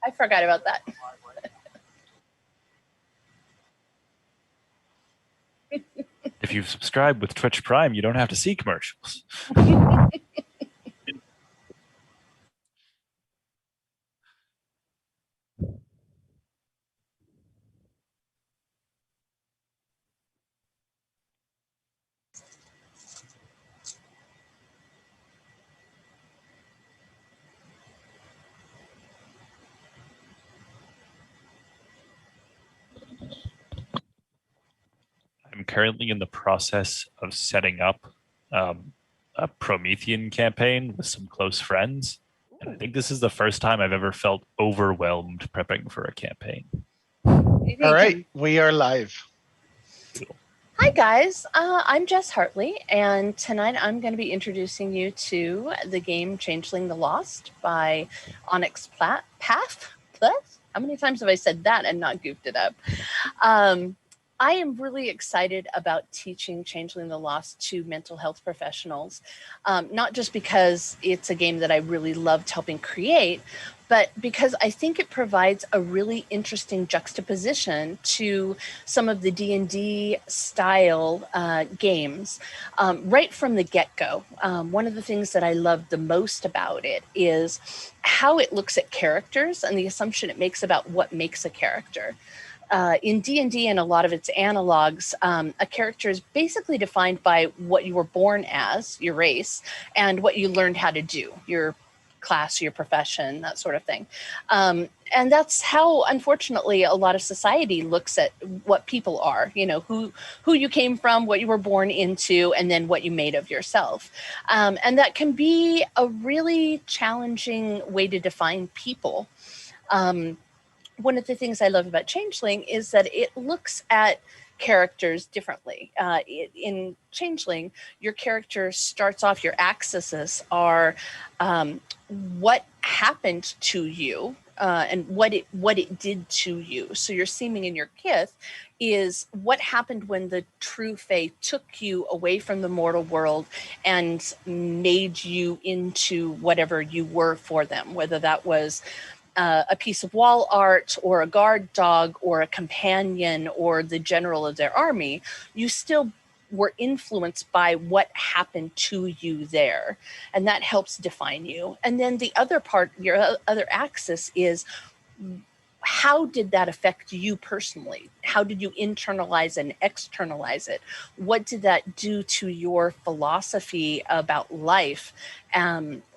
I forgot about that. If you've subscribed with Twitch Prime, you don't have to see commercials. I'm currently in the process of setting up a Promethean campaign with some close friends. And I think this is the first time I've ever felt overwhelmed prepping for a campaign. All right, we are live. Hi guys, I'm Jess Hartley, and tonight I'm going to be introducing you to the game Changeling The Lost by Onyx Path. How many times have I said that and not goofed it up? I am really excited about teaching Changeling The Lost to mental health professionals, not just because it's a game that I really loved helping create, but because I think it provides a really interesting juxtaposition to some of the D&D style games right from the get-go. One of the things that I love the most about it is how it looks at characters and the assumption it makes about what makes a character. In D&D and a lot of its analogs, a character is basically defined by what you were born as, your race, and what you learned how to do, your class, your profession, that sort of thing. And that's how, unfortunately, a lot of society looks at what people are, you know, who you came from, what you were born into, and then what you made of yourself. And that can be a really challenging way to define people. One of the things I love about Changeling is that it looks at characters differently. In Changeling, your character starts off, your axes are what happened to you and what it did to you. So your seeming and your kith is what happened when the true Fae took you away from the mortal world and made you into whatever you were for them, whether that was a piece of wall art or a guard dog or a companion or the general of their army. You still were influenced by what happened to you there, and that helps define you. And then the other part, your other axis, is how did that affect you personally? How did you internalize and externalize it? What did that do to your philosophy about life?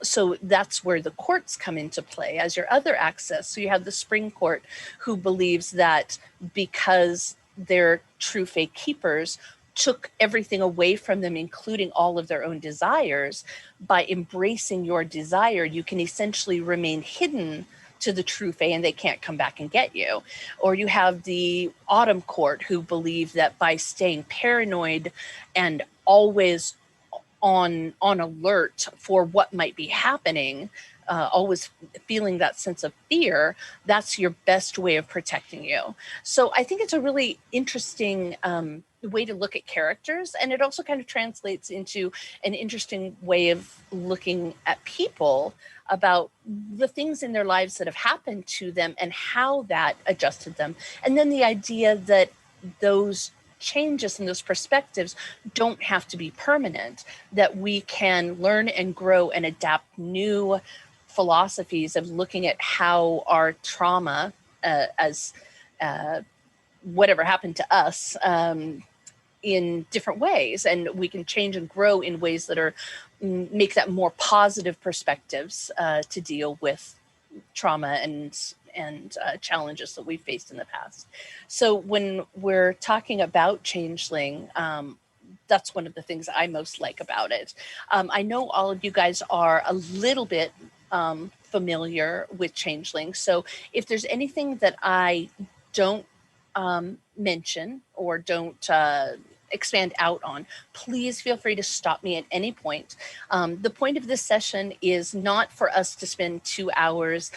So that's where the courts come into play as your other axis. So you have the spring court, who believes that because they're true Fae keepers, took everything away from them, including all of their own desires. By embracing your desire, you can essentially remain hidden to the true Fae and they can't come back and get you. Or you have the autumn court, who believe that by staying paranoid and always on alert for what might be happening, always feeling that sense of fear, that's your best way of protecting you. So I think it's a really interesting way to look at characters, and it also kind of translates into an interesting way of looking at people, about the things in their lives that have happened to them and how that adjusted them. And then the idea that those changes and those perspectives don't have to be permanent, that we can learn and grow and adapt new philosophies of looking at how our trauma as whatever happened to us in different ways, and we can change and grow in ways that are make that more positive perspectives to deal with trauma and challenges that we've faced in the past. So when we're talking about Changeling, that's one of the things I most like about it. I know all of you guys are a little bit familiar with Changeling, so if there's anything that I don't mention or don't expand out on, please feel free to stop me at any point. The point of this session is not for us to spend 2 hours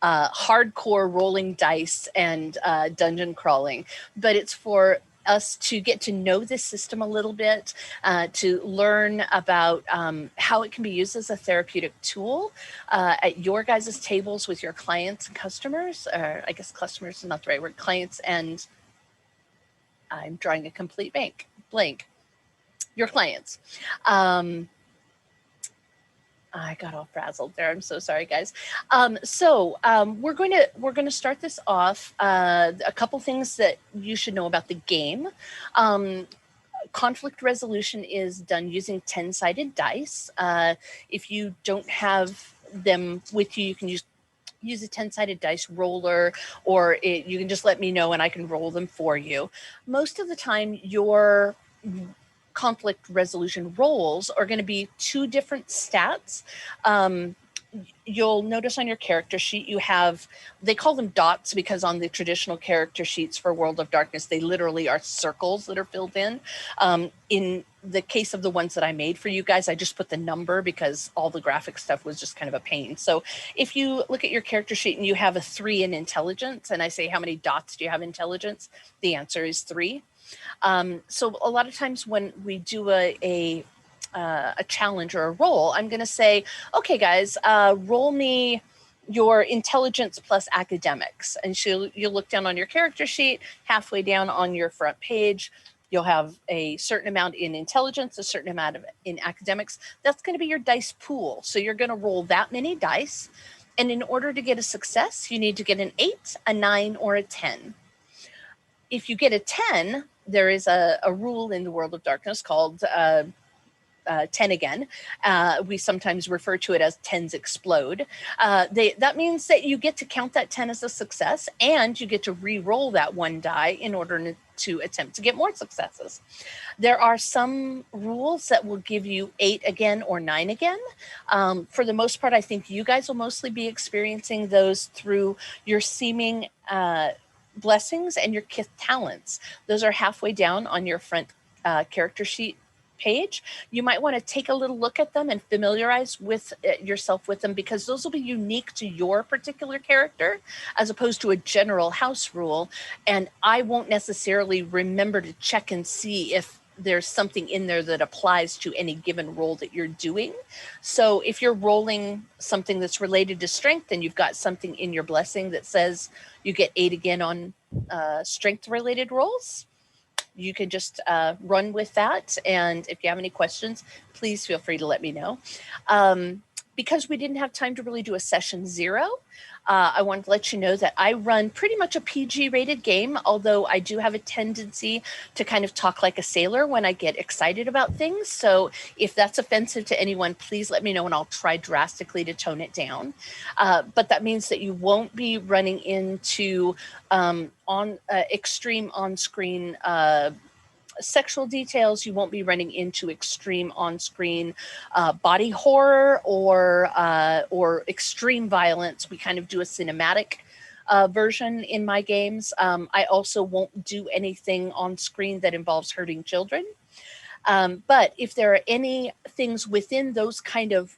hardcore rolling dice and dungeon crawling, but it's for us to get to know this system a little bit, to learn about how it can be used as a therapeutic tool at your guys' tables with your clients and customers, or I guess customers is not the right word, clients and I'm drawing a complete blank. Your clients. I got all frazzled there. I'm so sorry, guys. We're going to start this off. A couple things that you should know about the game. Conflict resolution is done using 10-sided dice. If you don't have them with you, you can use a 10-sided dice roller, or you can just let me know and I can roll them for you. Most of the time, your conflict resolution rolls are going to be two different stats. You'll notice on your character sheet you have, they call them dots because on the traditional character sheets for World of Darkness, they literally are circles that are filled in. In the case of the ones that I made for you guys, I just put the number because all the graphic stuff was just kind of a pain. So if you look at your character sheet and you have a 3 in intelligence, and I say, how many dots do you have in intelligence? The answer is 3. So a lot of times when we do a challenge or a roll, I'm going to say, okay, guys, roll me your intelligence plus academics. And you'll look down on your character sheet, halfway down on your front page, you'll have a certain amount in intelligence, a certain amount in academics. That's going to be your dice pool. So you're going to roll that many dice. And in order to get a success, you need to get an 8, a 9, or a 10. If you get a 10, there is a rule in the World of Darkness called 10 again. We sometimes refer to it as 10s explode. That means that you get to count that 10 as a success, and you get to re-roll that one die in order to attempt to get more successes. There are some rules that will give you 8 again or 9 again. For the most part, I think you guys will mostly be experiencing those through your seeming blessings and your kith talents. Those are halfway down on your front character sheet page. You might want to take a little look at them and familiarize with yourself with them, because those will be unique to your particular character as opposed to a general house rule. And I won't necessarily remember to check and see if there's something in there that applies to any given role that you're doing. So if you're rolling something that's related to strength and you've got something in your blessing that says you get 8 again on strength related rolls, you can just run with that. And if you have any questions, please feel free to let me know. Because we didn't have time to really do a session 0, I wanted to let you know that I run pretty much a PG rated game, although I do have a tendency to kind of talk like a sailor when I get excited about things. So if that's offensive to anyone, please let me know and I'll try drastically to tone it down. But that means that you won't be running into extreme on-screen sexual details. You won't be running into extreme on-screen body horror or extreme violence. We kind of do a cinematic version in my games. I also won't do anything on screen that involves hurting children. But if there are any things within those kind of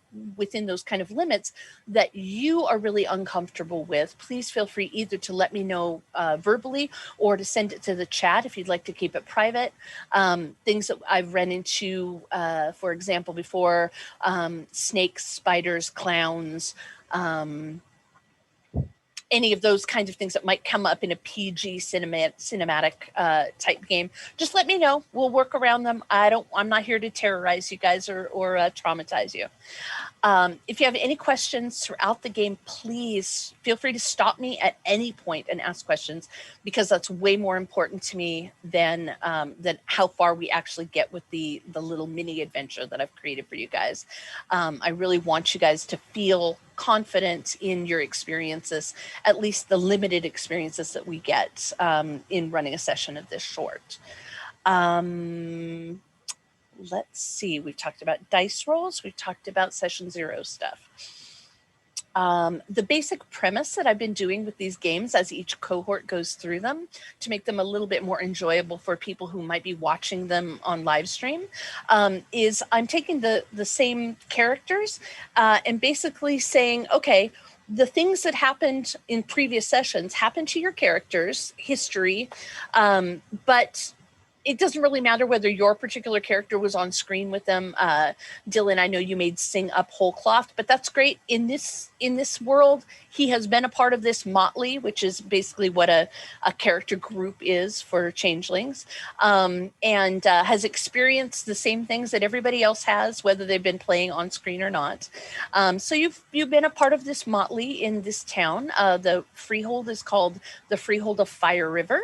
limits that you are really uncomfortable with, please feel free either to let me know verbally or to send it to the chat if you'd like to keep it private. Things that I've run into, for example, before, snakes, spiders, clowns, any of those kinds of things that might come up in a PG cinematic type game, just let me know. We'll work around them. I'm not here to terrorize you guys or traumatize you. If you have any questions throughout the game, please feel free to stop me at any point and ask questions, because that's way more important to me than how far we actually get with the little mini adventure that I've created for you guys. I really want you guys to feel confident in your experiences, at least the limited experiences that we get in running a session of this short. Let's see, we've talked about dice rolls, we've talked about session 0 stuff. The basic premise that I've been doing with these games as each cohort goes through them to make them a little bit more enjoyable for people who might be watching them on live stream is I'm taking the same characters and basically saying, okay, the things that happened in previous sessions happened to your characters' history, but it doesn't really matter whether your particular character was on screen with them. Dylan, I know you made Sing Up Whole Cloth, but that's great. In this world, he has been a part of this motley, which is basically what a character group is for changelings, and has experienced the same things that everybody else has, whether they've been playing on screen or not. So you've been a part of this motley in this town. The freehold is called the Freehold of Fire River.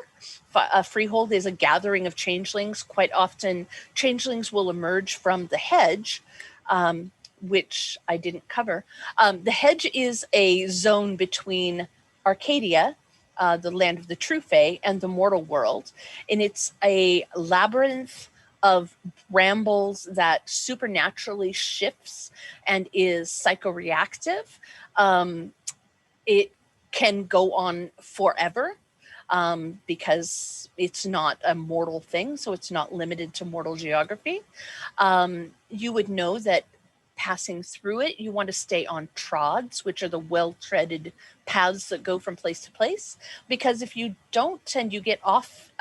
A freehold is a gathering of changelings. Quite often, changelings will emerge from the hedge, which I didn't cover. The hedge is a zone between Arcadia, the land of the true fae, and the mortal world. And it's a labyrinth of brambles that supernaturally shifts and is psychoreactive. It can go on forever. Because it's not a mortal thing, so it's not limited to mortal geography. You would know that passing through it, you want to stay on trods, which are the well-treaded paths that go from place to place, because if you don't and you get off,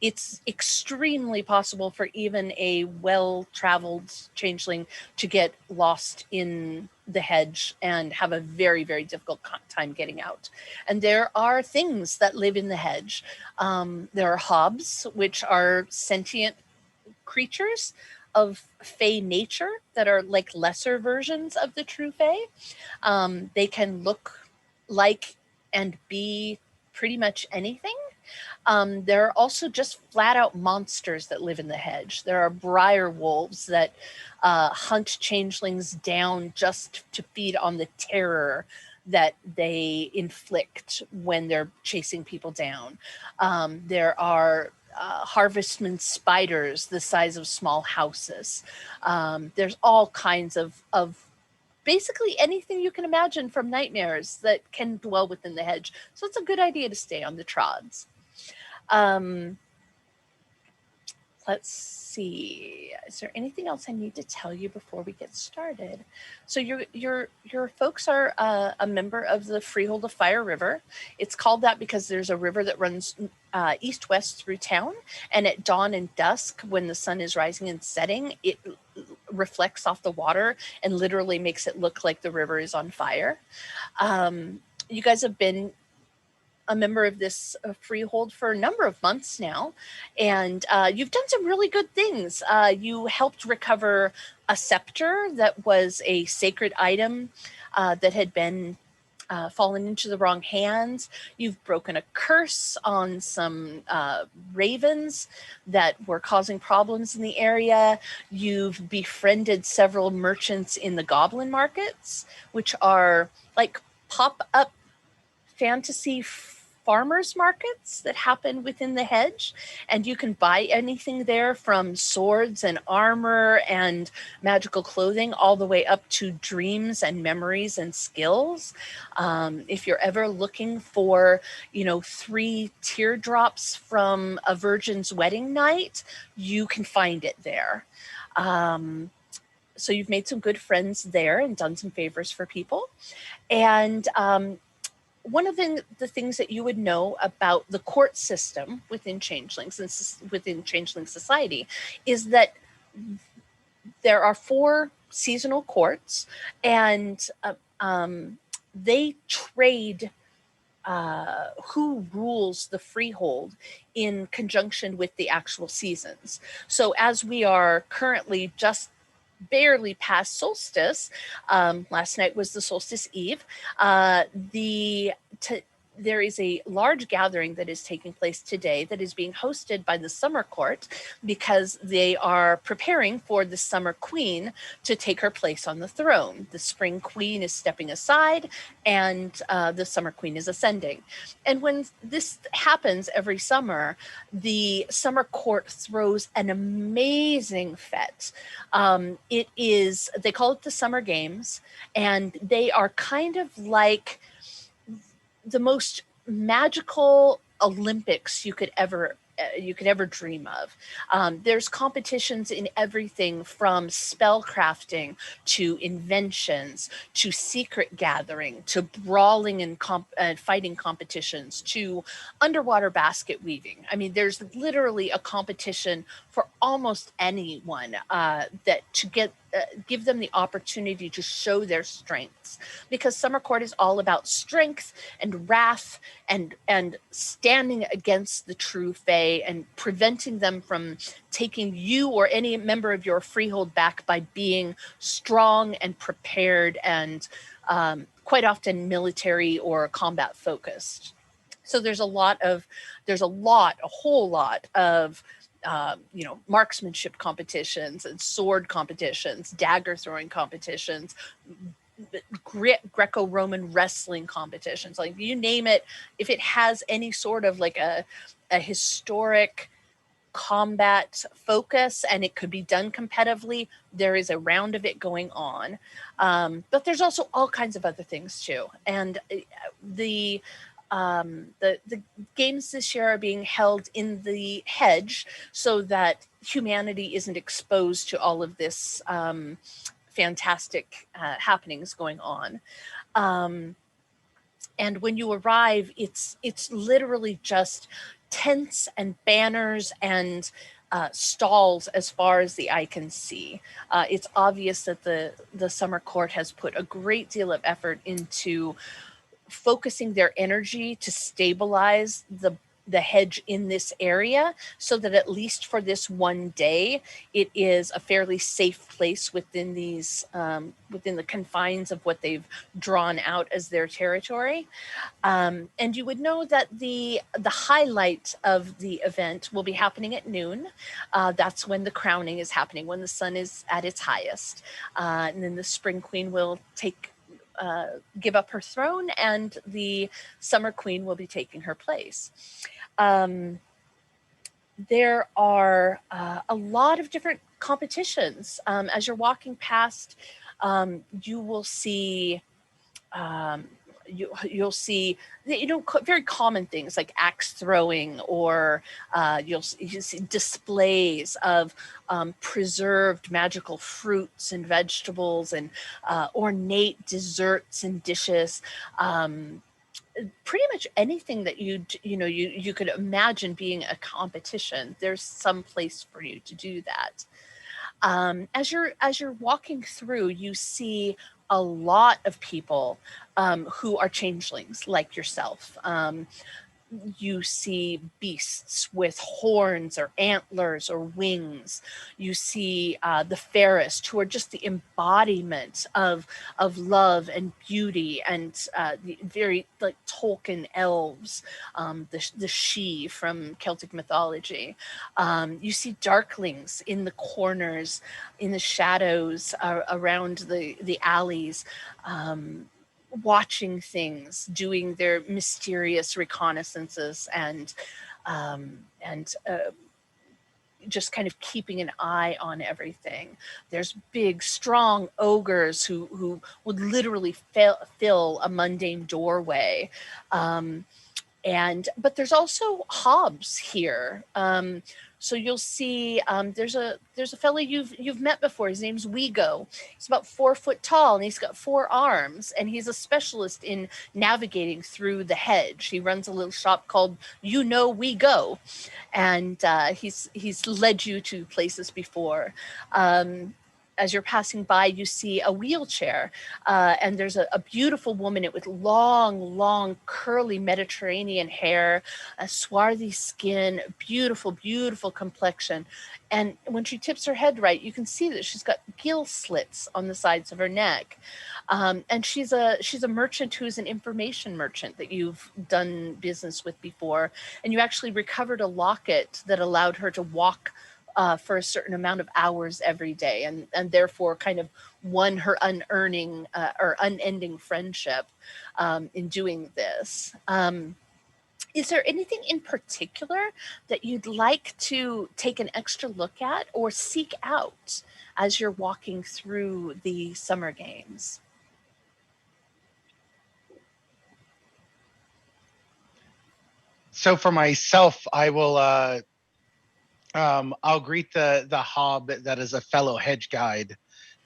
it's extremely possible for even a well-traveled changeling to get lost in the hedge and have a very, very difficult time getting out. And there are things that live in the hedge. There are hobs, which are sentient creatures of fae nature that are like lesser versions of the true fae. They can look like and be pretty much anything. There are also just flat out monsters that live in the hedge. There are briar wolves that hunt changelings down just to feed on the terror that they inflict when they're chasing people down. There are harvestman spiders the size of small houses. There's all kinds of basically anything you can imagine from nightmares that can dwell within the hedge. So it's a good idea to stay on the trods. Let's see. Is there anything else I need to tell you before we get started? So your folks are a member of the Freehold of Fire River. It's called that because there's a river that runs east-west through town, and at dawn and dusk, when the sun is rising and setting, it reflects off the water and literally makes it look like the river is on fire. You guys have been a member of this freehold for a number of months now, and you've done some really good things. You helped recover a scepter that was a sacred item that had been fallen into the wrong hands. You've broken a curse on some ravens that were causing problems in the area. You've befriended several merchants in the goblin markets, which are like pop-up fantasy farmers markets that happen within the hedge, and you can buy anything there from swords and armor and magical clothing all the way up to dreams and memories and skills. If you're ever looking for, 3 teardrops from a virgin's wedding night, you can find it there. So you've made some good friends there and done some favors for people. And one of the things that you would know about the court system within changelings and within changeling society is that there are 4 seasonal courts, and they trade who rules the freehold in conjunction with the actual seasons. So as we are currently just barely past solstice, last night was the solstice eve, there is a large gathering that is taking place today that is being hosted by the Summer Court because they are preparing for the Summer Queen to take her place on the throne. The Spring Queen is stepping aside and the Summer Queen is ascending. And when this happens every summer, the Summer Court throws an amazing fete. They call it the Summer Games, and they are kind of like the most magical Olympics you could ever ever dream of. There's competitions in everything from spell crafting to inventions to secret gathering to brawling and fighting competitions to underwater basket weaving. I mean, there's literally a competition for almost anyone that to give them the opportunity to show their strengths, because Summer Court is all about strength and wrath and standing against the true Fae and preventing them from taking you or any member of your freehold back by being strong and prepared and quite often military or combat focused. So there's a whole lot of marksmanship competitions and sword competitions, dagger throwing competitions, Greco-Roman wrestling competitions, like you name it. If it has any sort of like a historic combat focus and it could be done competitively, there is a round of it going on. But there's also all kinds of other things too. And the games this year are being held in the hedge so that humanity isn't exposed to all of this fantastic happenings going on. And when you arrive, it's literally just tents and banners and stalls as far as the eye can see. It's obvious that the Summer Court has put a great deal of effort into focusing their energy to stabilize the hedge in this area so that at least for this one day, it is a fairly safe place within these, within the confines of what they've drawn out as their territory. And you would know that the highlight of the event will be happening at noon. That's when the crowning is happening, when the sun is at its highest. And then the Spring Queen will give up her throne, and the Summer Queen will be taking her place. There are a lot of different competitions. As you're walking past, you will see you'll see very common things like axe throwing, or you'll see displays of preserved magical fruits and vegetables and ornate desserts and dishes. Pretty much anything that you could imagine being a competition, there's some place for you to do that. As you're walking through, you see a lot of people who are changelings like yourself. You see beasts with horns or antlers or wings. You see the fairest, who are just the embodiment of love and beauty, and the very like Tolkien elves, the She from Celtic mythology. You see darklings in the corners, in the shadows around the alleys. Watching things, doing their mysterious reconnaissances, and just kind of keeping an eye on everything. There's big, strong ogres who would literally fill a mundane doorway. But there's also hobs here. So you'll see there's a fellow you've met before. His name's Wego. He's about 4 foot tall, and he's got 4 arms, and he's a specialist in navigating through the hedge. He runs a little shop called Wego, and he's led you to places before. As you're passing by, you see a wheelchair, and there's a beautiful woman with long, curly Mediterranean hair, a swarthy skin, beautiful, beautiful complexion. And when she tips her head right, you can see that she's got gill slits on the sides of her neck. And she's a merchant who's an information merchant that you've done business with before. And you actually recovered a locket that allowed her to walk for a certain amount of hours every day, and therefore kind of won her unending friendship in doing this. Is there anything in particular that you'd like to take an extra look at or seek out as you're walking through the summer games? So for myself, I will I'll greet the hob that is a fellow hedge guide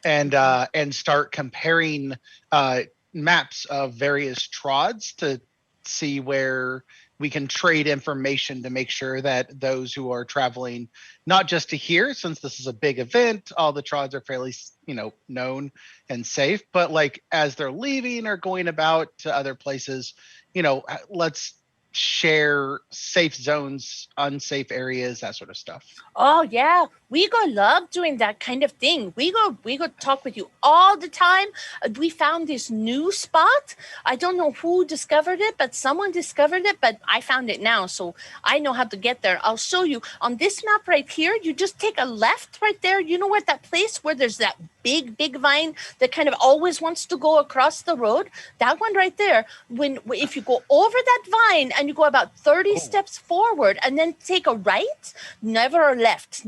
and start comparing maps of various trods to see where we can trade information to make sure that those who are traveling, not just to here, since this is a big event, all the trods are fairly, known and safe, but like as they're leaving or going about to other places, let's share safe zones, unsafe areas, that sort of stuff. Oh yeah, we go love doing that kind of thing. We go talk with you all the time. We found this new spot. I don't know who discovered it, but someone discovered it. But I found it now, so I know how to get there. I'll show you on this map right here. You just take a left right there. You know where that place where there's that big vine that kind of always wants to go across the road. That one right there. If you go over that vine and you go about 30 steps forward and then take a right, never a left,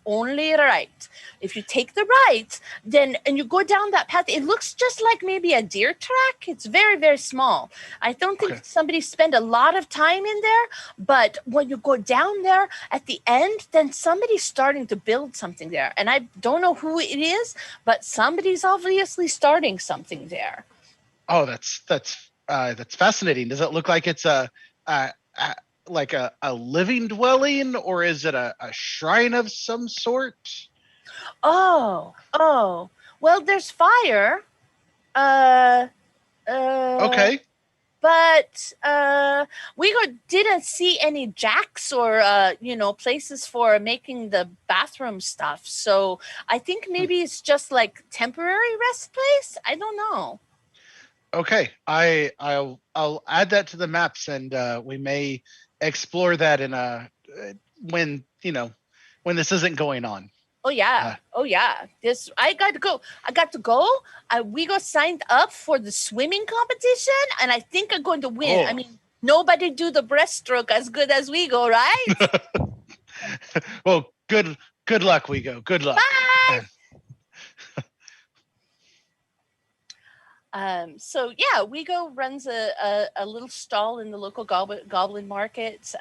only right. If you take the right, then and you go down that path, it looks just like maybe a deer track. It's very, very small. I don't think somebody spent a lot of time in there, but when you go down there at the end, then somebody's starting to build something there. And I don't know who it is, but somebody's obviously starting something there. Oh, that's fascinating. Does it look like it's like a living dwelling, or is it a shrine of some sort? Oh, well, there's fire. Okay. But we didn't see any jacks or places for making the bathroom stuff. So I think maybe it's just like temporary rest place. I don't know. Okay, I'll add that to the maps, and we may explore that in when when this isn't going on. Oh yeah, I got to go. We got signed up for the swimming competition, and I think I'm going to win. Oh. I mean, nobody do the breaststroke as good as we go, right? Well, good luck, we go. Good luck. Bye. So yeah, Wego runs a little stall in the local goblin market.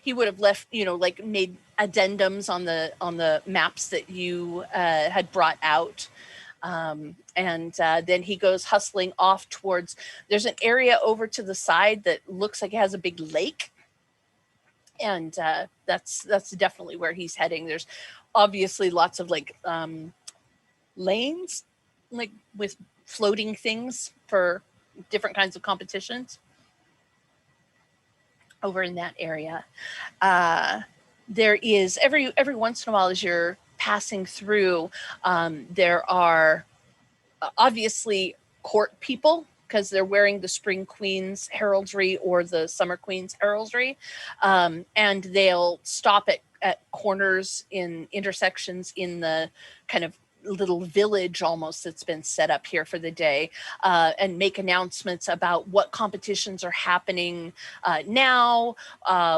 He would have left, made addendums on the maps that you had brought out. And then he goes hustling off towards, there's an area over to the side that looks like it has a big lake. And that's definitely where he's heading. There's obviously lots of lanes, with floating things for different kinds of competitions over in that area. There is every once in a while as you're passing through, there are obviously court people because they're wearing the Spring Queen's heraldry or the Summer Queen's heraldry, and they'll stop at corners in intersections in the kind of little village almost that's been set up here for the day, and make announcements about what competitions are happening now,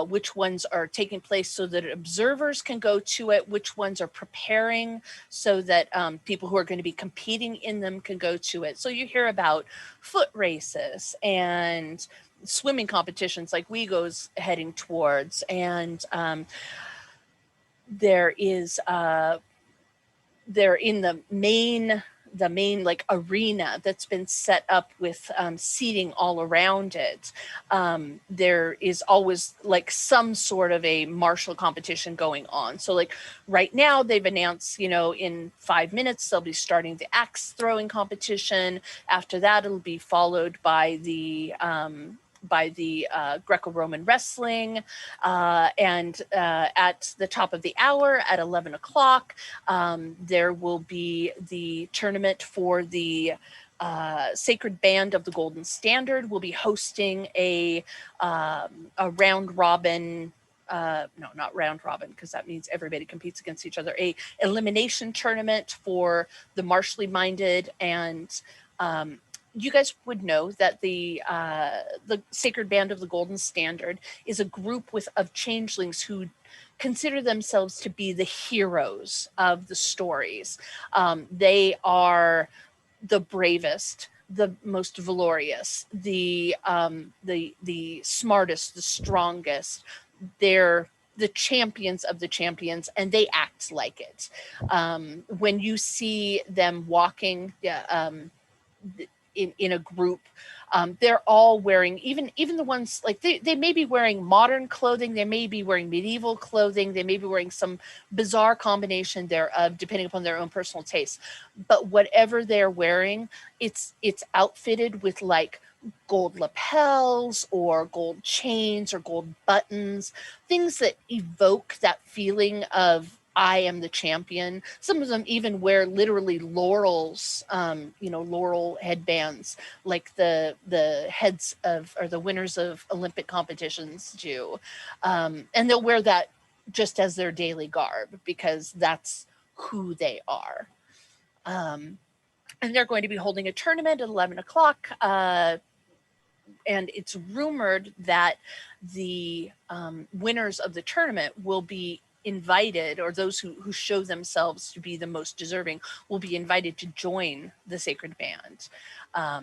which ones are taking place so that observers can go to it, which ones are preparing so that people who are going to be competing in them can go to it. So you hear about foot races and swimming competitions like Wego's heading towards, and there is they're in the main arena that's been set up with seating all around it. There is always some sort of a martial competition going on. So right now they've announced, in 5 minutes, they'll be starting the axe throwing competition. After that, it'll be followed by the Greco-Roman wrestling, and at the top of the hour at 11 o'clock, there will be the tournament for the Sacred Band of the Golden Standard. Will be hosting a round robin. No, not round robin, because that means everybody competes against each other. A elimination tournament for the martially minded, and you guys would know that the Sacred Band of the Golden Standard is a group of changelings who consider themselves to be the heroes of the stories. They are the bravest, the most valorous, the smartest, the strongest. They're the champions of the champions, and they act like it. When you see them walking in a group, they're all wearing, even the ones like they may be wearing modern clothing, they may be wearing medieval clothing, they may be wearing some bizarre combination thereof, depending upon their own personal taste. But whatever they're wearing, it's outfitted with like gold lapels or gold chains or gold buttons, things that evoke that feeling of I am the champion. Some of them even wear literally laurels, laurel headbands, like the heads of, or the winners of Olympic competitions do. And they'll wear that just as their daily garb because that's who they are. And they're going to be holding a tournament at 11 o'clock. And it's rumored that the winners of the tournament will be invited, or those who show themselves to be the most deserving will be invited to join the Sacred Band.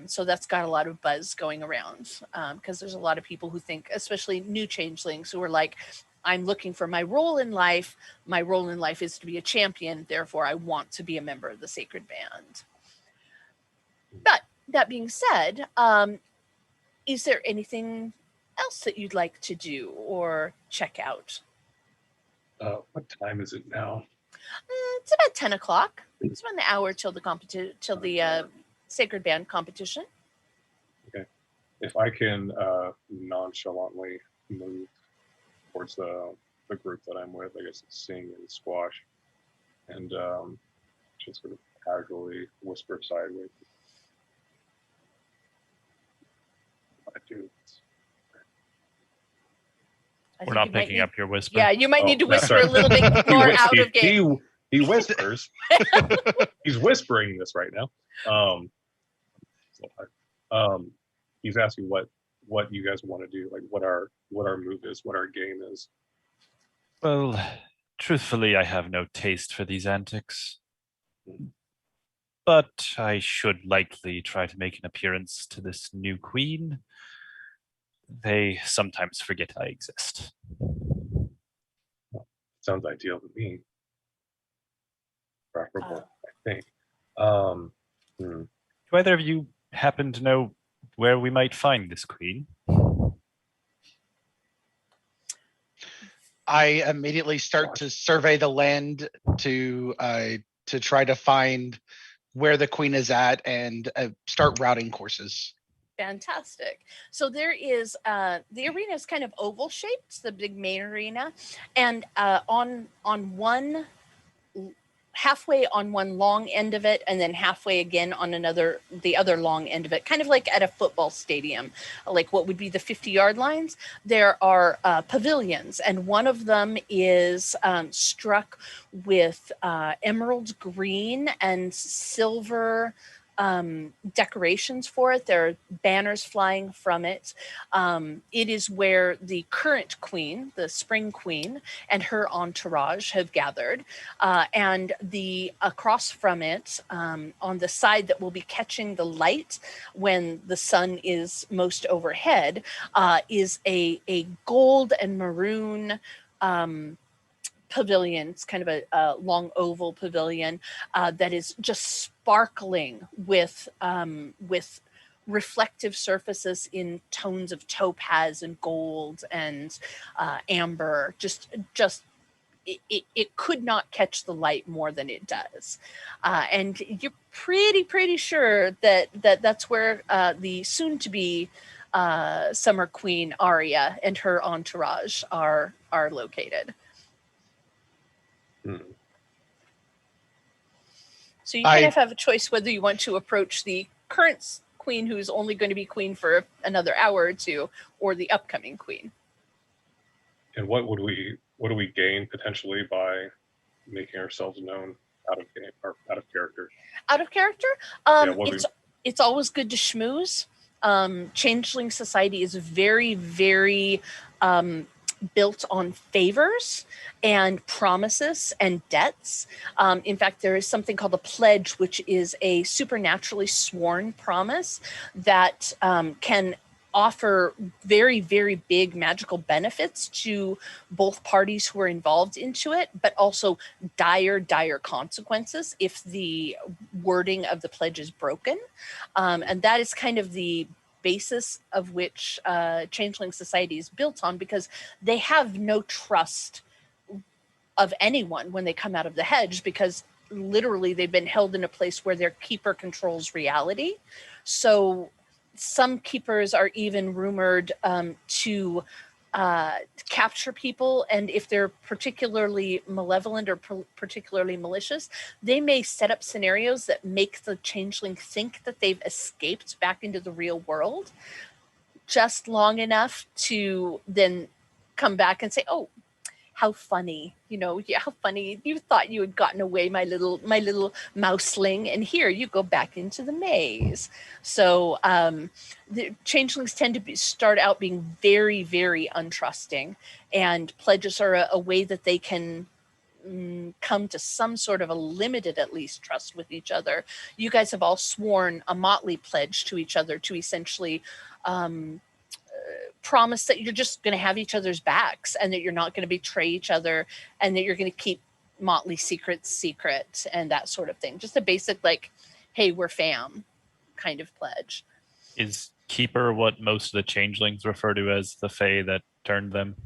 So that's got a lot of buzz going around because there's a lot of people who think, especially new changelings, who are like, I'm looking for my role in life. My role in life is to be a champion. Therefore, I want to be a member of the Sacred Band. But that being said, is there anything else that you'd like to do or check out? What time is it now? It's about 10 o'clock. It's about an hour till the Sacred Band competition. Okay. If I can nonchalantly move towards the group that I'm with, I guess it's Sing and Squash, and just sort of casually whisper sideways. I do. We're not picking up your whisper. Yeah, you might need to whisper a little bit more out of game. He whispers. He's whispering this right now. He's asking what you guys want to do, like what our move is, what our game is. Well, truthfully, I have no taste for these antics. But I should likely try to make an appearance to this new queen. They sometimes forget I exist. Sounds ideal to me. Preferable, I think. Do either of you happen to know where we might find this queen? I immediately start to survey the land to try to find where the queen is at and start routing courses. Fantastic. So there is the arena is kind of oval shaped, the big main arena, and on one halfway on one long end of it, and then halfway again on the other long end of it, kind of like at a football stadium, like what would be the 50-yard lines. There are pavilions, and one of them is struck with emerald green and silver decorations for it. There are banners flying from it. It is where the current queen, the spring queen, and her entourage have gathered. And across from it, on the side that will be catching the light when the sun is most overhead, is a gold and maroon pavilion. It's kind of a long oval pavilion that is just sparkling with reflective surfaces in tones of topaz and gold and amber. It could not catch the light more than it does, and you're pretty sure that's where the soon-to-be Summer Queen Arya and her entourage are located. So you kind of have a choice whether you want to approach the current queen, who's only going to be queen for another hour or two, or the upcoming queen. And what do we gain potentially by making ourselves known out of game or out of character? Out of character? It's always good to schmooze. Changeling society is very, very built on favors and promises and debts. In fact, there is something called a pledge, which is a supernaturally sworn promise that can offer very, very big magical benefits to both parties who are involved into it, but also dire, dire consequences if the wording of the pledge is broken. And that is kind of the basis of which Changeling Society is built on, because they have no trust of anyone when they come out of the hedge, because literally they've been held in a place where their keeper controls reality. So some keepers are even rumored to capture people, and if they're particularly malevolent or particularly malicious, they may set up scenarios that make the changeling think that they've escaped back into the real world just long enough to then come back and say, oh, how funny, yeah, how funny, you thought you had gotten away, my little mouseling, and here you go back into the maze. So the changelings tend to start out being very, very untrusting, and pledges are a way that they can come to some sort of a limited, at least, trust with each other. You guys have all sworn a motley pledge to each other to essentially promise that you're just going to have each other's backs, and that you're not going to betray each other, and that you're going to keep motley secrets secret, and that sort of thing. Just a basic, like, hey, we're fam kind of pledge. Is keeper what most of the changelings refer to as the fae that turned them?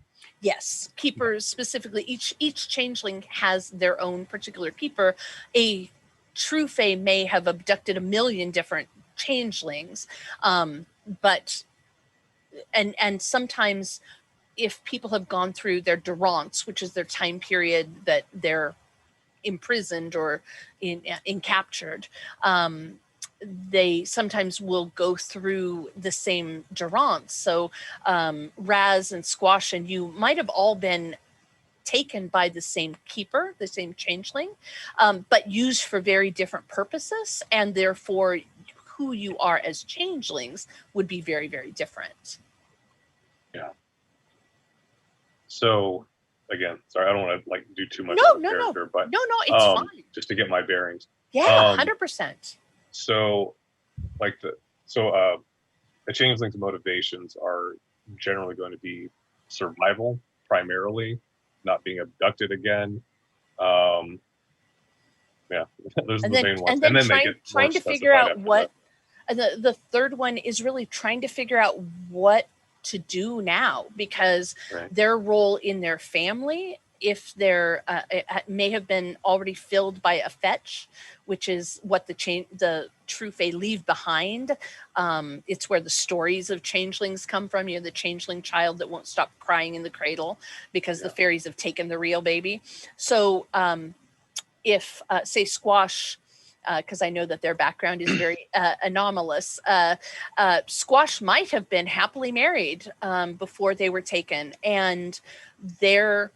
Yes, keepers specifically. Each changeling has their own particular keeper. A true fae may have abducted a million different changelings, but and sometimes if people have gone through their durance, which is their time period that they're imprisoned or in captured, they sometimes will go through the same durance. So Raz and Squash and you might have all been taken by the same keeper, the same changeling, but used for very different purposes, and therefore who you are as changelings would be very, very different. Yeah. So again, sorry, I don't want to like do too much No, of a no, character, but no, it's fine. just to get my bearings. Yeah, 100%. So like the changeling's motivations are generally going to be survival primarily, not being abducted again. Yeah, those are the main ones. And then they get trying to figure out what the third one is, really trying to figure out what to do now, because their role in their family, if they're may have been already filled by a fetch, which is what the true fae leave behind. It's where the stories of changelings come from. The changeling child that won't stop crying in the cradle because the fairies have taken the real baby. So if say Squash, because I know that their background is very anomalous. Squash might have been happily married before they were taken, and their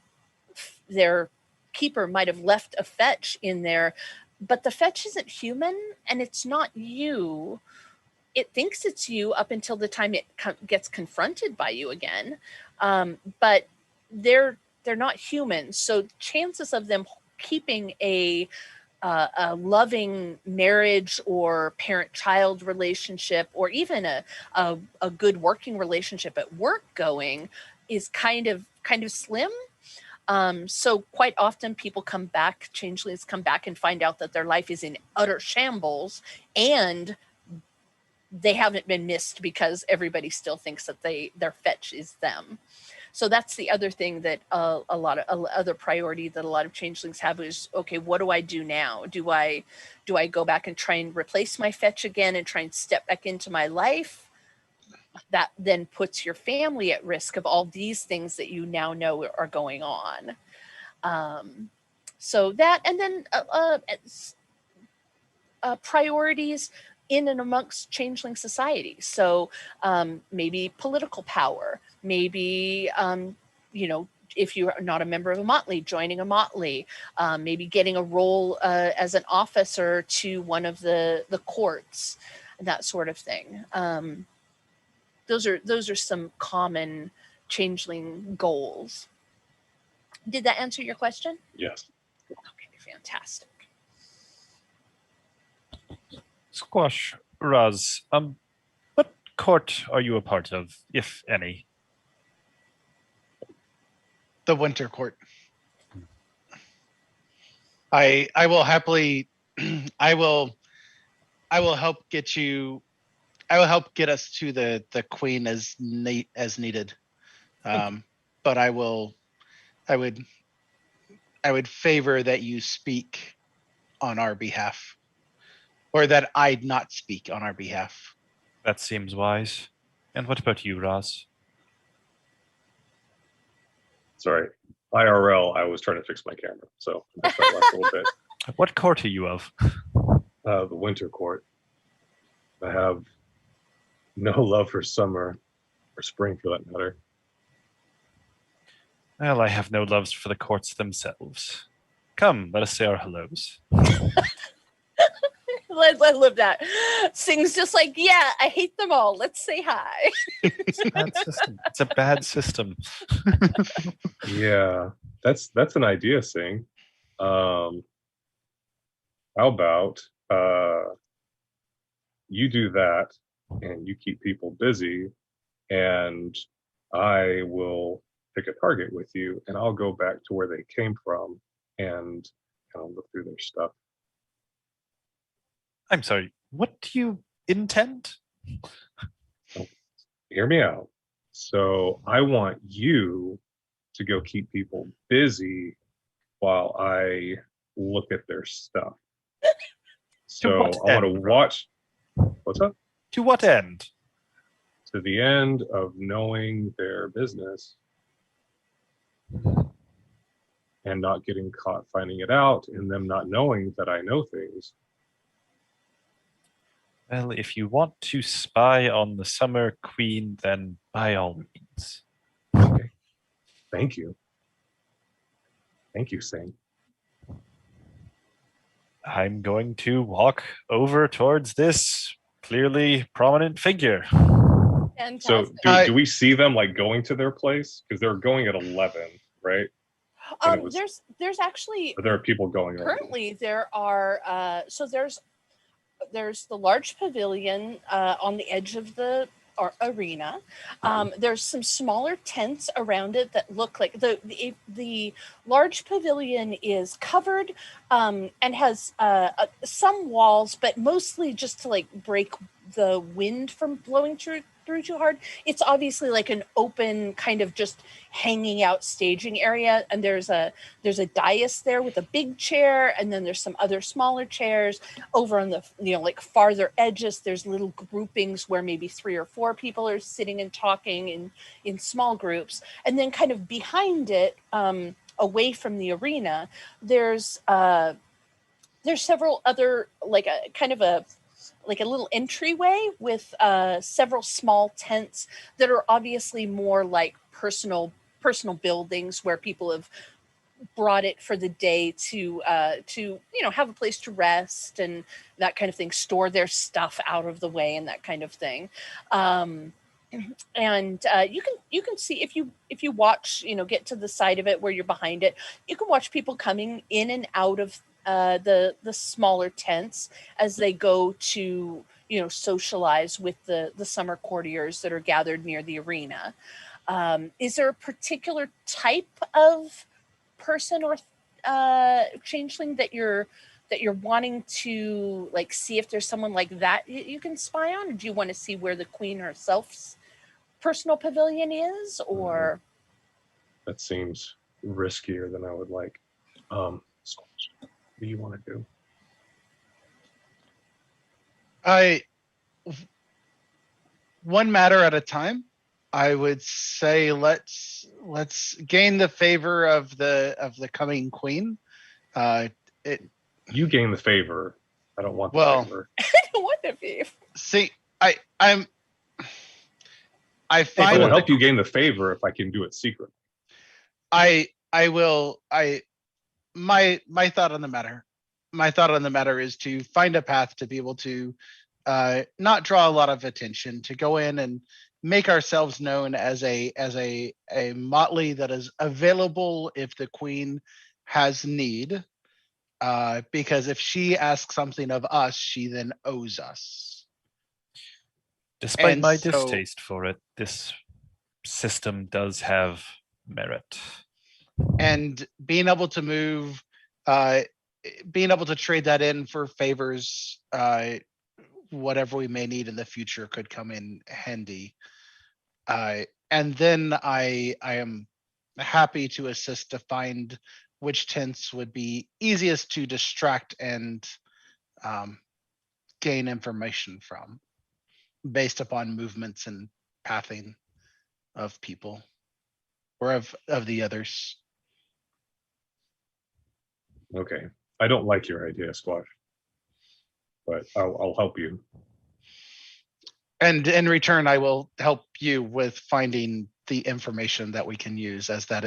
keeper might have left a fetch in there, but the fetch isn't human, and it's not you. It thinks it's you up until the time it gets confronted by you again, but they're not human. So chances of them keeping a loving marriage or parent-child relationship, or even a good working relationship at work going, is kind of slim. So quite often people come back, changelings come back and find out that their life is in utter shambles, and they haven't been missed because everybody still thinks that their fetch is them. So that's the other thing that a lot of other priority that a lot of changelings have is, okay, what do I do now? Do I go back and try and replace my fetch again and try and step back into my life? That then puts your family at risk of all these things that you now know are going on. So that, and then priorities in and amongst changeling society. So maybe political power, maybe, if you're not a member of a motley, joining a motley, maybe getting a role as an officer to one of the courts, that sort of thing. Those are some common changeling goals. Did that answer your question? Yes. Okay, fantastic. Squash, Raz, what court are you a part of, if any? The Winter Court. I will happily I will help get you. I will help get us to the queen as needed. But I would favor that you speak on our behalf, or that I not speak on our behalf. That seems wise. And what about you, Raz? Sorry. IRL, I was trying to fix my camera, so I missed that last little bit. What court are you of? The Winter Court. I have no love for summer or spring, for that matter. Well, I have no loves for the courts themselves. Come, let us say our hellos. I love that. Sing's just like, yeah, I hate them all. Let's say hi. It's a bad system. It's a bad system. Yeah, that's an idea, Sing. How about you do that and you keep people busy, and I will pick a target with you, and I'll go back to where they came from and kind of look through their stuff. I'm sorry, what do you intend? Hear me out. So I want you to go keep people busy while I look at their stuff. So I want to watch. What's up? To what end? To the end of knowing their business and not getting caught finding it out, and them not knowing that I know things. Well, if you want to spy on the Summer Queen, then by all means. Okay. Thank you. Thank you, Sing. I'm going to walk over towards this clearly prominent figure. Fantastic. So do we see them like going to their place? Because they're going at 11, right? There's actually, Or there are people going currently there are so there's the large pavilion on the edge of the arena. There's some smaller tents around it that look like the large pavilion is covered and has some walls, but mostly just to like break the wind from blowing through too hard. It's obviously like an open kind of just hanging out staging area, and there's a dais there with a big chair, and then there's some other smaller chairs over on the like farther edges. There's little groupings where maybe 3 or 4 people are sitting and talking in small groups, and then kind of behind it, away from the arena, there's several other like a kind of a little entryway with several small tents that are obviously more like personal buildings where people have brought it for the day to have a place to rest and that kind of thing, store their stuff out of the way and that kind of thing. And you can see if you watch, get to the side of it where you're behind it, you can watch people coming in and out of the smaller tents as they go to socialize with the summer courtiers that are gathered near the arena. Is there a particular type of person or changeling that you're wanting to like see if there's someone like that you can spy on, or do you want to see where the queen herself's personal pavilion is? Or that seems riskier than I would like. What do you want to do? One matter at a time. I would say let's gain the favor of the coming queen. You gain the favor. I don't want the favor. I don't want the favor. See, I find I will help you gain the favor if I can do it secretly. I will. My thought on the matter. My thought on the matter is to find a path to be able to not draw a lot of attention, to go in make ourselves known as a motley that is available if the queen has need. Because if she asks something of us, she then owes us. Despite And my so- distaste for it, this system does have merit. And being able to move, being able to trade that in for favors, whatever we may need in the future could come in handy. And then I am happy to assist to find which tents would be easiest to distract and gain information from based upon movements and pathing of people or of the others. Okay. I don't like your idea, Squash, but I'll help you. And in return, I will help you with finding the information that we can use, as that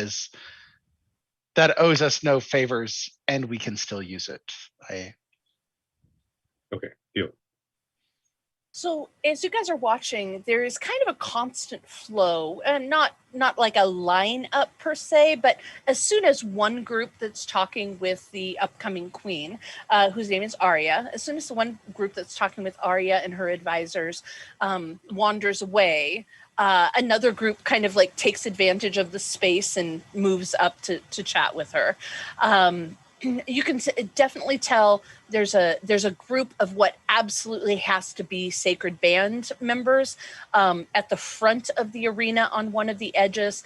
owes us no favors, and we can still use it. Okay, deal. So as you guys are watching, there is kind of a constant flow, and not like a line up per se, but as soon as one group that's talking with the upcoming queen, whose name is Arya, as soon as the one group that's talking with Arya and her advisors wanders away, another group kind of like takes advantage of the space and moves up to chat with her. You can definitely tell there's a group of what absolutely has to be Sacred Band members at the front of the arena on one of the edges.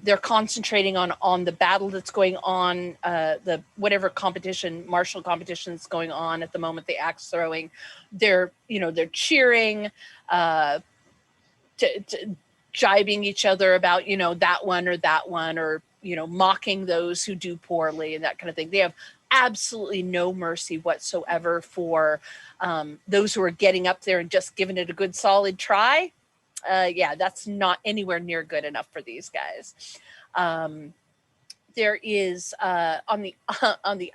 They're concentrating on the battle that's going on, the whatever competition, martial competition that's going on at the moment, the axe throwing. They're cheering, jibing each other about that one, or mocking those who do poorly and that kind of thing. They have absolutely no mercy whatsoever for those who are getting up there and just giving it a good solid try. That's not anywhere near good enough for these guys. There is on the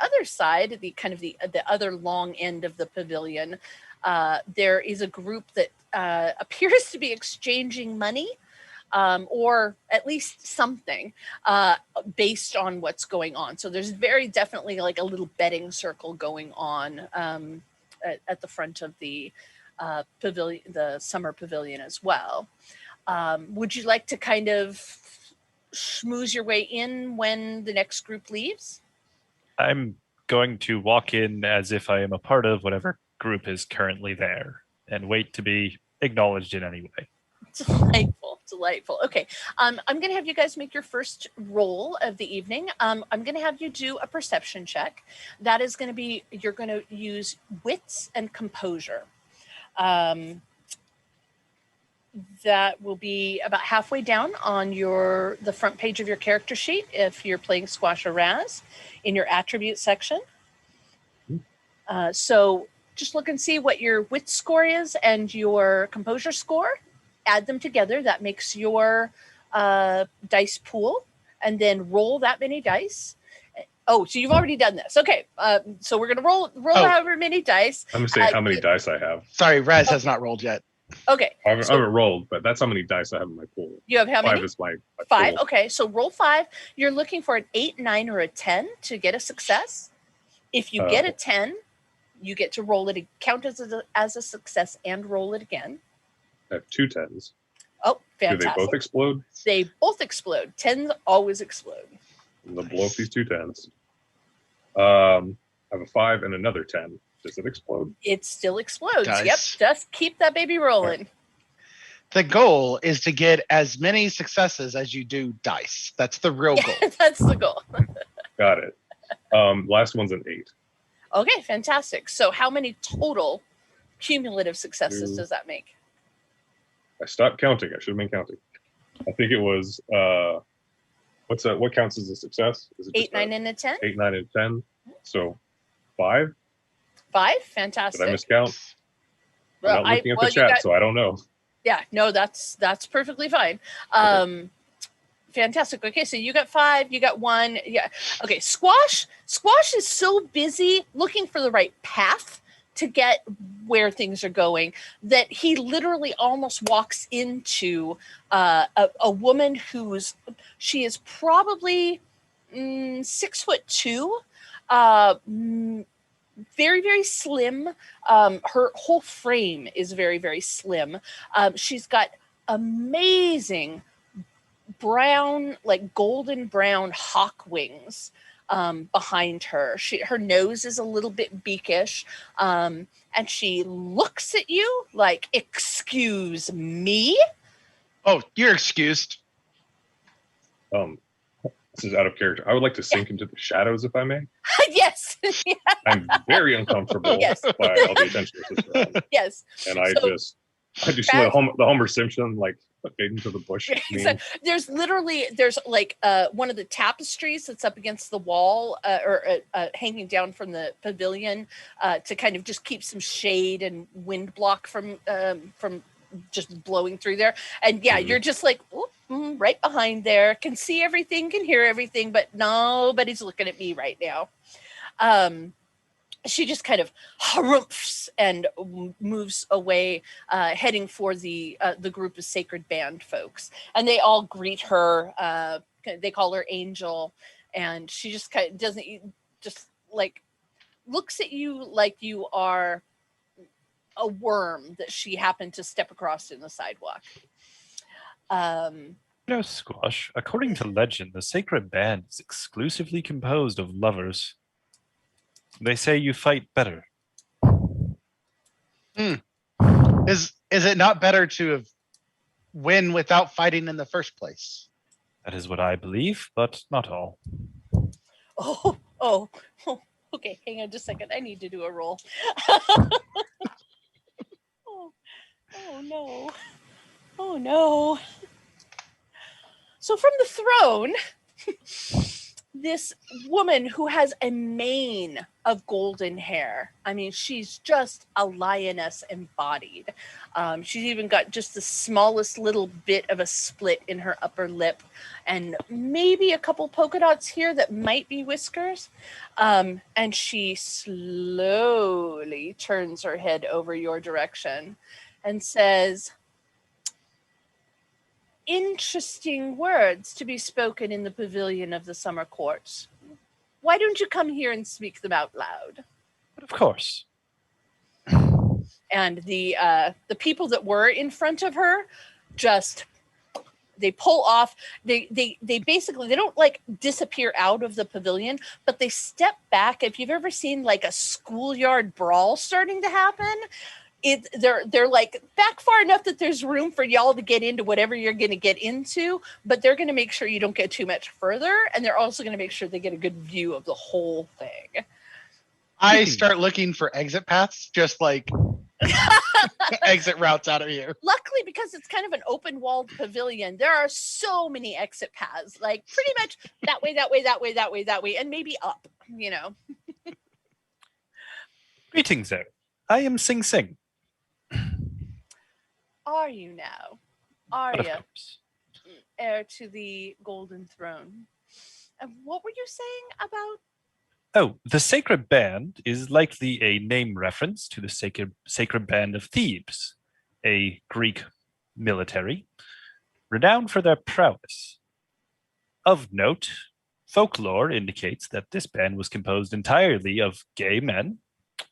other side, the other long end of the pavilion, there is a group that appears to be exchanging money, or at least something based on what's going on. So there's very definitely like a little betting circle going on at the front of the pavilion, the summer pavilion as well. Would you like to kind of schmooze your way in when the next group leaves? I'm going to walk in as if I am a part of whatever group is currently there and wait to be acknowledged in any way. Delightful. Okay. I'm going to have you guys make your first roll of the evening. I'm going to have you do a perception check. That is going to be, you're going to use wits and composure. That will be about halfway down on the front page of your character sheet if you're playing Squash or Raz, in your attribute section. So just look and see what your wit score is and your composure score. Add them together. That makes your dice pool, and then roll that many dice. Oh, so you've already done this. Okay. So we're going to roll however many dice. I'm going to say how many dice I have. Sorry, Raz has not rolled yet. Okay. I haven't rolled, but that's how many dice I have in my pool. You have how many? 5 is my 5. pool. Okay. So roll 5. You're looking for an 8, 9, or a 10 to get a success. If you get a 10, you get to roll it, count as a success, and roll it again. I have 2 10s. Oh, fantastic. Do they both explode? They both explode. 10s always explode. They'll blow up these 2 10s. I have a 5 and another 10. Does it explode? It still explodes. Dice. Yep. Just keep that baby rolling. The goal is to get as many successes as you do dice. That's the real goal. That's the goal. Got it. Last one's an 8. Okay, fantastic. So how many total cumulative successes does that make? I stopped counting. I should have been counting. I think it was what counts as a success? Is it 8, 9, and a 10? 8, 9, and 10. So 5? 5? Fantastic. Did I miscount? Well, I'm not looking at the chat, so I don't know. Yeah, no, that's perfectly fine. Okay. Fantastic. Okay, so you got 5, you got 1. Yeah. Okay, Squash is so busy looking for the right path to get where things are going, that he literally almost walks into a woman she is probably 6'2", very, very slim. Her whole frame is very, very slim. She's got amazing brown, like golden brown hawk wings behind her. Her nose is a little bit beakish, and she looks at you like, "Excuse me?" Oh, you're excused. This is out of character. I would like to sink into the shadows, if I may. Yes. I'm very uncomfortable Yes. by all the attention this is drawing. Yes. And I do some of the Homer Simpson, like, fade into the bush. There's like one of the tapestries that's up against the wall or hanging down from the pavilion to kind of just keep some shade and wind block from just blowing through there. And you're just like, right behind there, can see everything, can hear everything, but nobody's looking at me right now. She just kind of harumphs and moves away, heading for the group of Sacred Band folks. And they all greet her. They call her Angel. And she just kind of looks at you like you are a worm that she happened to step across in the sidewalk. Squash, according to legend, the Sacred Band is exclusively composed of lovers. They say you fight better. Is it not better to win without fighting in the first place? That is what I believe, but not all. Oh, okay, hang on just a second. I need to do a roll. Oh no. So from the throne, this woman who has a mane of golden hair. I mean, she's just a lioness embodied. She's even got just the smallest little bit of a split in her upper lip and maybe a couple polka dots here that might be whiskers. And she slowly turns her head over your direction and says, "Interesting words to be spoken in the pavilion of the summer court. Why don't you come here and speak them out loud?" But of course. And the people that were in front of her they pull off. They basically, they don't like disappear out of the pavilion, but they step back. If you've ever seen like a schoolyard brawl starting to happen, they're like back far enough that there's room for y'all to get into whatever you're going to get into, but they're going to make sure you don't get too much further, and they're also going to make sure they get a good view of the whole thing. I start looking for exit paths, just like exit routes out of here. Luckily, because it's kind of an open walled pavilion, there are so many exit paths, like pretty much that way, and maybe up, Greetings there. I am Sing Sing. Are you now? Are But of you course. heir to the golden throne? And what were you saying about? Oh, the Sacred Band is likely a name reference to the Sacred Band of Thebes, a Greek military, renowned for their prowess. Of note, folklore indicates that this band was composed entirely of gay men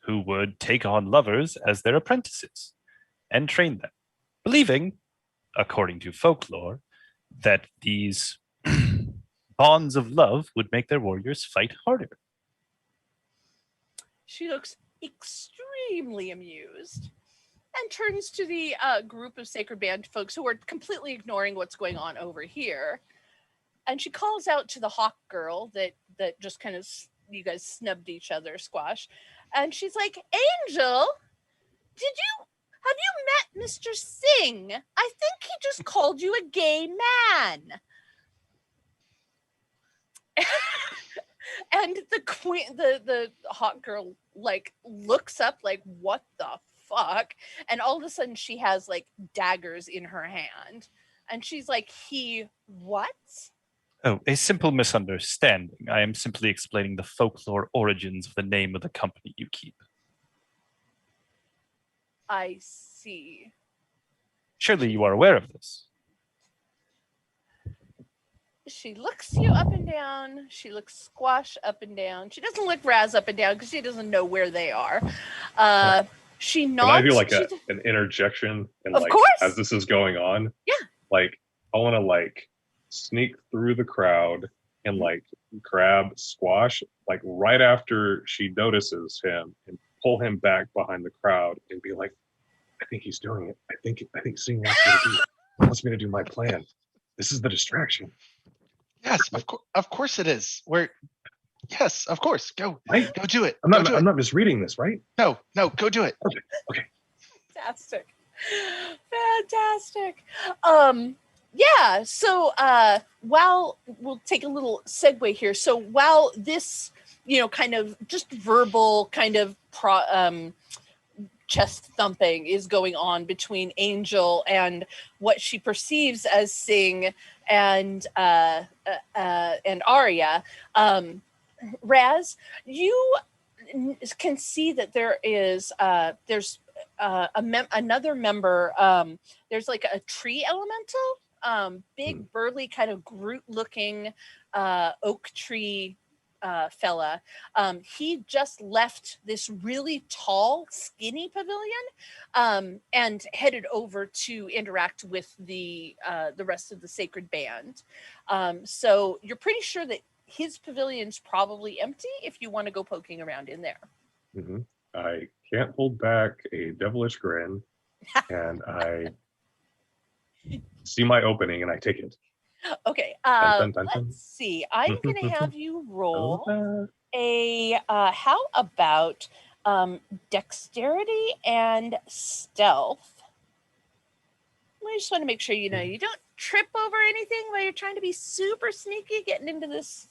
who would take on lovers as their apprentices and train them, believing, according to folklore, that these bonds of love would make their warriors fight harder. She looks extremely amused and turns to the group of Sacred Band folks who are completely ignoring what's going on over here. And she calls out to the hawk girl that just kind of, you guys snubbed each other, Squash. And she's like, "Angel, have you met Mr. Singh? I think he just called you a gay man." And the queen, the hot girl, like looks up, like, "What the fuck?" And all of a sudden, she has like daggers in her hand, and she's like, "He what?" Oh, a simple misunderstanding. I am simply explaining the folklore origins of the name of the company you keep. I see. Surely you are aware of this. She looks you up and down. She looks Squash up and down. She doesn't look Raz up and down because she doesn't know where they are. She nods. Can I do like an interjection and Of like course. as this is going on? Yeah. Like I want to like sneak through the crowd and like grab Squash like right after she notices him and pull him back behind the crowd and be like, I think he's doing it. I think seeing wants me to do my plan. This is the distraction. Yes, of course it is. Yes, of course. Go do it. I'm not misreading this, right? No, go do it. Okay. Fantastic. Yeah, so while we'll take a little segue here. So while this, kind of just verbal kind of chest thumping is going on between Angel and what she perceives as Sing and Arya, Raz, you can see that there is there's another member. There's like a tree elemental, big burly kind of Groot-looking oak tree fella. He just left this really tall, skinny pavilion and headed over to interact with the rest of the sacred band. So you're pretty sure that his pavilion's probably empty if you want to go poking around in there. Mm-hmm. I can't hold back a devilish grin, and I see my opening and I take it. Okay, dun, dun, dun, let's see. I'm going to have you roll a, how about dexterity and stealth? I just want to make sure you don't trip over anything while you're trying to be super sneaky getting into this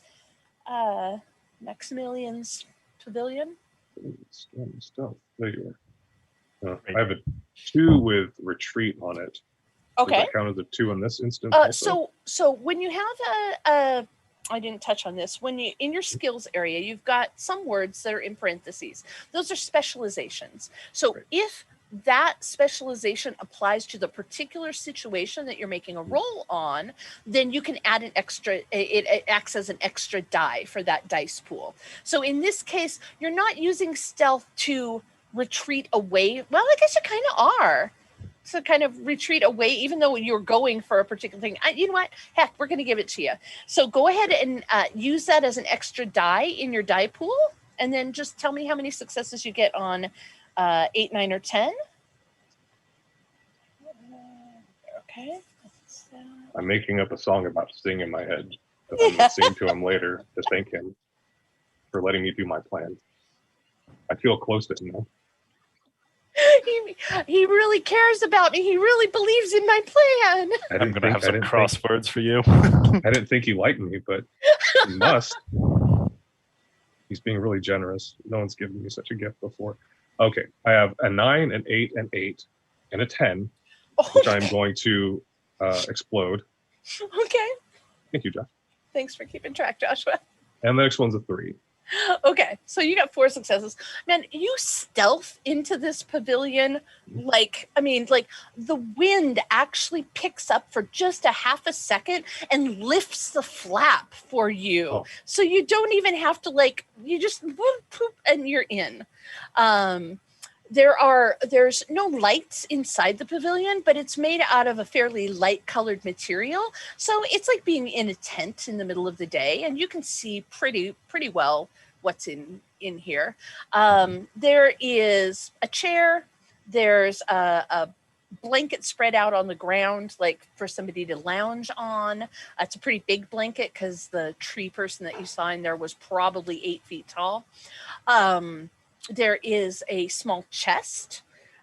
Maximilian's pavilion. Stealth. There you are. I have a 2 with retreat on it. Okay. Does that count as a 2 in this instance? So when you have I didn't touch on this. When you in your skills area, you've got some words that are in parentheses. Those are specializations. So if that specialization applies to the particular situation that you're making a roll on, then you can add an extra, it acts as an extra die for that dice pool. So in this case, you're not using stealth to retreat away. Well, I guess you kind of are. To kind of retreat away, even though you're going for a particular thing. You know what? Heck, we're going to give it to you. So go ahead and use that as an extra die in your die pool, and then just tell me how many successes you get on 8, 9, or 10. Okay. I'm making up a song about Sting in my head that I'm going to sing to him later to thank him for letting me do my plan. I feel close to him now. He really cares about me. He really believes in my plan. I'm going to have some crosswords for you. I didn't think he liked me, but he must. He's being really generous. No one's given me such a gift before. Okay, I have a 9, an 8, an 8, and a 10, which I'm going to explode. Okay. Thank you, Jeff. Thanks for keeping track, Joshua. And the next one's a 3. Okay, so you got 4 successes. Man, you stealth into this pavilion like the wind actually picks up for just a half a second and lifts the flap for you. Oh. So you don't even have to you just whoop, poop, and you're in. There's no lights inside the pavilion, but it's made out of a fairly light colored material. So it's like being in a tent in the middle of the day, and you can see pretty well what's in here. There is a chair. There's a blanket spread out on the ground, like for somebody to lounge on. It's a pretty big blanket because the tree person that you saw in there was probably 8 feet tall. There is a small chest,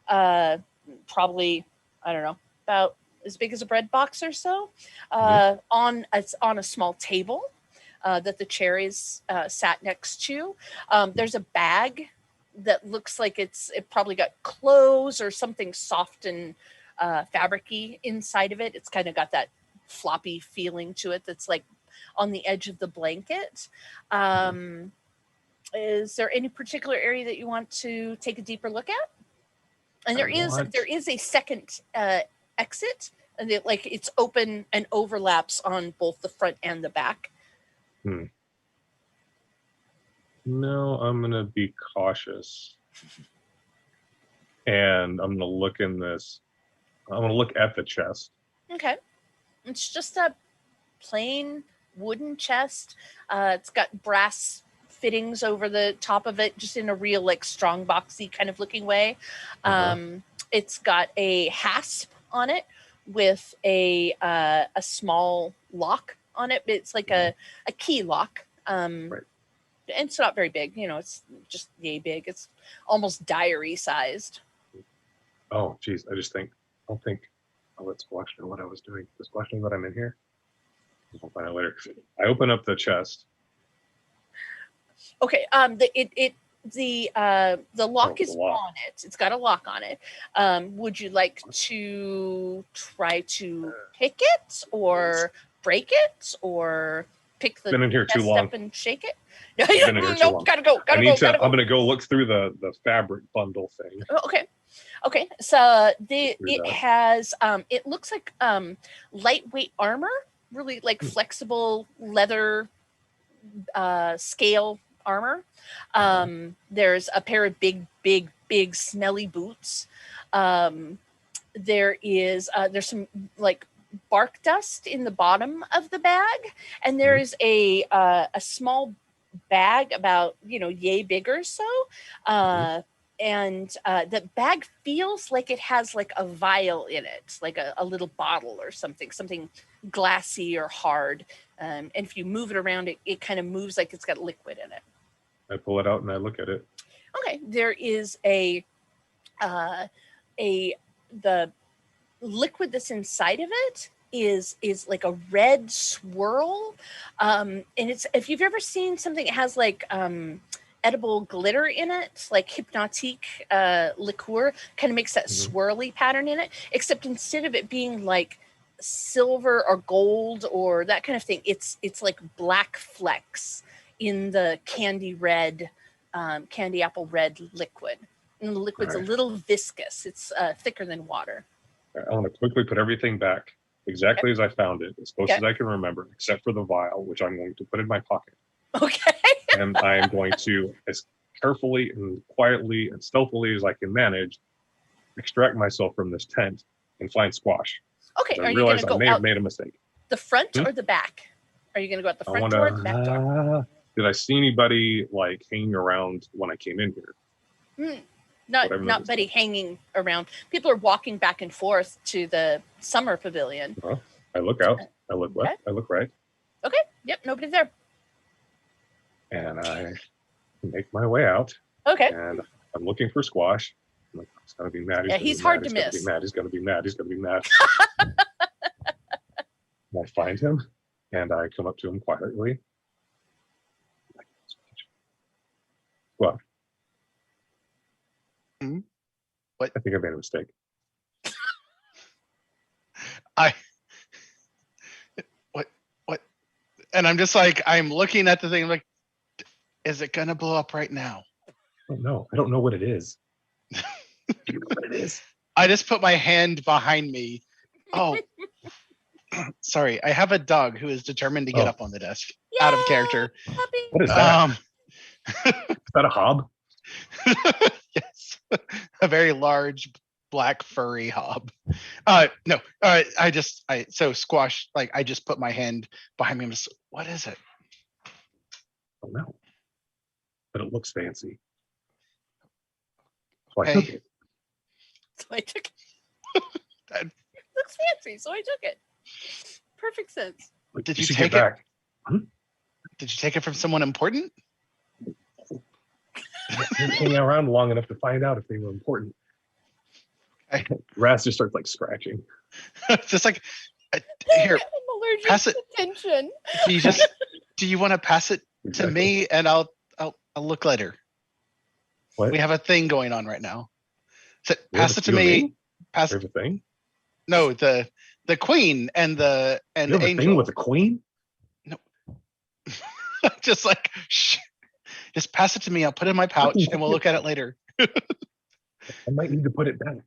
probably, I don't know, about as big as a bread box or so, on a small table that the chair is sat next to. There's a bag that looks like it probably got clothes or something soft and fabric-y inside of it. It's kind of got that floppy feeling to it that's like on the edge of the blanket. Is there any particular area that you want to take a deeper look at? And there is a second exit, and it's open and overlaps on both the front and the back. No, I'm gonna be cautious, and I'm gonna look in this. I'm gonna look at the chest. Okay, it's just a plain wooden chest. It's got brass fittings over the top of it, just in a real like strong boxy kind of looking way. It's got a hasp on it with a small lock on it. It's like a key lock. Right. And it's not very big, it's just yay big. It's almost diary sized. Oh, geez. I don't think I'll let Squash know what I was doing. Does Squash know that I'm in here? I'll find out later. I open up the chest. Okay. The lock is on it. It's got a lock on it. Would you like to try to pick it or break it or pick the been in here too chest long up and shake it? No, gotta go. I'm gonna go look through the fabric bundle thing. Okay. So it has it looks like lightweight armor, really like flexible leather scale armor. There's a pair of big smelly boots. There's some like bark dust in the bottom of the bag, and there is a small bag about yay big or so, and the bag feels like it has like a vial in it, like a little bottle or something glassy or hard, and if you move it around, it kind of moves like it's got liquid in it. I pull it out and I look at it. Okay, there is the liquid that's inside of it is like a red swirl, and it's, if you've ever seen something that has like edible glitter in it, like Hypnotique liqueur, kind of makes that swirly pattern in it, except instead of it being like silver or gold or that kind of thing, it's like black flecks in the candy apple red liquid, and the liquid's a little viscous. It's thicker than water. I want to quickly put everything back exactly as I found it, as close as I can remember, except for the vial, which I'm going to put in my pocket. Okay. And I am going to, as carefully and quietly and stealthily as I can manage, extract myself from this tent and find Squash. Okay. I realize I may have made a mistake. The front or the back? Are you going to go out the front door or the back door? Did I see anybody like hanging around when I came in here? Not Betty hanging around. People are walking back and forth to the summer pavilion. I look out. I look left. I look right. Okay. Yep. Nobody's there. And I make my way out. Okay. And I'm looking for Squash. I'm like, he's gonna be mad. He's hard to miss. He's gonna be mad. He's gonna be mad. And I find him, and I come up to him quietly. What? What? I think I made a mistake. What? And I'm just like, I'm looking at the thing, like, is it gonna blow up right now? Oh no, I don't know what it is. I don't know what it is. I just put my hand behind me. Oh, sorry. I have a dog who is determined to get up on the desk. Yay, out of character. Puppy. What is that? Is that a hob? Yes, a very large black furry hob. No, so Squash, like, I just put my hand behind me and just, what is it? I don't know, but it looks fancy. So I took it. It looks fancy, so I took it. Perfect sense. Like, Did you should take get it? back. Did you take it from someone important? Hang around long enough to find out if they were important. Raz just starts like scratching. Just like, here, I'm allergic pass to it. tension. Do you want to pass it to me, and I'll look later. What? We have a thing going on right now. So Pass pass it to me. Pass. There's a thing. No, the queen and the You have angel. a thing with a queen? No. Just like, shh. Just pass it to me. I'll put it in my pouch, and we'll look at it later. I might need to put it back.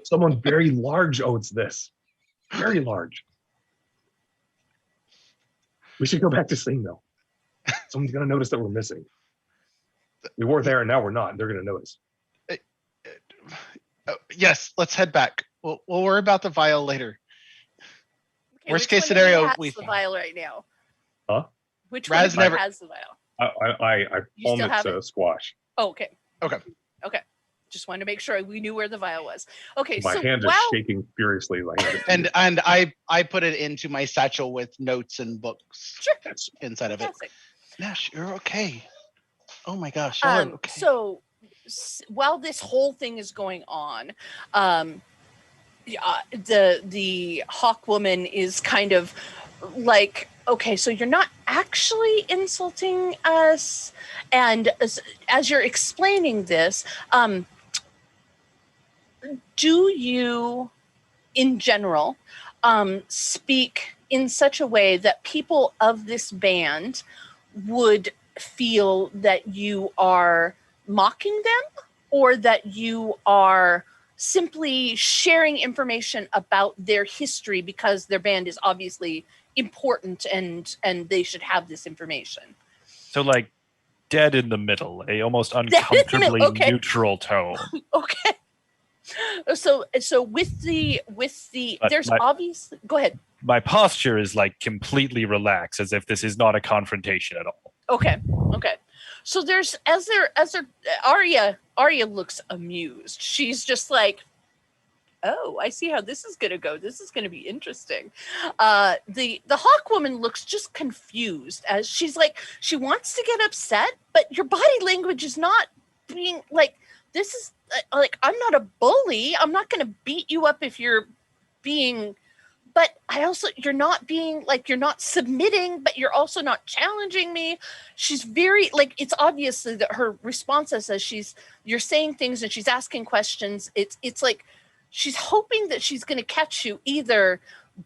Someone very large owns this. Very large. We should go back to sing, though. Someone's going to notice that we're missing. We were there and now we're not. They're going to notice. Yes, let's head back. We'll worry about the vial later. Okay, Worst which case one of scenario, you has we the vial right now. Huh? Which Raz one of you never- has the vial? I You palm still it have to it? Squash. Oh, okay. Okay. Just wanted to make sure we knew where the vial was. Okay, My so hand is shaking furiously. Like, And I put it into my satchel with notes and books Sure. that's inside of it. Fantastic. Nash, you're okay. Oh my gosh, y'all are okay. So while this whole thing is going on, the hawk woman is kind of like, okay, so you're not actually insulting us, and as you're explaining this, do you in general speak in such a way that people of this band would feel that you are mocking them, or that you are simply sharing information about their history because their band is obviously important and they should have this information? So like dead in the middle, a almost uncomfortably okay. neutral tone. Okay. So with the But there's my- obviously, go ahead. My posture is like completely relaxed, as if this is not a confrontation at all. Okay. So there's as Arya looks amused. She's just like, oh, I see how this is gonna go. This is gonna be interesting. The hawk woman looks just confused, as she's like, she wants to get upset, but your body language is not being like, this is like, I'm not a bully. I'm not gonna beat you up if you're being, but you're not being like, you're not submitting, but you're also not challenging me. She's very like, it's obviously that her responses as you're saying things and she's asking questions. It's like she's hoping that she's going to catch you either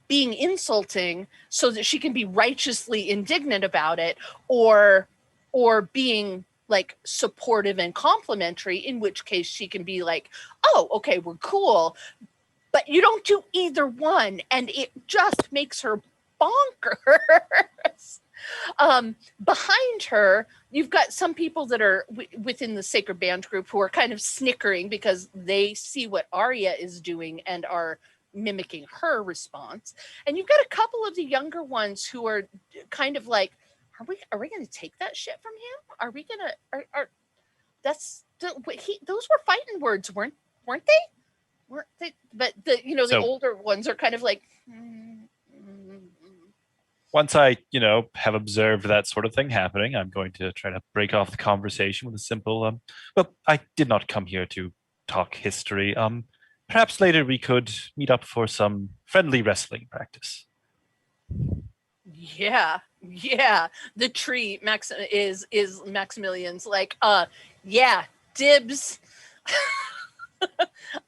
being insulting so that she can be righteously indignant about it, or being like supportive and complimentary, in which case she can be like, oh, okay, we're cool. But you don't do either one, and it just makes her bonkers. Behind her, you've got some people that are within the Sacred Band group who are kind of snickering because they see what Arya is doing and are mimicking her response. And you've got a couple of the younger ones who are kind of like, are we going to take that shit from him? Are we going to? Those were fighting words, weren't they? But the older ones are kind of like, Once I, have observed that sort of thing happening, I'm going to try to break off the conversation with a simple, well, I did not come here to talk history. Perhaps later we could meet up for some friendly wrestling practice. Yeah. The tree is Maximilian's like, yeah, dibs.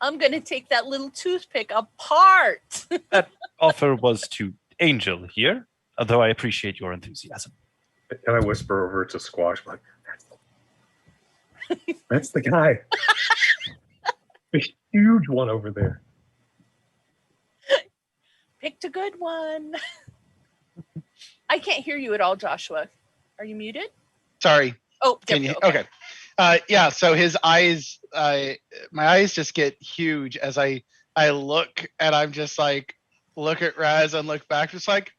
I'm going to take that little toothpick apart. That offer was to Angel here, although I appreciate your enthusiasm. Can I whisper over to Squash, like, that's the guy. The huge one over there. Picked a good one. I can't hear you at all, Joshua. Are you muted? Sorry. Oh, Can you? Okay. Yeah. So his eyes, my eyes just get huge as I look, and I'm just like, look at Raz and look back, just like,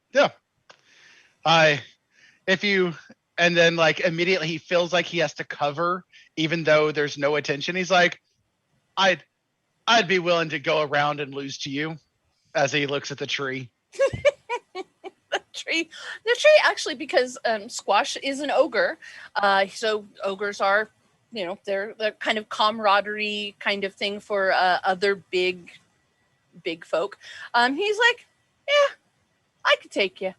yeah. And then like immediately he feels like he has to cover, even though there's no attention. He's like, I'd be willing to go around and lose to you, as he looks at the tree. The tree actually, because Squash is an ogre, so ogres are, they're kind of camaraderie kind of thing for other big folk. He's like, yeah, I could take you.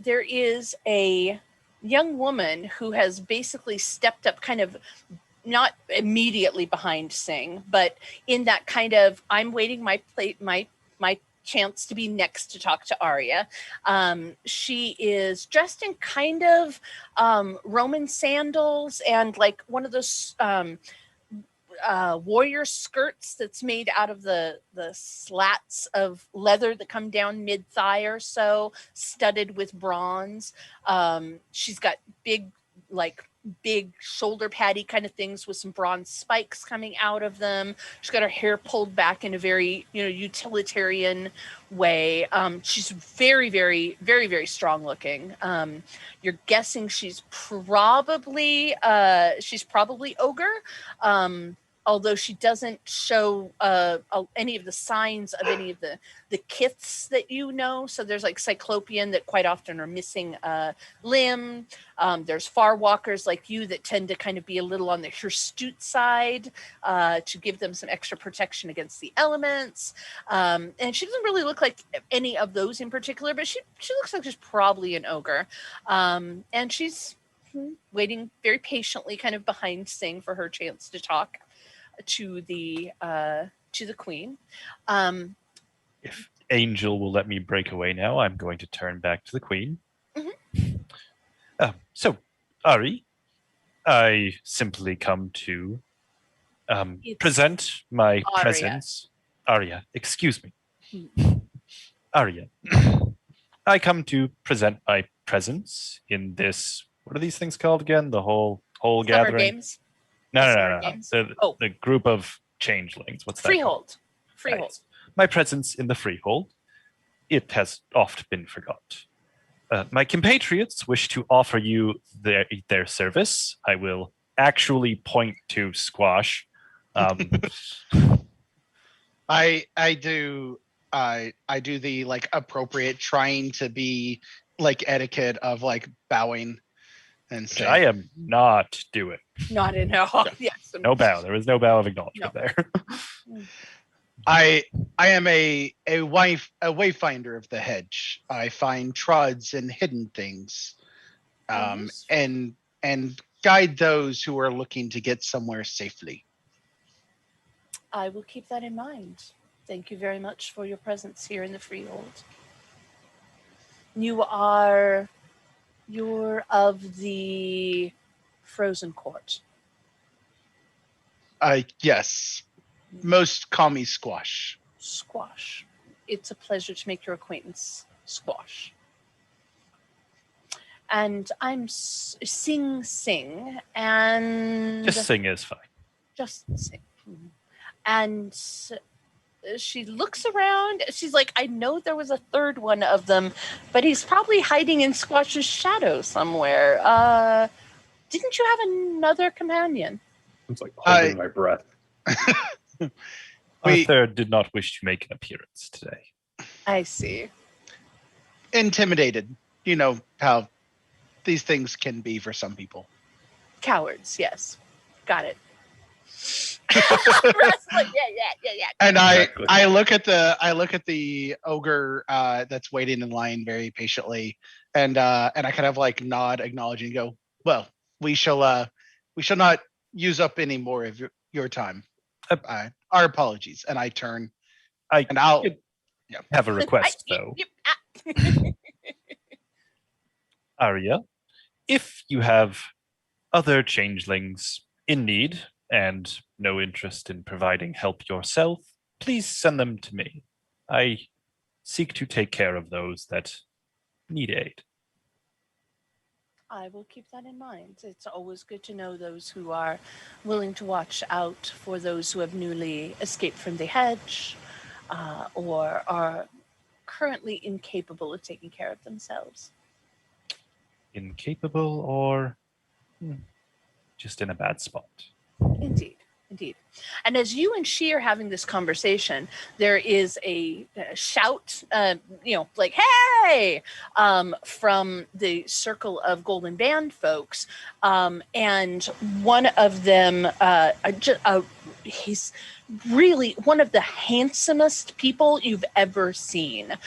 There is a young woman who has basically stepped up, kind of not immediately behind Singh, but in that kind of, I'm waiting my chance to be next to talk to Arya. She is dressed in kind of Roman sandals and like one of those warrior skirts that's made out of the slats of leather that come down mid-thigh or so, studded with bronze. She's got big shoulder paddy kind of things with some bronze spikes coming out of them. She's got her hair pulled back in a very, utilitarian way. She's very, very, very, very strong looking. You're guessing she's probably ogre. Although she doesn't show any of the signs of any of the kiths that you know. So there's like Cyclopean that quite often are missing a limb. There's far walkers like you that tend to kind of be a little on the hirsute side to give them some extra protection against the elements. And she doesn't really look like any of those in particular, but she looks like she's probably an ogre. And she's waiting very patiently kind of behind Sing for her chance to talk to the queen. If Angel will let me break away now, I'm going to turn back to the queen. So, Ari, I simply come to present my Arya. presence. Arya, excuse me. Arya. I come to present my presence in this. What are these things called again? The whole Summer gathering. Games. No. Games? The group of changelings. What's that? Freehold. Right. My presence in the freehold. It has oft been forgot. My compatriots wish to offer you their service. I will actually point to Squash. I do the like appropriate trying to be like etiquette of like bowing and say, I am not doing. Not in all. Yes. No bow. There was no bow of acknowledgement there. I am a wayfinder of the hedge. I find trods and hidden things, and guide those who are looking to get somewhere safely. I will keep that in mind. Thank you very much for your presence here in the freehold. You're of the Frozen Court. Yes. Most call me Squash. Squash. It's a pleasure to make your acquaintance, Squash. And I'm Sing, and... Just Sing is fine. Just Sing. And she looks around. She's like, I know there was a third one of them, but he's probably hiding in Squash's shadow somewhere. Didn't you have another companion? It's like holding my breath. Our third did not wish to make an appearance today. I see. Intimidated. You know how these things can be for some people. Cowards, yes. Got it. Yeah. And I look at the ogre that's waiting in line very patiently, and I kind of like nod, acknowledging, and go, well, we shall not use up any more of your time. Our apologies. And I turn. I'll have a request though. Arya, if you have other changelings in need and no interest in providing help yourself, please send them to me. I seek to take care of those that need aid. I will keep that in mind. It's always good to know those who are willing to watch out for those who have newly escaped from the hedge or are currently incapable of taking care of themselves. Incapable or just in a bad spot? Indeed. And as you and she are having this conversation, there is a shout, like, hey, from the circle of Golden Band folks. And one of them, he's really one of the handsomest people you've ever seen.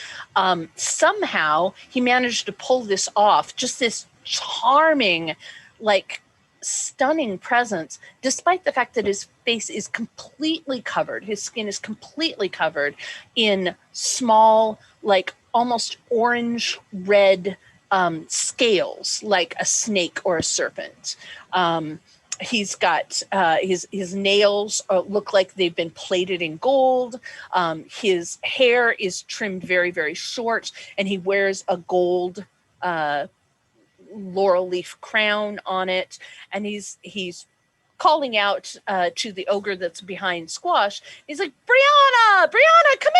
Somehow he managed to pull this off, just this charming, like, stunning presence, despite the fact that his face is completely covered, his skin is completely covered in small, like almost orange red scales, like a snake or a serpent. He's got his nails look like they've been plated in gold. His hair is trimmed very, very short, and he wears a gold laurel leaf crown on it. And he's calling out to the ogre that's behind Squash. He's like, Brianna, come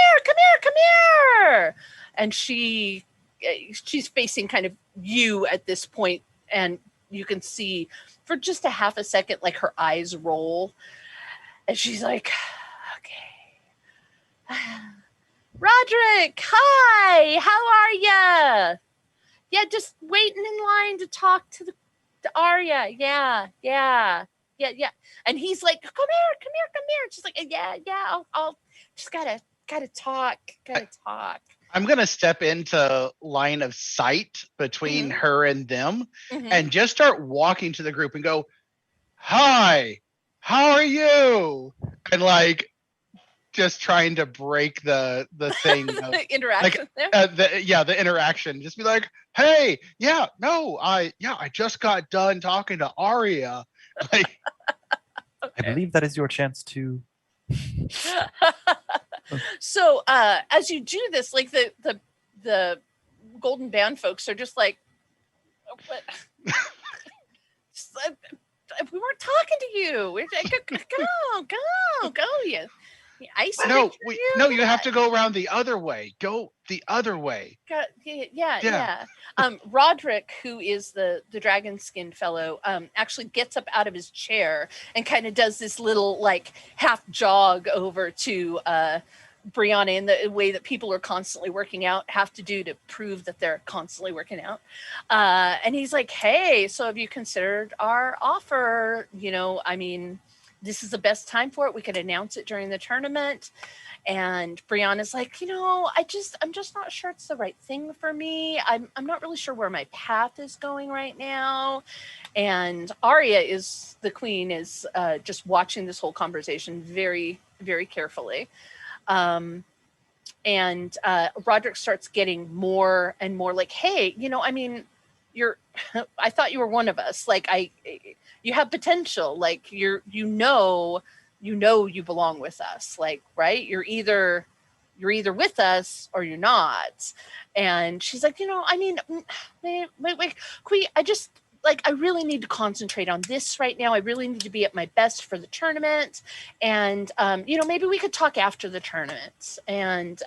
here. And she's facing kind of you at this point, and you can see for just a half a second, like her eyes roll, and she's like, okay. Roderick, hi, how are ya? Yeah, just waiting in line to talk to Arya. Yeah. And he's like, come here. And she's like, yeah, I'll just gotta talk. I'm gonna step into line of sight between her and them, and just start walking to the group and go, hi, how are you? And like just trying to break the thing of, interaction like, the interaction. Just be like, hey, I just got done talking to Arya. Like, okay. I believe that is your chance to. So as you do this, like the Golden Band folks are just like, what? We weren't talking to you. Go, you ice. You have to go around the other way. Go the other way. Yeah. Roderick, who is the dragon skinned fellow, actually gets up out of his chair and kind of does this little like half jog over to Brianna in the way that people are constantly working out have to do to prove that they're constantly working out. And he's like, hey, so have you considered our offer? I mean, this is the best time for it. We could announce it during the tournament. And Brianna's like, I'm just not sure it's the right thing for me. I'm not really sure where my path is going right now. And Arya the queen is just watching this whole conversation very, very carefully. And Roderick starts getting more and more like, hey, I mean, I thought you were one of us. Like you have potential. Like you belong with us. Like, right. You're either with us or you're not. And she's like, I mean, wait, Queen, I really need to concentrate on this right now. I really need to be at my best for the tournament. And, maybe we could talk after the tournament. And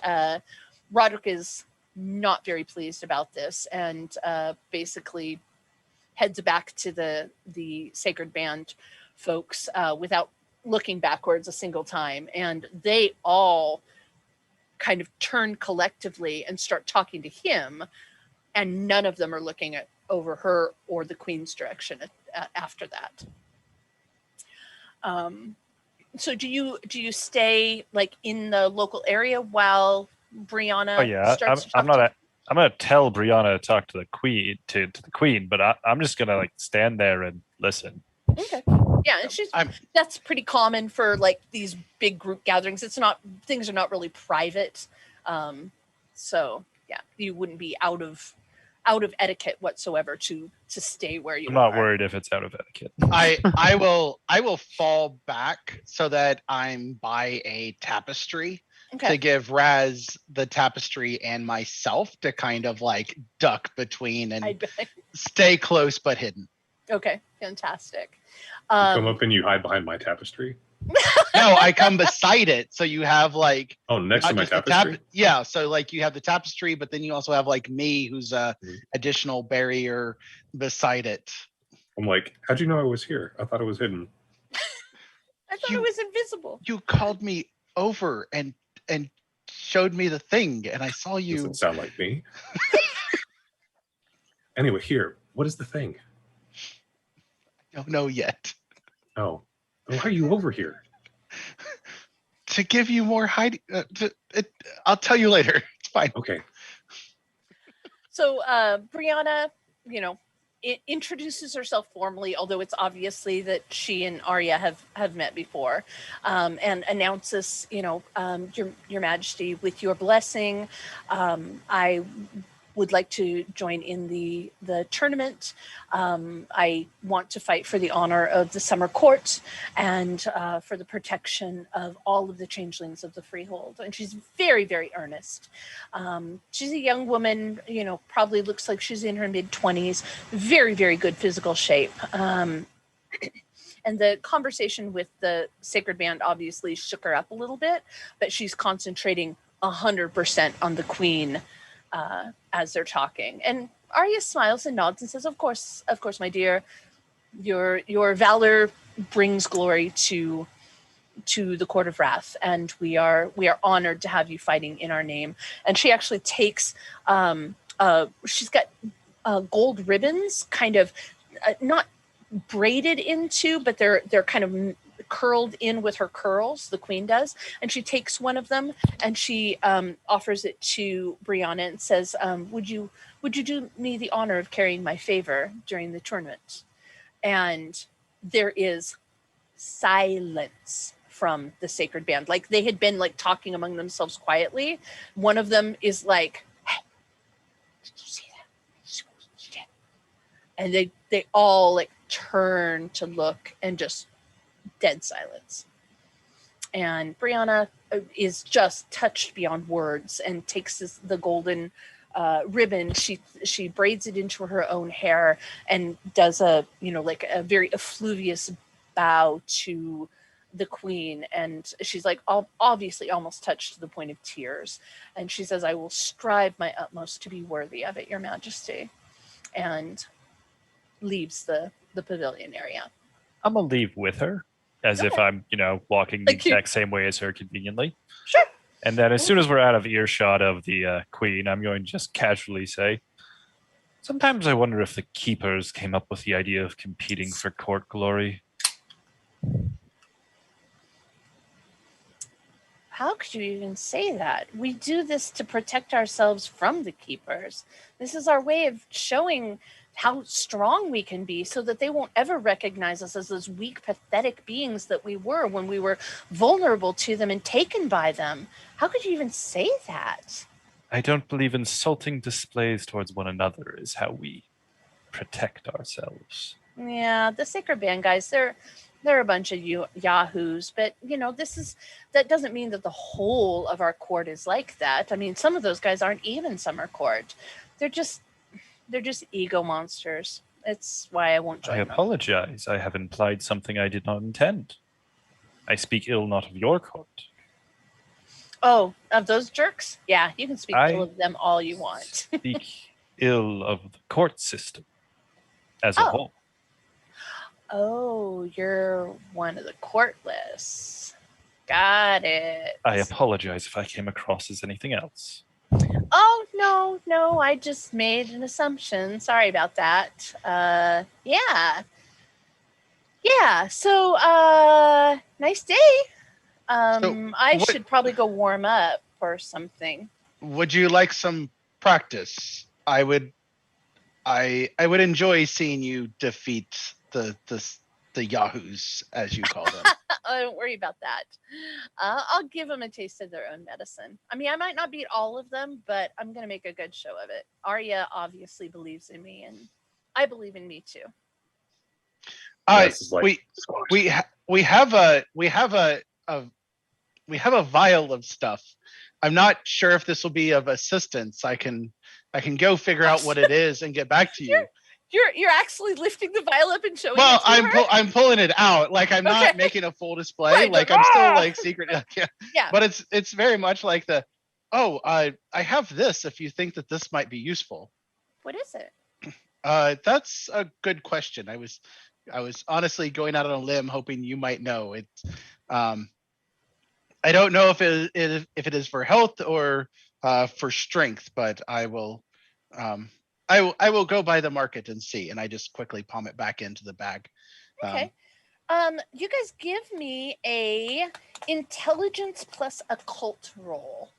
Roderick is not very pleased about this and basically heads back to the Sacred Band folks without looking backwards a single time. And they all kind of turn collectively and start talking to him. And none of them are looking over her or the queen's direction after that. So do you stay like in the local area while Brianna? Oh yeah, I'm gonna tell Brianna to talk to the queen to the queen, but I'm just gonna like stand there and listen. Okay. Yeah, and that's pretty common for like these big group gatherings. Things are not really private. So yeah, you wouldn't be out of etiquette whatsoever to stay where you are. I'm not worried if it's out of etiquette. I will fall back so that I'm by a tapestry to give Raz the tapestry and myself to kind of like duck between and stay close but hidden. Okay, fantastic. You come up and you hide behind my tapestry? No, I come beside it. So you have like next to my tapestry? Yeah, so like you have the tapestry, but then you also have like me who's a additional barrier beside it. I'm like, how'd you know I was here? I thought it was hidden. I thought it was invisible. You called me over and showed me the thing, and I saw you. Doesn't sound like me. Anyway, here, what is the thing? I don't know yet. Oh, why are you over here? To give you more hiding. I'll tell you later. It's fine. Okay. So Brianna, introduces herself formally, although it's obviously that she and Arya have met before, and announces, your Majesty, with your blessing, I would like to join in the tournament. I want to fight for the honor of the Summer Court and for the protection of all of the changelings of the Freehold. And she's very, very earnest. She's a young woman, probably looks like she's in her mid-20s, very, very good physical shape. And the conversation with the Sacred Band obviously shook her up a little bit, but she's concentrating 100% on the Queen as they're talking. And Arya smiles and nods and says, of course, my dear, your valor brings glory to the Court of Wrath, and we are honored to have you fighting in our name. And she actually takes she's got gold ribbons, kind of not braided into, but they're kind of curled in with her curls, the Queen does, and she takes one of them and she offers it to Brianna and says, would you do me the honor of carrying my favor during the tournament? And there is silence from the Sacred Band. Like they had been like talking among themselves quietly. One of them is like, hey, did you see that? And they all like turn to look, and just dead silence. And Brianna is just touched beyond words and takes the golden ribbon. She braids it into her own hair and does a very effluvious bow to the Queen. And she's like obviously almost touched to the point of tears. And she says, I will strive my utmost to be worthy of it, Your Majesty. And leaves the pavilion area. I'm gonna leave with her, as if I'm, walking the exact same way as her conveniently. Sure. And then as soon as we're out of earshot of the Queen, I'm going to just casually say, sometimes I wonder if the Keepers came up with the idea of competing for court glory. How could you even say that? We do this to protect ourselves from the Keepers. This is our way of showing how strong we can be, so that they won't ever recognize us as those weak, pathetic beings that we were when we were vulnerable to them and taken by them. How could you even say that? I don't believe insulting displays towards one another is how we protect ourselves. Yeah, the Sacred Band guys, they're a bunch of yahoos, but that doesn't mean that the whole of our court is like that. I mean, some of those guys aren't even Summer Court. They're just ego monsters. It's why I won't join them. I apologize. I have implied something I did not intend. I speak ill not of your court. Oh, of those jerks? Yeah, you can speak ill of them all you want. Speak ill of the court system as a whole. Oh, you're one of the courtless. Got it. I apologize if I came across as anything else. Oh, no, I just made an assumption. Sorry about that. Yeah, so, nice day. I should probably go warm up or something. Would you like some practice? I would enjoy seeing you defeat the yahoos, as you call them. Oh, don't worry about that. I'll give them a taste of their own medicine. I mean, I might not beat all of them, but I'm going to make a good show of it. Arya obviously believes in me, and I believe in me too. We have a vial of stuff. I'm not sure if this will be of assistance. I can go figure out what it is and get back to you. You're actually lifting the vial up and showing well, it to her? I'm pulling it out. Like I'm not making a full display. Right, like I'm still like secret. Yeah. But it's very much like I have this if you think that this might be useful. What is it? That's a good question. I was honestly going out on a limb hoping you might know. It's I don't know if it is for health or for strength, but I will go by the market and see. And I just quickly palm it back into the bag. Okay. You guys give me a intelligence plus occult roll.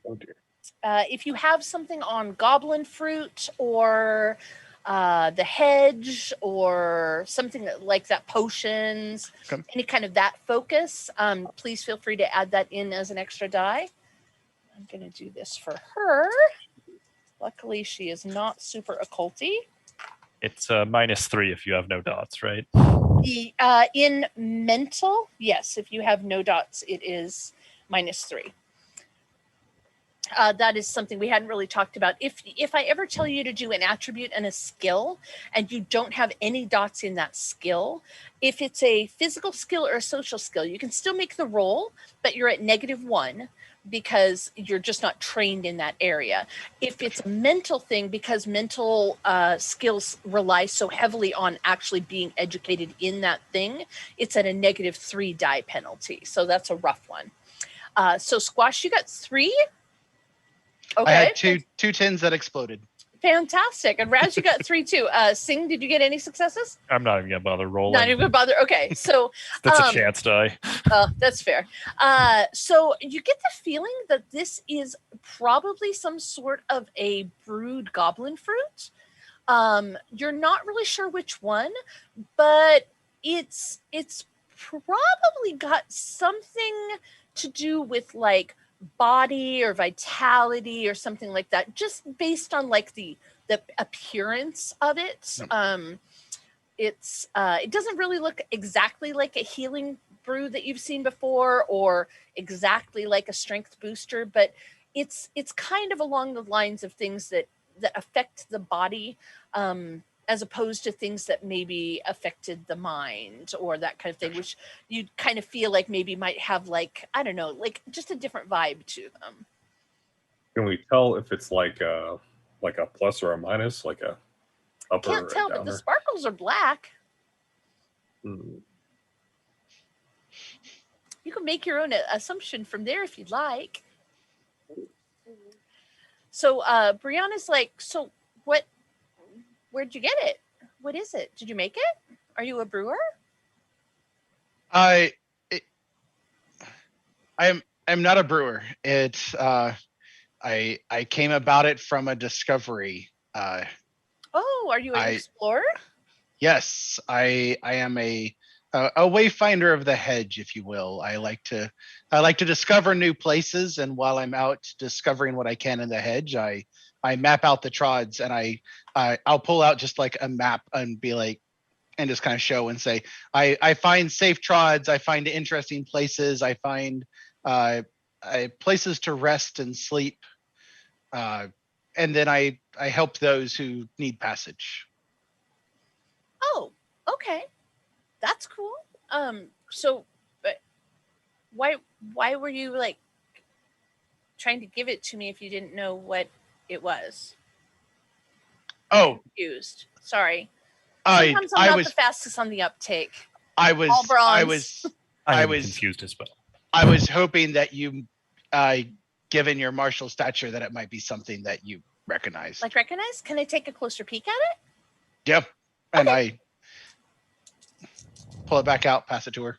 Oh dear. If you have something on goblin fruit or the hedge or something like that, potions, Okay. any kind of that focus, please feel free to add that in as an extra die. I'm going to do this for her. Luckily, she is not super occulty. It's -3 if you have no dots, right? In mental, yes, if you have no dots, it is -3. That is something we hadn't really talked about. If I ever tell you to do an attribute and a skill and you don't have any dots in that skill, if it's a physical skill or a social skill, you can still make the roll, but you're at -1 because you're just not trained in that area. If it's a mental thing, because mental skills rely so heavily on actually being educated in that thing, it's at a -3 die penalty. So that's a rough one. So Squash, you got 3? Okay. I had two tins that exploded. Fantastic. And Raz, you got 3 too. Sing, did you get any successes? I'm not even gonna bother rolling. Not even bother. Okay, so That's a chance die. that's fair. So you get the feeling that this is probably some sort of a brewed goblin fruit. You're not really sure which one, but it's probably got something to do with like body or vitality or something like that, just based on like the appearance of it. It doesn't really look exactly like a healing brew that you've seen before or exactly like a strength booster, but it's kind of along the lines of things that affect the body, as opposed to things that maybe affected the mind or that kind of thing, which you kind of feel like maybe might have like, I don't know, like just a different vibe to them. Can we tell if it's like a plus or a minus, like a upper Can't tell, or but the downer? sparkles are black. Hmm. You can make your own assumption from there if you'd like. So Brianna's like, so where'd you get it? What is it? Did you make it? Are you a brewer? I'm not a brewer. It's I came about it from a discovery. Oh, are you an explorer? Yes, I am a wayfinder of the hedge, if you will. I like to discover new places, and while I'm out discovering what I can in the hedge, I map out the trods, and I'll pull out just like a map and be like, and just kind of show and say, I find safe trods, I find interesting places, I find places to rest and sleep, and then I help those who need passage. Oh, okay. That's cool. So but why were you like trying to give it to me if you didn't know what it was? Oh, confused. Sorry. Sometimes I'm not the fastest on the uptake. I was confused as well. I was hoping that you, given your martial stature, that it might be something that you recognize. Like recognize? Can I take a closer peek at it? Yep. And okay. I pull it back out, pass it to her.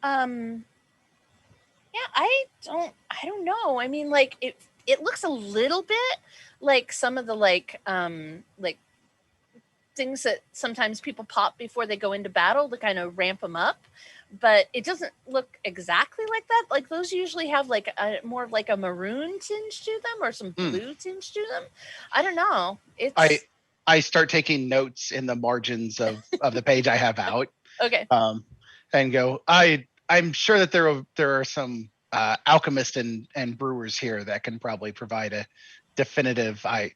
Yeah, I don't know. I mean, like it looks a little bit like some of the like things that sometimes people pop before they go into battle to kind of ramp them up, but it doesn't look exactly like that. Like those usually have like a more of like a maroon tinge to them or some blue tinge to them. I don't know. I start taking notes in the margins of the page I have out. Okay. And go, I'm sure that there are some alchemists and brewers here that can probably provide a definitive. I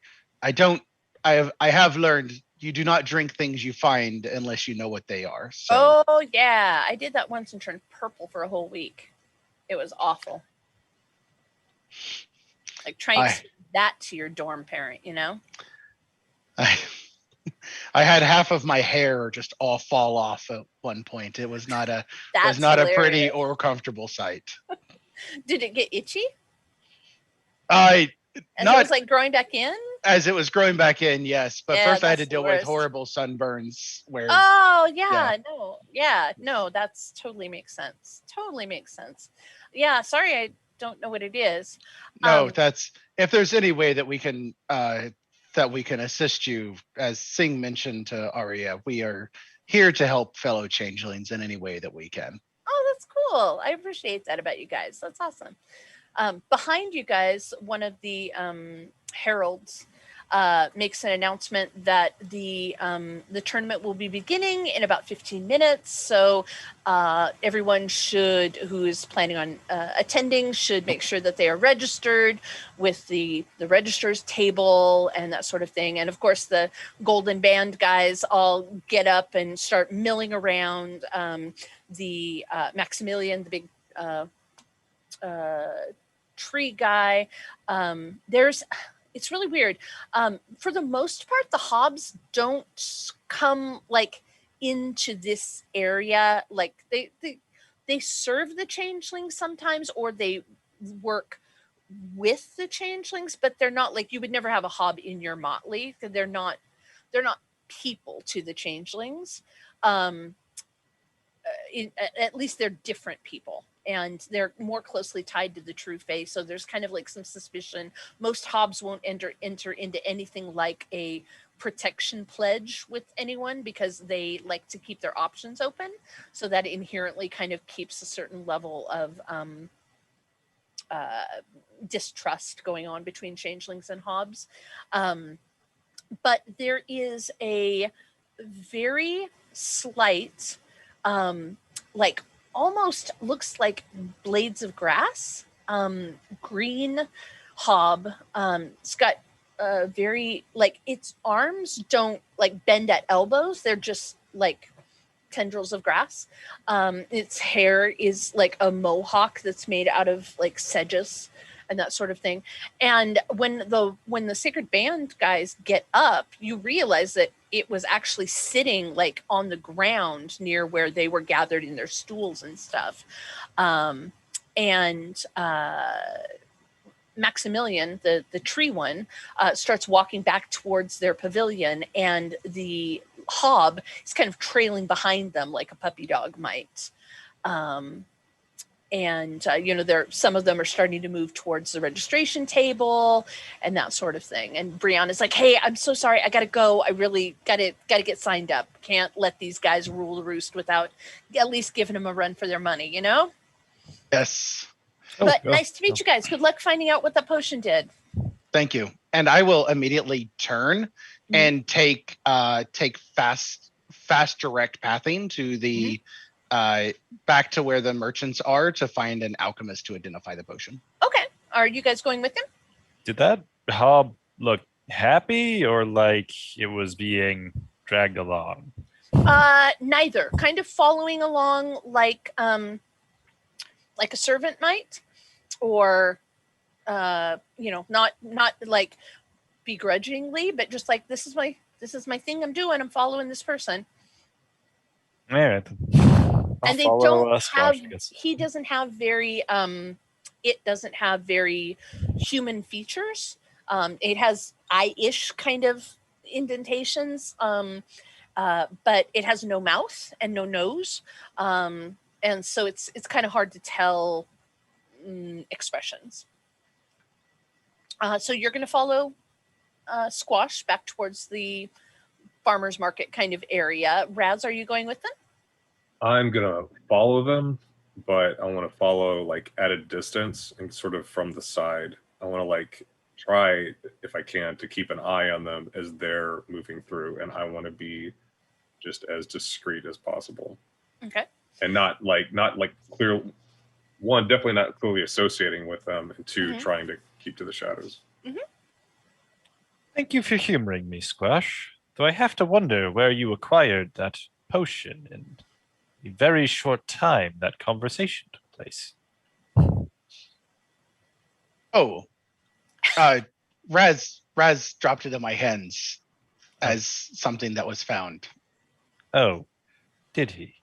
have learned you do not drink things you find unless you know what they are. So. Oh yeah, I did that once and turned purple for a whole week. It was awful. Like trying to speak that to your dorm parent, you know? I had half of my hair just all fall off at one point. It was not a a pretty or comfortable sight. Did it get itchy? It was like growing back in? As it was growing back in, yes. But first I had to deal with horrible sunburns where no, that's totally makes sense. Yeah, sorry I don't know what it is. No, that's if there's any way that we can that we can assist you. As Singh mentioned to Arya, we are here to help fellow changelings in any way that we can. Oh, that's cool. I appreciate that about you guys. That's awesome. Behind you guys, one of the heralds makes an announcement that the tournament will be beginning in about 15 minutes. So everyone who is planning on attending should make sure that they are registered with the registrar's table and that sort of thing. And of course, the Golden Band guys all get up and start milling around. The Maximilian, the big tree guy. It's really weird. For the most part, the hobs don't come like into this area. Like they serve the changelings sometimes, or they work with the changelings, but they're not like, you would never have a hob in your motley. They're not people to the changelings. At least they're different people, and they're more closely tied to the true fae. So there's kind of like some suspicion. Most hobs won't enter into anything like a protection pledge with anyone, because they like to keep their options open. So that inherently kind of keeps a certain level of distrust going on between changelings and hobs. But there is a very slight, like almost looks like blades of grass, green hob. It's got very, like, its arms don't like bend at elbows. They're just like tendrils of grass. Its hair is like a mohawk that's made out of like sedges and that sort of thing. And when the Sacred Band guys get up, you realize that it was actually sitting like on the ground near where they were gathered in their stools and stuff. Maximilian, the tree one, starts walking back towards their pavilion, and the hob is kind of trailing behind them like a puppy dog might. Some of them are starting to move towards the registration table and that sort of thing. And Brianna's like, "Hey, I'm so sorry. I got to go. I really got to get signed up. Can't let these guys rule the roost without at least giving them a run for their money, you know?" Yes. But nice to meet you guys. Good luck finding out what that potion did. Thank you. And I will immediately turn and take fast direct pathing to the back to where the merchants are to find an alchemist to identify the potion. Okay. Are you guys going with him? Did that hob look happy, or like it was being dragged along? Neither. Kind of following along like a servant might, or not like begrudgingly, but just like, this is my thing I'm doing. I'm following this person. All right. And they don't have, he doesn't have very it doesn't have very human features. It has eye-ish kind of indentations, but it has no mouth and no nose, and so it's kind of hard to tell expressions. So you're going to follow Squash back towards the farmer's market kind of area. Raz, are you going with them? I'm gonna follow them, but I want to follow like at a distance and sort of from the side. I want to like try, if I can, to keep an eye on them as they're moving through, and I want to be just as discreet as possible. Okay. And not like clear. One, definitely not clearly associating with them, and two, trying to keep to the shadows. Thank you for humoring me, Squash. Though I have to wonder where you acquired that potion in a very short time that conversation took place. Oh, Raz dropped it in my hands as something that was found. Oh, did he?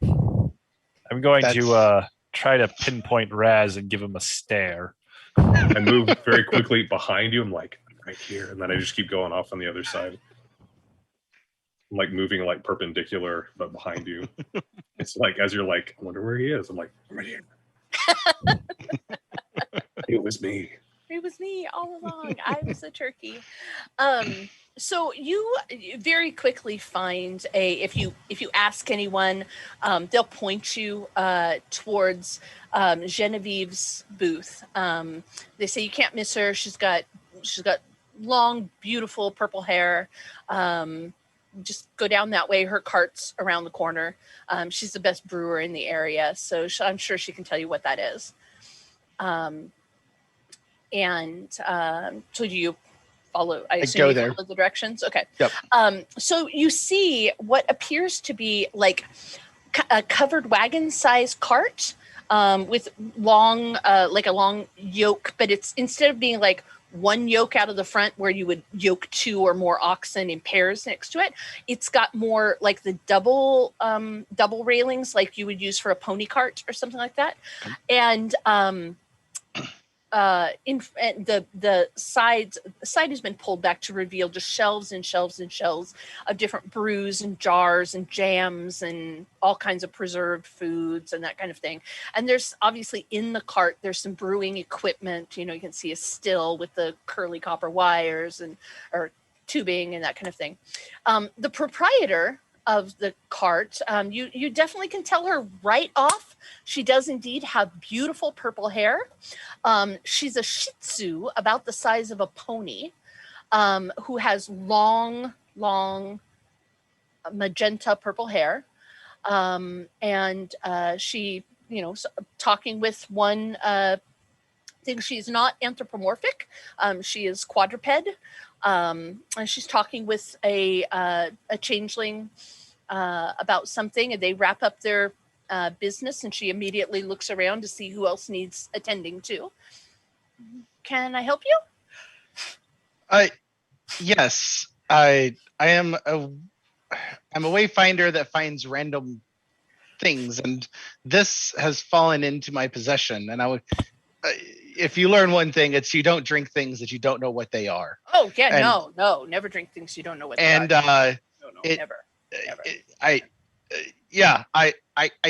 I'm going to try to pinpoint Raz and give him a stare. I move very quickly behind you. I'm like, right here, and then I just keep going off on the other side. I'm like moving like perpendicular, but behind you. It's like, as you're like, I wonder where he is. I'm like, I'm right here. It was me. It was me all along. I was a turkey. So you very quickly find if you ask anyone, they'll point you towards Genevieve's booth. They say you can't miss her. She's got long, beautiful purple hair. Just go down that way. Her cart's around the corner. She's the best brewer in the area, so I'm sure she can tell you what that is. So do you follow? I assume go you there. follow the directions. Okay. Yep. So you see what appears to be like a covered wagon-sized cart with long, like a long yoke, but it's instead of being like one yoke out of the front where you would yoke 2 or more oxen in pairs next to it, it's got more like the double railings like you would use for a pony cart or something like that. And the side has been pulled back to reveal just shelves and shelves and shelves of different brews and jars and jams and all kinds of preserved foods and that kind of thing. And there's obviously in the cart, there's some brewing equipment. You can see a still with the curly copper wires or tubing and that kind of thing. The proprietor of the cart, you definitely can tell her right off. She does indeed have beautiful purple hair. She's a Shih Tzu about the size of a pony, who has long magenta purple hair. And she, talking with one thing, she's not anthropomorphic. She is quadruped. And she's talking with a changeling about something, and they wrap up their business, and she immediately looks around to see who else needs attending to. Can I help you? Yes, I'm a wayfinder that finds random things, and this has fallen into my possession. And I would, if you learn one thing, it's you don't drink things that you don't know what they are. Oh yeah, and, no, never drink things you don't know what they and, are. No, never. I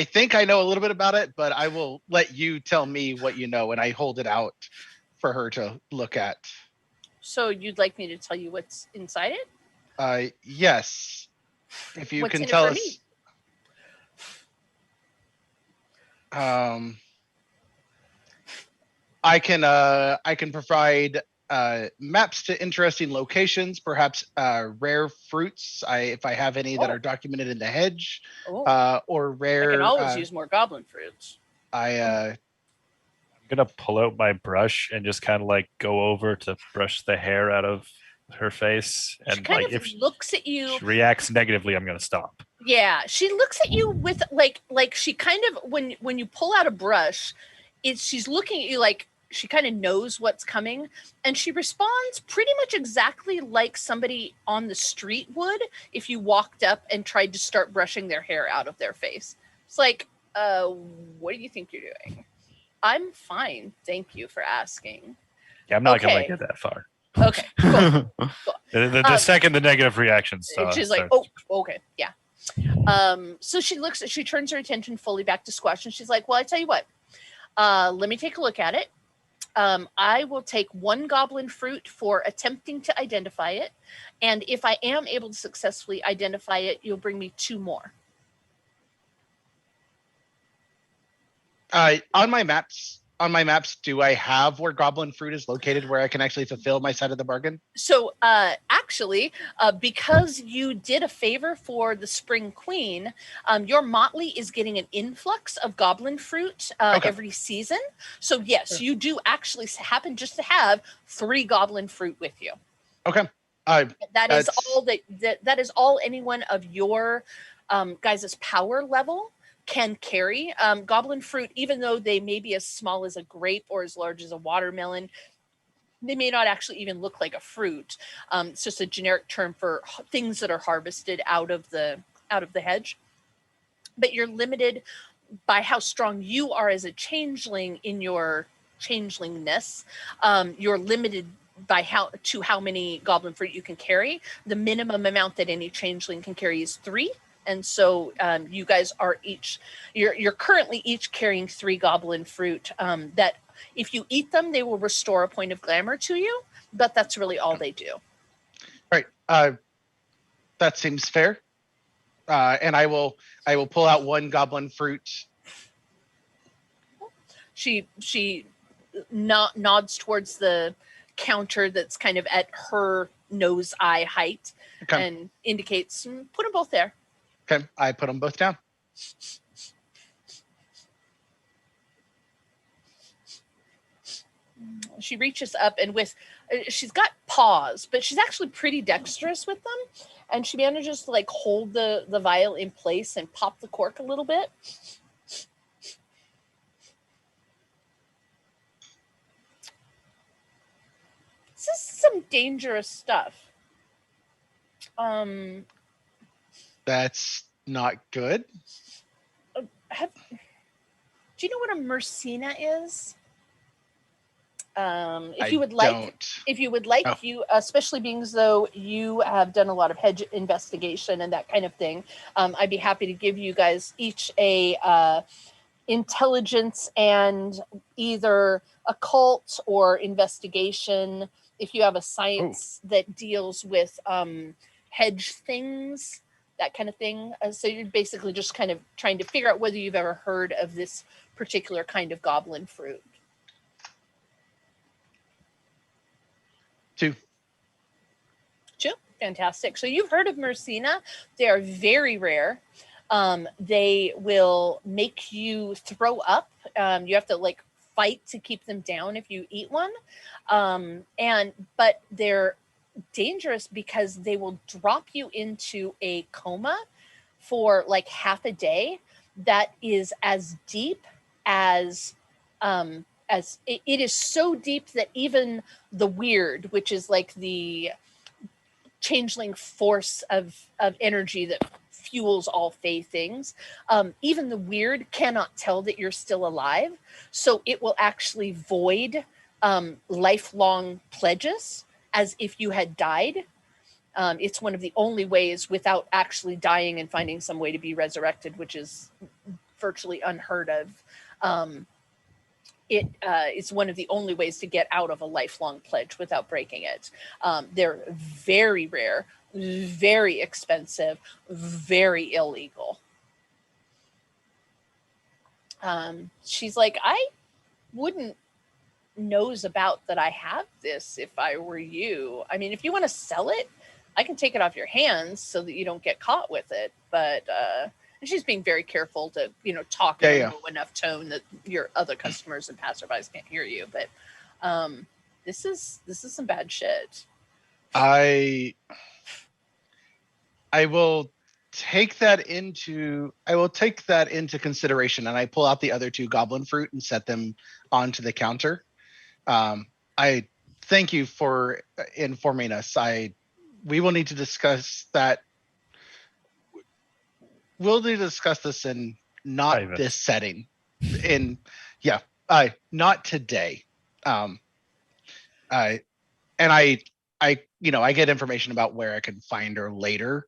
think I know a little bit about it, but I will let you tell me what you know, and I hold it out for her to look at. So you'd like me to tell you what's inside it? Yes. If you What's can in it tell for us. me? I can provide maps to interesting locations, perhaps rare fruits, if I have any that are documented in the hedge, or rare. I can always use more goblin fruits. I'm gonna pull out my brush and just kind of like go over to brush the hair out of her face, and she kind of if looks at you. She reacts negatively, I'm gonna stop. Yeah, she looks at you with like she kind of when you pull out a brush, she's looking at you like she kind of knows what's coming, and she responds pretty much exactly like somebody on the street would if you walked up and tried to start brushing their hair out of their face. It's like, what do you think you're doing? I'm fine, thank you for asking. Yeah, I'm not gonna get that far. Okay, cool. The second the negative reaction starts. She's like, oh, okay, yeah. So she turns her attention fully back to Squash, and she's like, well, I tell you what, let me take a look at it. I will take 1 goblin fruit for attempting to identify it, and if I am able to successfully identify it, you'll bring me 2 more. On my maps, do I have where goblin fruit is located, where I can actually fulfill my side of the bargain? So actually, because you did a favor for the Spring Queen, your motley is getting an influx of goblin fruit every season. So yes, you do actually happen just to have 3 goblin fruit with you. Okay. That is all anyone of your guys' power level can carry. Goblin fruit, even though they may be as small as a grape or as large as a watermelon, they may not actually even look like a fruit. It's just a generic term for things that are harvested out of the hedge. But you're limited by how strong you are as a changeling in your changelingness. You're limited by how many goblin fruit you can carry. The minimum amount that any changeling can carry is 3. And so you guys are you're currently each carrying 3 goblin fruit that If you eat them, they will restore a point of glamour to you, but that's really all they do. Right. That seems fair. And I will pull out one goblin fruit. She nods towards the counter that's kind of at her nose eye height and indicates, put them both there. Okay, I put them both down. She reaches up and she's got paws, but she's actually pretty dexterous with them. And she manages to like hold the vial in place and pop the cork a little bit. This is some dangerous stuff. That's not good. Do you know what a Mercina is? If you would like, Oh. you, especially being as though you have done a lot of hedge investigation and that kind of thing, I'd be happy to give you guys each a intelligence and either occult or investigation. If you have a science that deals with hedge things, that kind of thing. So you're basically just kind of trying to figure out whether you've ever heard of this particular kind of goblin fruit. 2. Fantastic. So you've heard of Mercina. They are very rare. They will make you throw up. You have to like fight to keep them down if you eat one. But they're dangerous because they will drop you into a coma for like half a day that is as deep as it is so deep that even the weird, which is like the changeling force of energy that fuels all Fey things, even the weird cannot tell that you're still alive. So it will actually void lifelong pledges as if you had died. It's one of the only ways without actually dying and finding some way to be resurrected, which is virtually unheard of. It's one of the only ways to get out of a lifelong pledge without breaking it. They're very rare, very expensive, very illegal. She's like, I wouldn't nose about that I have this if I were you. I mean, if you want to sell it, I can take it off your hands so that you don't get caught with it. But and she's being very careful to, talk in a low enough tone that your other customers and passerbys can't hear you. But this is some bad shit. I will take that into consideration, and I pull out the other 2 goblin fruit and set them onto the counter. I thank you for informing us. We will need to discuss that. We'll need to discuss this in not this setting. Not today. I get information about where I can find her later.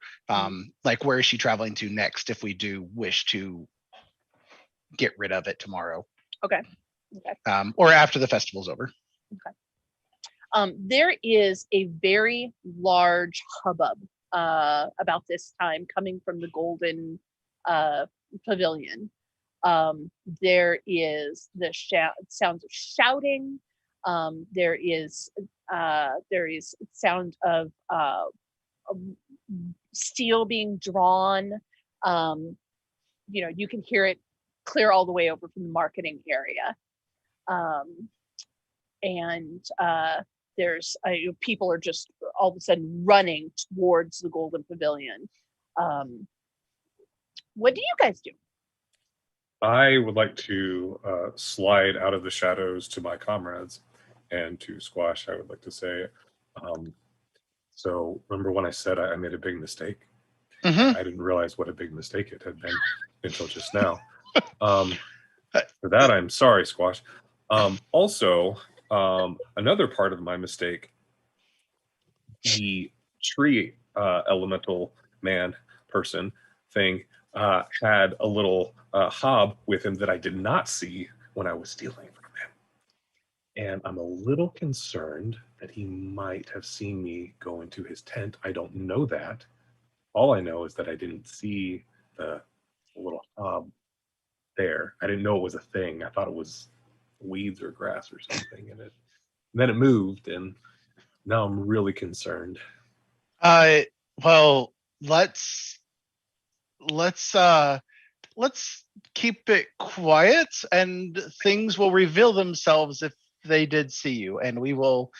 Like where is she traveling to next if we do wish to get rid of it tomorrow. Okay. Or after the festival's over. Okay. There is a very large hubbub about this time coming from the Golden Pavilion. There is the sounds of shouting. There is sound of steel being drawn. You can hear it clear all the way over from the marketing area. There's people are just all of a sudden running towards the Golden Pavilion. What do you guys do? I would like to slide out of the shadows to my comrades, and to Squash, I would like to say, so remember when I said I made a big mistake? Mm-hmm. I didn't realize what a big mistake it had been until just now. For that, I'm sorry, Squash. Also, another part of my mistake, the tree elemental man person thing had a little hob with him that I did not see when I was stealing from him. And I'm a little concerned that he might have seen me go into his tent. I don't know that. All I know is that I didn't see the little hob there. I didn't know it was a thing. I thought it was weeds or grass or something in it. And then it moved, and now I'm really concerned. Well, let's keep it quiet, and things will reveal themselves if they did see you, and we will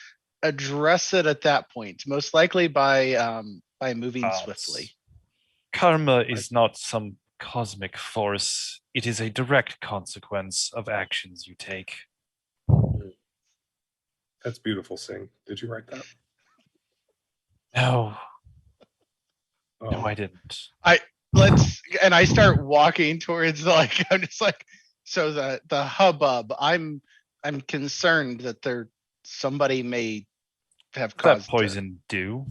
address it at that point, most likely by moving swiftly. Karma is not some cosmic force. It is a direct consequence of actions you take. That's beautiful, Singh. Did you write that? No, Oh. no, I didn't. And I start walking towards I'm just like, so the hubbub. I'm concerned that somebody may have What's that caused poison do?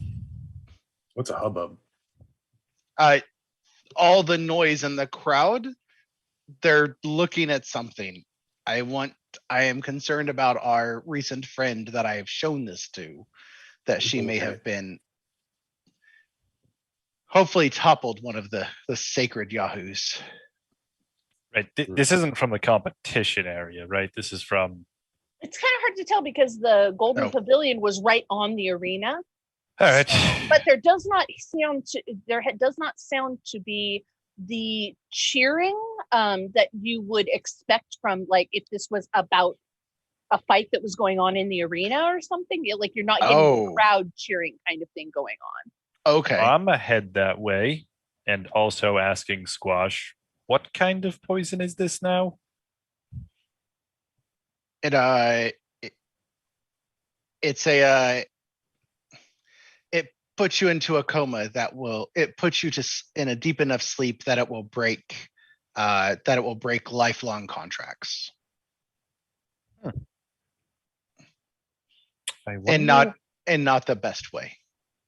What's a hubbub? all the noise in the crowd. They're looking at something. I am concerned about our recent friend that I have shown this to, that she may have been hopefully toppled one of the sacred yahoos. Right. This isn't from the competition area, right? This is from. It's kind of hard to tell because the Golden Pavilion was right on the arena. All right. But there does not sound to be the cheering that you would expect from, like, if this was about a fight that was going on in the arena or something. Like, you're not getting the crowd cheering kind of thing going on. Okay. I'm ahead that way, and also asking Squash, what kind of poison is this now? It puts you into a coma it puts you in a deep enough sleep that it will break lifelong contracts. And not the best way.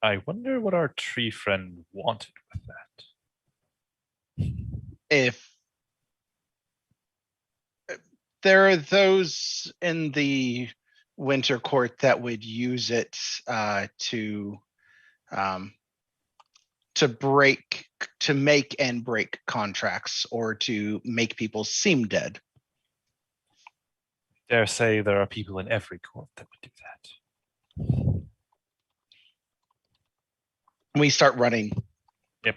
I wonder what our tree friend wanted with that. If there are those in the Winter Court that would use it to make and break contracts, or to make people seem dead. Dare say there are people in every court that would do that. We start running. Yep.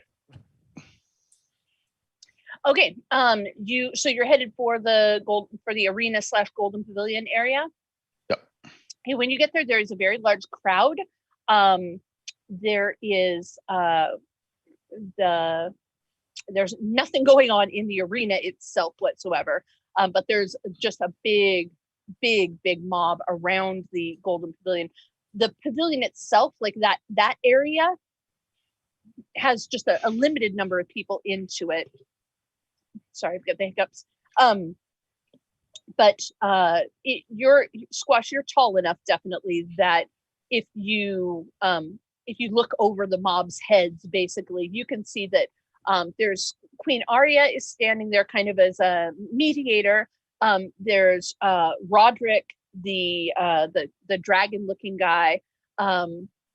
Okay. So you're headed for the arena / Golden Pavilion area. Yep. Okay, when you get there, there is a very large crowd. There is there's nothing going on in the arena itself whatsoever. But there's just a big mob around the Golden Pavilion. The pavilion itself, like that area, has just a limited number of people into it. Sorry, I've got the hiccups. But Squash, you're tall enough, definitely, that if you look over the mob's heads, basically, you can see that there's Queen Arya is standing there kind of as a mediator. There's Roderick, the dragon-looking guy,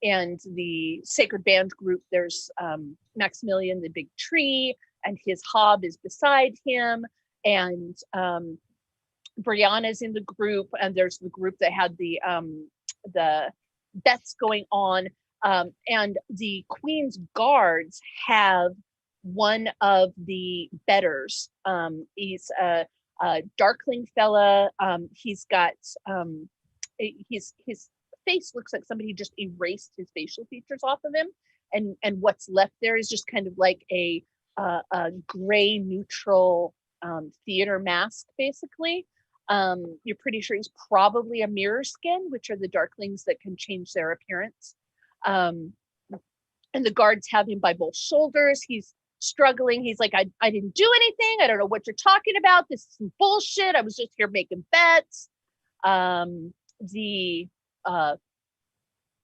and the Sacred Band group. There's Maximilian, the big tree, and his hob is beside him, and Brianna's in the group, and there's the group that had the bets going on, and the Queen's guards have one of the betters. He's a darkling fella. He's got his face looks like somebody just erased his facial features off of him, and what's left there is just kind of like a gray neutral theater mask, basically. You're pretty sure he's probably a mirror skin, which are the darklings that can change their appearance. And the guards have him by both shoulders. He's struggling. He's like, I didn't do anything. I don't know what you're talking about. This is some bullshit. I was just here making bets. The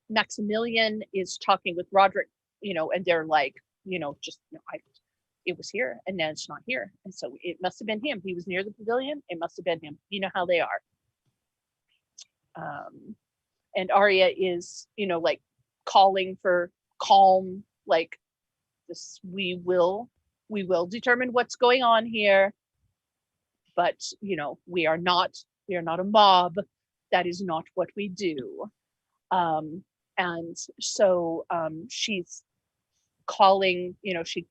Maximilian is talking with Roderick, and they're like, it was here and now it's not here. And so it must have been him. He was near the pavilion. It must have been him. You know how they are. And Arya is, like calling for calm, like this, we will determine what's going on here, but we are not a mob. That is not what we do. And so she's calling,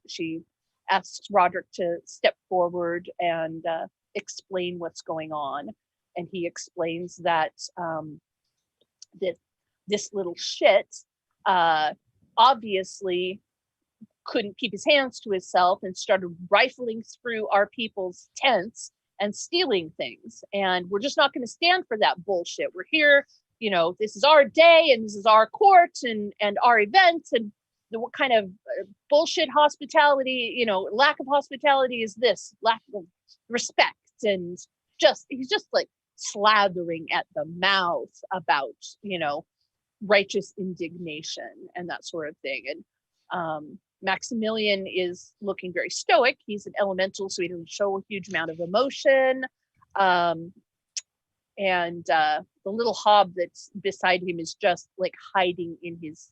she asks Roderick to step forward and explain what's going on. And he explains that this little shit obviously couldn't keep his hands to himself and started rifling through our people's tents and stealing things. And we're just not going to stand for that bullshit. We're here, this is our day and this is our court and our event, and what kind of bullshit hospitality, lack of hospitality is this? Lack of respect. And he's just like slathering at the mouth about, righteous indignation and that sort of thing. And Maximilian is looking very stoic. He's an elemental, so he doesn't show a huge amount of emotion. And the little hob that's beside him is just like hiding in his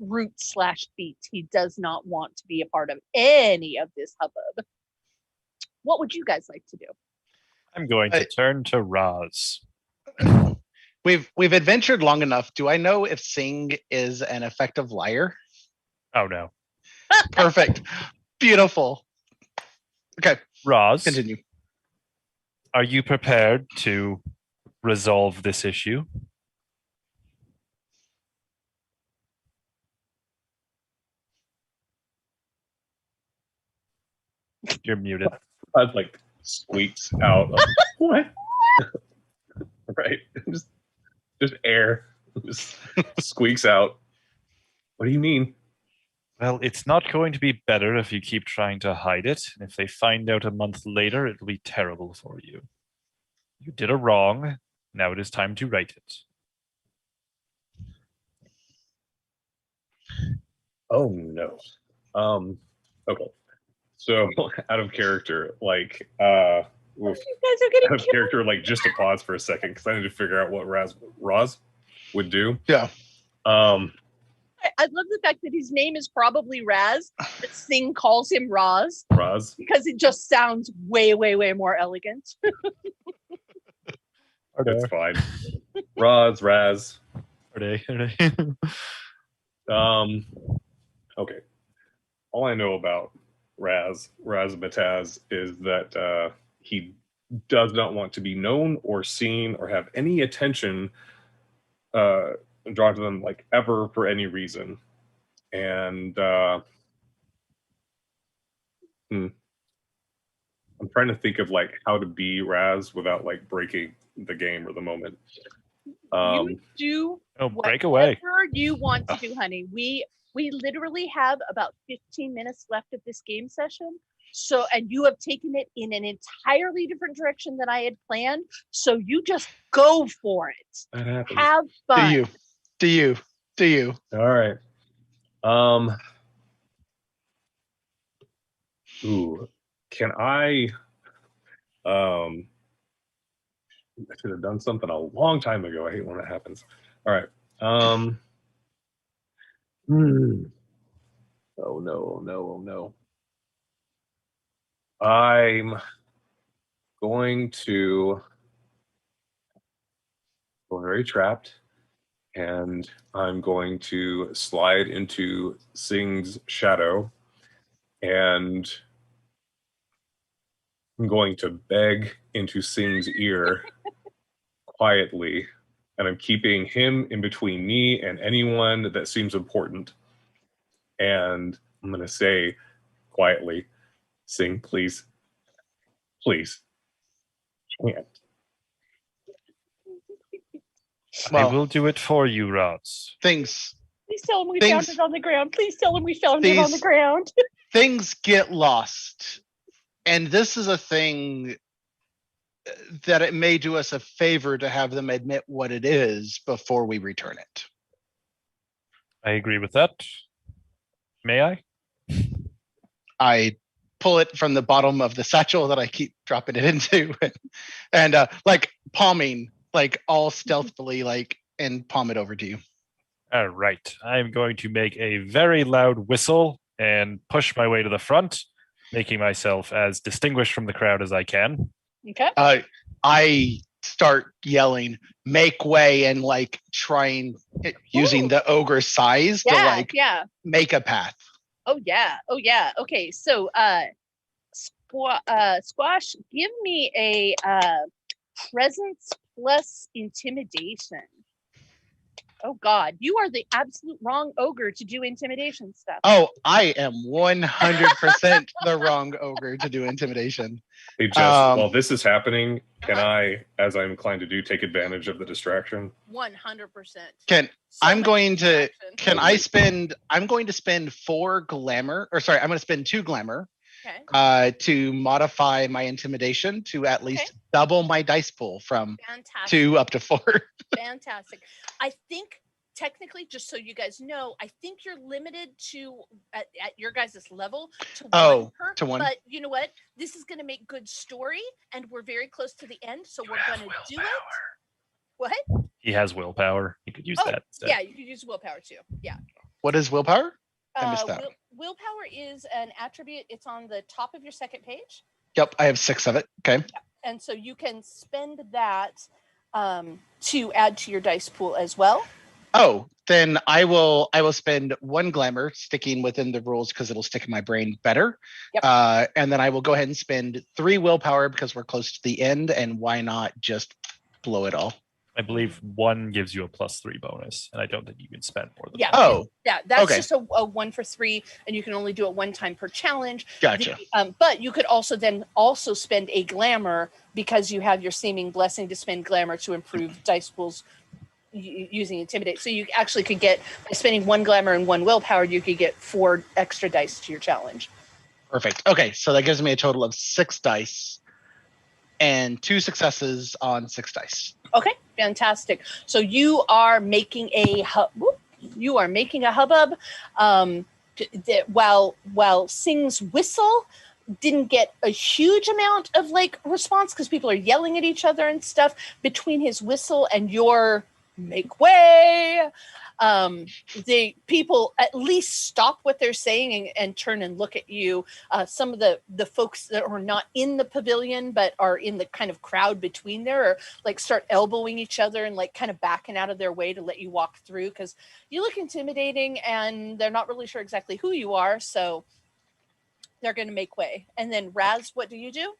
root/feet. He does not want to be a part of any of this hubbub. What would you guys like to do? I'm going to turn to Roz. We've adventured long enough. Do I know if Sing is an effective liar? Oh no. Perfect. Beautiful. Okay. Roz, continue. Are you prepared to resolve this issue? You're muted. I'd like squeaks out. Of, what? Right. Just air. Just squeaks out. What do you mean? Well, it's not going to be better if you keep trying to hide it. And if they find out a month later, it'll be terrible for you. You did a wrong. Now it is time to right it. Oh no. Okay. So out of character, like You guys are getting out of killed. character, like just to pause for a second because I need to figure out what Roz would do. Yeah. I love the fact that his name is probably Raz, but Singh calls him Roz because it just sounds way, way, way more elegant. That's fine. Raz. Are they? Okay. All I know about Raz Bataz is that he does not want to be known or seen or have any attention drawn to them, like, ever for any reason. And I'm trying to think of like how to be Raz without like breaking the game or the moment. You do break away. whatever you want to do, honey. We literally have about 15 minutes left of this game session. So, and you have taken it in an entirely different direction than I had planned. So you just go for it. That happens. Have fun. Do you? All right. Ooh, can I should have done something a long time ago. I hate when that happens. All right. Oh no. I'm going to go very trapped, and I'm going to slide into Singh's shadow, and I'm going to beg into Singh's ear quietly, and I'm keeping him in between me and anyone that seems important. And I'm going to say quietly, Singh, please. Can't. Well, I will do it for you, Roz. Things Please tell him we found it on the ground. Please tell him we found it on the These- ground. things get lost. And this is a thing that it may do us a favor to have them admit what it is before we return it. I agree with that. May I? I pull it from the bottom of the satchel that I keep dropping it into and like palming like all stealthily, like, and palm it over to you. All right. I'm going to make a very loud whistle and push my way to the front, making myself as distinguished from the crowd as I can. Okay. I start yelling, "Make way!" and like trying using Ooh. the ogre size to like Yeah. make a path. Oh yeah. Okay. So Squash, give me a presence plus intimidation. Oh God, you are the absolute wrong ogre to do intimidation stuff. Oh, I am 100% the wrong ogre to do intimidation. Hey, Jess, while this is happening, can I, as I'm inclined to do, take advantage of the distraction? 100%. I'm going to spend 4 glamour, or sorry, I'm going to spend 2 glamour to modify my intimidation to at least double my dice pool from 2 up to 4. Fantastic. I think technically, just so you guys know, I think you're limited to at your guys' level to one. But you know what? This is going to make good story, and we're very close to the end, so we're going to do it. What? He has willpower. You could use that instead. Yeah, you could use willpower too. Yeah. What is willpower? I missed that. Willpower is an attribute. It's on the top of your second page. Yep, I have 6 of it. Okay. Yeah. And so you can spend that to add to your dice pool as well. Oh, then I will spend 1 glamour, sticking within the rules because it'll stick in my brain better. Yep. And then I will go ahead and spend 3 willpower because we're close to the end, and why not just blow it all? I believe 1 gives you a +3 bonus, and I don't think you can spend more than that. That's just a 1 for 3, and you can only do it 1 time per challenge. Gotcha. But you could also spend a glamour because you have your seeming blessing to spend glamour to improve dice pools using intimidate. So you actually could get, by spending 1 glamour and 1 willpower, you could get 4 extra dice to your challenge. Perfect. Okay, so that gives me a total of 6 dice and 2 successes on 6 dice. Okay, fantastic. So you are making a hubbub. While Sing's whistle didn't get a huge amount of like response because people are yelling at each other and stuff, between his whistle and your make way, the people at least stop what they're saying and turn and look at you. Some of the folks that are not in the pavilion but are in the kind of crowd between there, or like start elbowing each other and like kind of backing out of their way to let you walk through because you look intimidating and they're not really sure exactly who you are, so they're going to make way. And then Raz, what do you do?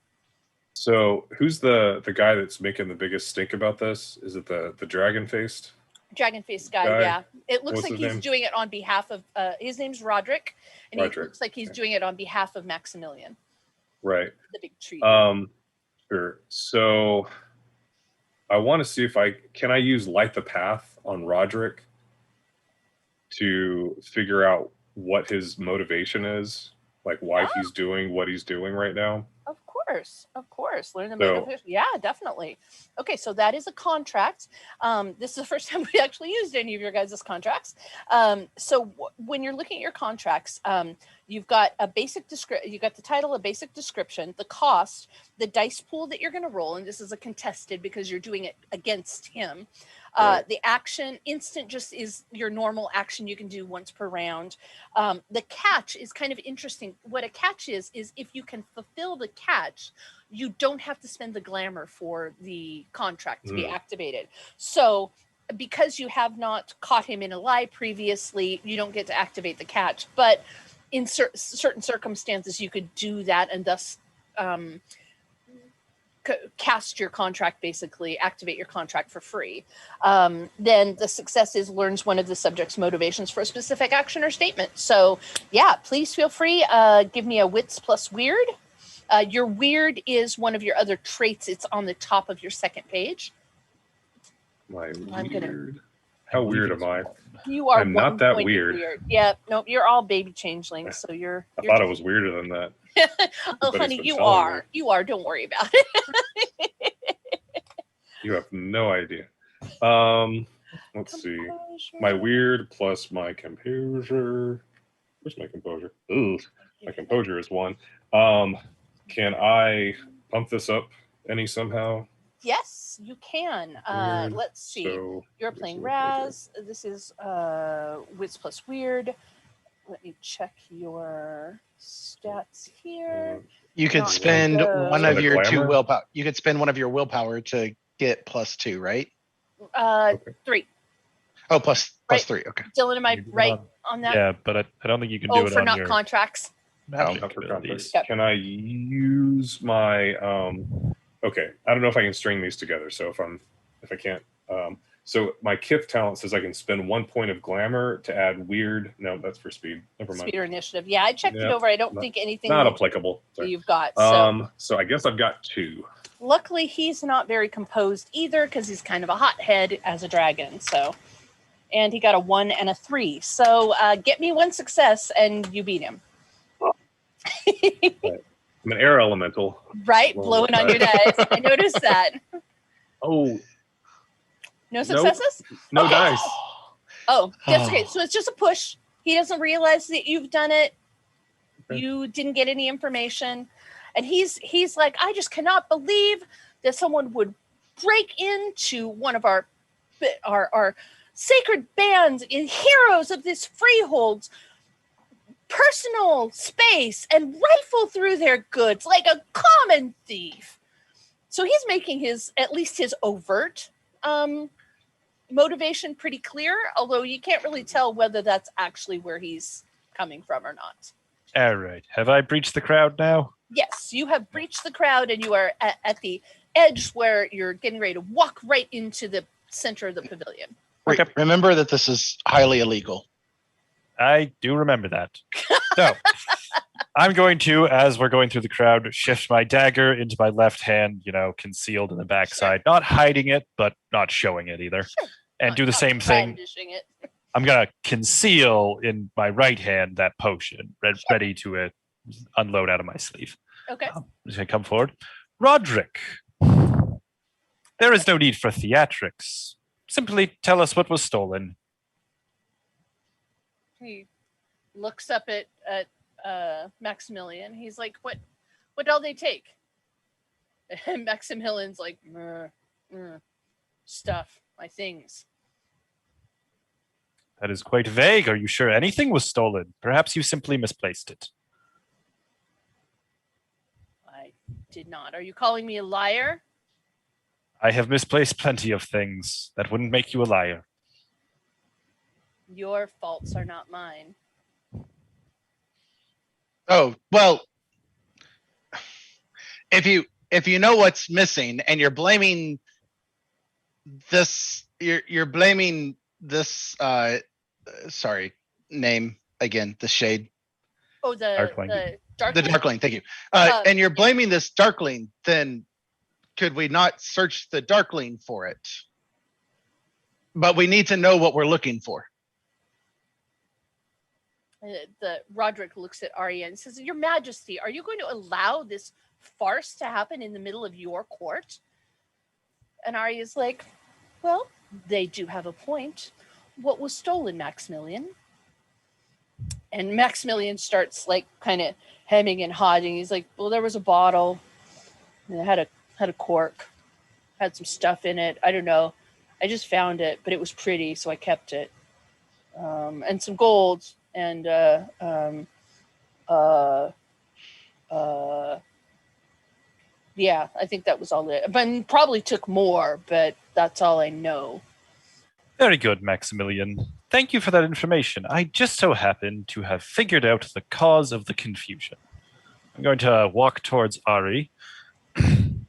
So who's the guy that's making the biggest stink about this? Is it the dragon-faced? Dragon-faced guy, yeah. It looks like he's doing it on behalf of, his name's Roderick, and it looks like he's doing it on behalf of Maximilian. Right. The big tree. Sure. So I want to see if can I use Light the Path on Roderick to figure out what his motivation is, like why he's doing what he's doing right now. Of course. Learn the motivation. Yeah, definitely. Okay, so that is a contract. This is the first time we actually used any of your guys' contracts. So when you're looking at your contracts, you've got a basic description. You got the title, a basic description, the cost, the dice pool that you're going to roll, and this is a contested because you're doing it against him. The action instant just is your normal action you can do once per round. The catch is kind of interesting. What a catch is if you can fulfill the catch, you don't have to spend the glamour for the contract to be activated. So because you have not caught him in a lie previously, you don't get to activate the catch. But in certain circumstances, you could do that and thus cast your contract, basically activate your contract for free. Then the success is learns one of the subject's motivations for a specific action or statement. So yeah, please feel free. Give me a wits plus weird. Your weird is one of your other traits. It's on the top of your second page. How weird am I? You are. I'm not that weird. Yeah, no, you're all baby changelings. So you're. I thought it was weirder than that. Oh, honey, you are. You are. Don't worry about it. You have no idea. Let's see. My weird plus my composure. Where's my composure? Ooh, my composure is 1. Can I pump this up any somehow? Yes. Yes, you can. Weird. Let's see. So You're this playing looks like a- Raz. This is Wits plus Weird. Let me check your stats here. You could Not spend those. one of So the your two glamour? willpower. You could spend one of your willpower to get +2, right? Okay. 3. Oh, plus Right. 3. Okay. Dylan, am I You do it right on- on that? Yeah, but I don't think you can Oh, do it for on not your contracts. magic Not for abilities. contracts. Yep. Can I use my okay, I don't know if I can string these together. So if I can't so my Kith talent says I can spend 1 point of glamour to add weird. No, that's for speed. Never mind. Speed or initiative. Yeah, I checked it Yep. over. I don't Not- think anything Not applicable. that Sorry. you've got. So So I guess I've got 2. luckily he's not very composed either because he's kind of a hothead as a dragon. So, and he got a 1 and a 3. So get me 1 success and you beat him. I'm an air elemental. Right, Well, blowing on your dice. I noticed that. Oh, No Nope. successes? no Okay. dice. Oh, that's okay. So it's just a push. He doesn't realize that you've done it. Okay. You didn't get any information. And he's like, I just cannot believe that someone would break into one of our sacred bands and heroes of this freehold's personal space and rifle through their goods like a common thief. So he's making at least his overt motivation pretty clear, although you can't really tell whether that's actually where he's coming from or not. All right. Have I breached the crowd now? Yes, you have breached the crowd and you are at the edge where you're getting ready to walk right into the center of the pavilion. Okay. Remember that this is highly illegal. I do remember that. So I'm going to, as we're going through the crowd, shift my dagger into my left hand, concealed in the backside, not hiding it, but not showing it either. Sure. And do the Not same thing. brandishing it. I'm going to conceal in my right hand that potion, ready to unload out of my sleeve. Okay. I'm just going to come forward. Roderick, there is no need for theatrics. Simply tell us what was stolen. He looks up at Maximilian. He's like, what all they take? And Maximilian's like, stuff, my things. That is quite vague. Are you sure anything was stolen? Perhaps you simply misplaced it. I did not. Are you calling me a liar? I have misplaced plenty of things. That wouldn't make you a liar. Your faults are not mine. Oh, well, if you know what's missing and you're blaming this, you're blaming this sorry, name again, the shade. Oh, Darkling. the Darkling? The Darkling, thank you. And you're blaming this Darkling, then could we not search the Darkling for it? But we need to know what we're looking for. The Roderick looks at Arya and says, Your Majesty, are you going to allow this farce to happen in the middle of your court? And Arya's like, well, they do have a point. What was stolen, Maximilian? And Maximilian starts like kind of hemming and hawing. He's like, well, there was a bottle. And it had a cork, had some stuff in it. I don't know. I just found it, but it was pretty, so I kept it. And some gold. And yeah, I think that was all it. But probably took more, but that's all I know. Very good, Maximilian. Thank you for that information. I just so happen to have figured out the cause of the confusion. I'm going to walk towards Ari. And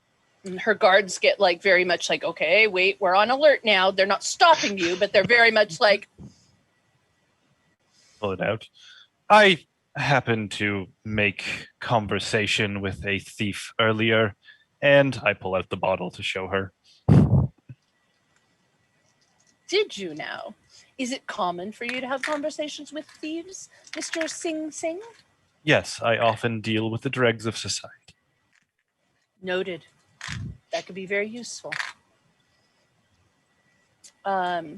her guards get like very much like, okay, wait, we're on alert now. They're not stopping you, but they're very much like, Pull it out. I happened to make conversation with a thief earlier, and I pull out the bottle to show her. did you now? Is it common for you to have conversations with thieves, Mr. Sing Sing? Yes, I often deal with the dregs of society. Noted. That could be very useful.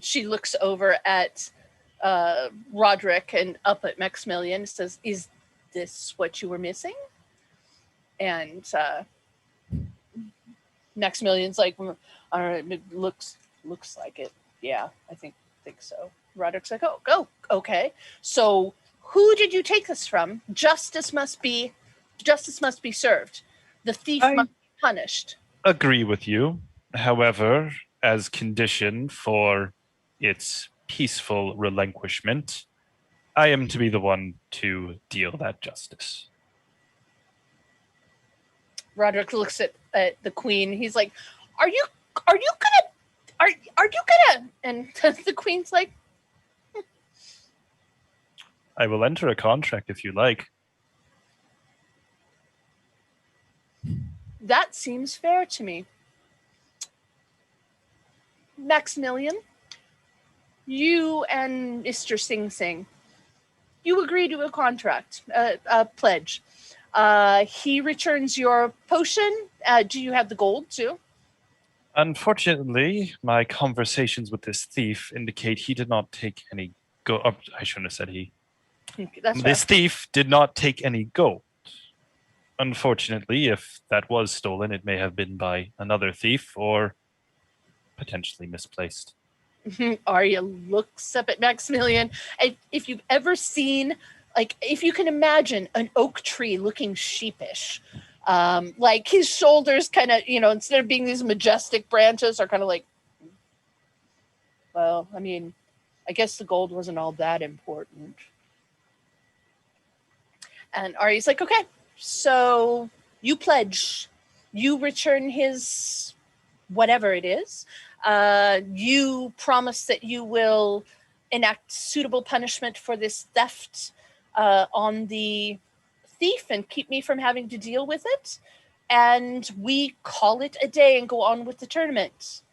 She looks over at Roderick and up at Maximilian, says, is this what you were missing? And Maximilian's like, all right, it looks like it. Yeah, I think so. Roderick's like, oh, okay. So who did you take this from? Justice must be served. The thief I must be punished. agree with you. However, as condition for its peaceful relinquishment, I am to be the one to deal that justice. Roderick looks at the queen. He's like, are you gonna and the queen's like, I will enter a contract if you like. that seems fair to me. Maximilian, you and Mr. Sing Sing, you agree to a contract, a pledge. He returns your potion. Do you have the gold too? Unfortunately, my conversations with this thief indicate he did not take any gold. Oh, I shouldn't have said he. That's This thief did not take any gold. Unfortunately, if that was stolen, it may have been by another thief or potentially misplaced. Arya looks up at Maximilian. If you've ever seen, like, if you can imagine an oak tree looking sheepish, like his shoulders kind of, instead of being these majestic branches, are kind of like, well, I mean, I guess the gold wasn't all that important. And Arya's like, okay, so you pledge, you return his whatever it is. You promise that you will enact suitable punishment for this theft on the thief and keep me from having to deal with it. And we call it a day and go on with the tournament.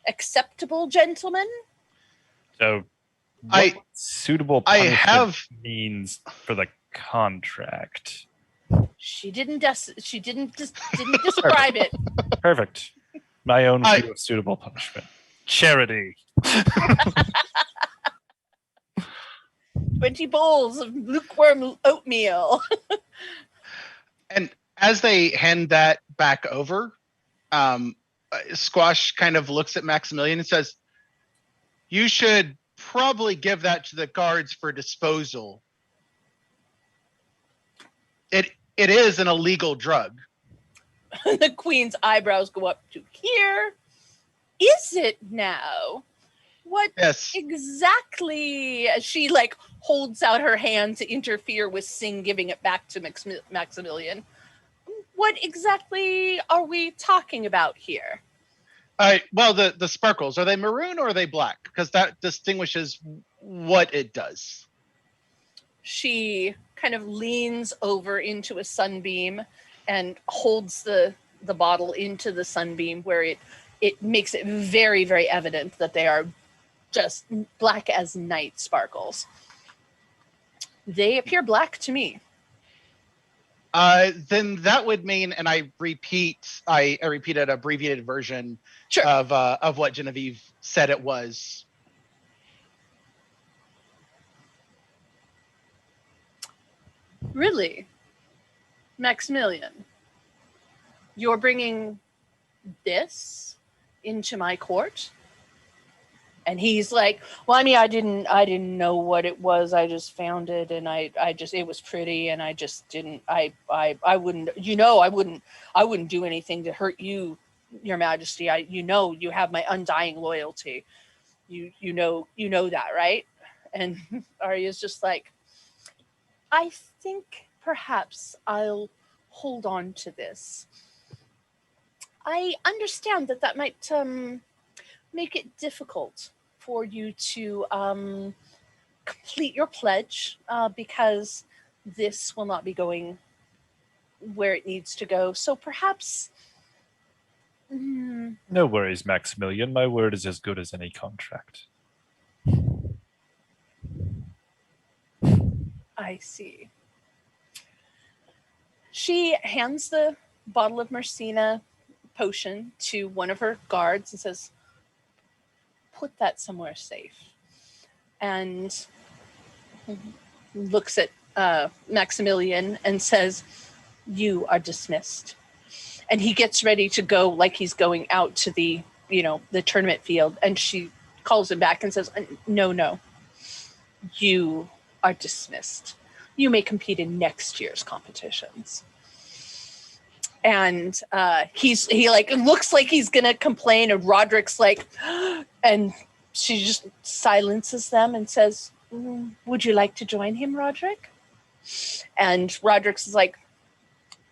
Acceptable, gentlemen? So, what suitable punishment means for the contract? She didn't describe it. Perfect. My own view of suitable punishment. Charity. 20 bowls of lukewarm oatmeal. And as they hand that back over, Squash kind of looks at Maximilian and says, you should probably give that to the guards for disposal. It is an illegal drug. The queen's eyebrows go up to here. Is it now? What exactly? She holds out her hand to interfere with Sing giving it back to Maximilian. What exactly are we talking about here? Well, the sparkles, are they maroon or are they black? Because that distinguishes what it does. She kind of leans over into a sunbeam and holds the bottle into the sunbeam where it makes it very, very evident that they are just black as night sparkles. They appear black to me. Then that would mean, and I repeat an abbreviated version of what Genevieve said it was. Really? Maximilian, you're bringing this into my court? And he's like, well, I mean, I didn't know what it was. I just found it, and it was pretty, and I just didn't. I wouldn't. I wouldn't do anything to hurt you, Your Majesty. You have my undying loyalty. You know that, right? And Arya's just like, I think perhaps I'll hold on to this. I understand that might make it difficult for you to complete your pledge because this will not be going where it needs to go. So perhaps... No worries, Maximilian. My word is as good as any contract. I see. She hands the bottle of Mercina potion to one of her guards and says, put that somewhere safe. And looks at Maximilian and says, you are dismissed. And he gets ready to go, like he's going out to the, the tournament field. And she calls him back and says, no, you are dismissed. You may compete in next year's competitions. And he like looks like he's gonna complain, and Roderick's like, and she just silences them and says, would you like to join him, Roderick? And Roderick's is like,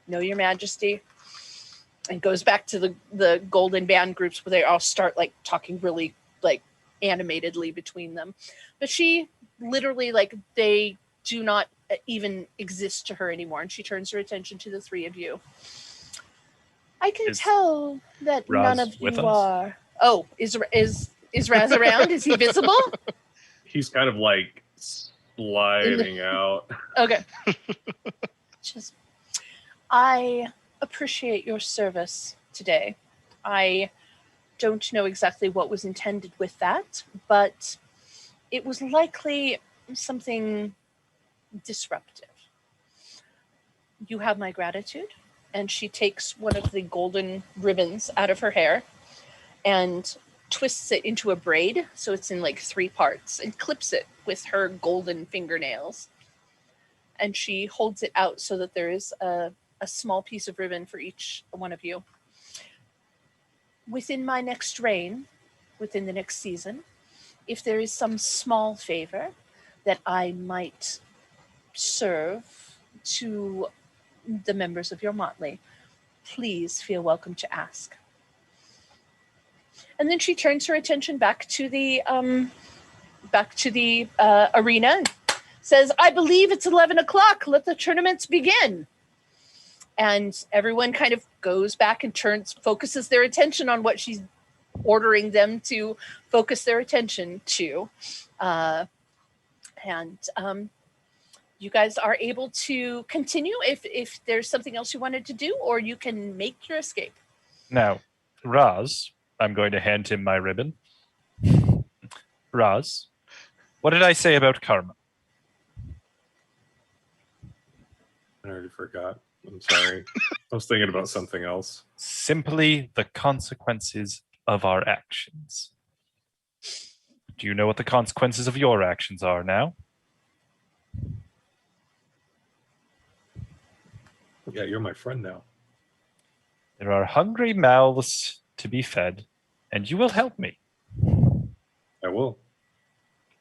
no, Your Majesty, and goes back to the golden band groups where they all start like talking really like animatedly between them. But she literally, like, they do not even exist to her anymore, and she turns her attention to the three of you. I can tell that Raz none of with you us? are. Oh, is Raz around? Is he visible? He's kind of like sliding out. Okay. I appreciate your service today. I don't know exactly what was intended with that, but it was likely something disruptive. You have my gratitude. And she takes one of the golden ribbons out of her hair and twists it into a braid, so it's in like 3 parts, and clips it with her golden fingernails. And she holds it out so that there is a small piece of ribbon for each one of you. Within my next reign, within the next season, if there is some small favor that I might serve to the members of your motley, please feel welcome to ask. And then she turns her attention back to the arena and says, I believe it's 11 o'clock. Let the tournaments begin. And everyone kind of goes back and focuses their attention on what she's ordering them to focus their attention to. You guys are able to continue if there's something else you wanted to do, or you can make your escape. Now, Raz, I'm going to hand him my ribbon. Raz, what did I say about karma? I already forgot. I'm sorry. I was thinking about something else. Simply the consequences of our actions. Do you know what the consequences of your actions are now? Yeah, you're my friend now. There are hungry mouths to be fed, and you will help me. I will.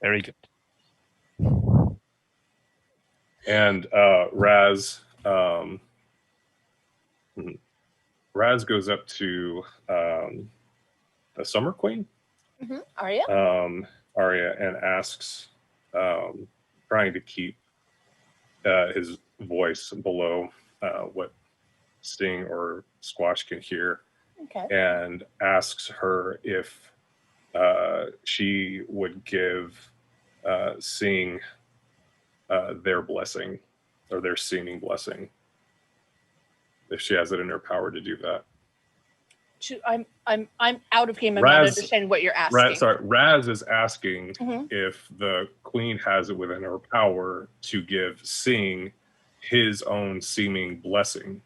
Very good. And Raz goes up to the Summer Queen, Arya, and asks, trying to keep his voice below what Sting or Squash can hear, and asks her if she would give Sing their blessing, or their seeming blessing, if she has it in her power to do that. I'm out of game. I'm not understanding what you're asking. Raz is asking if the queen has it within her power to give Sing his own seeming blessing.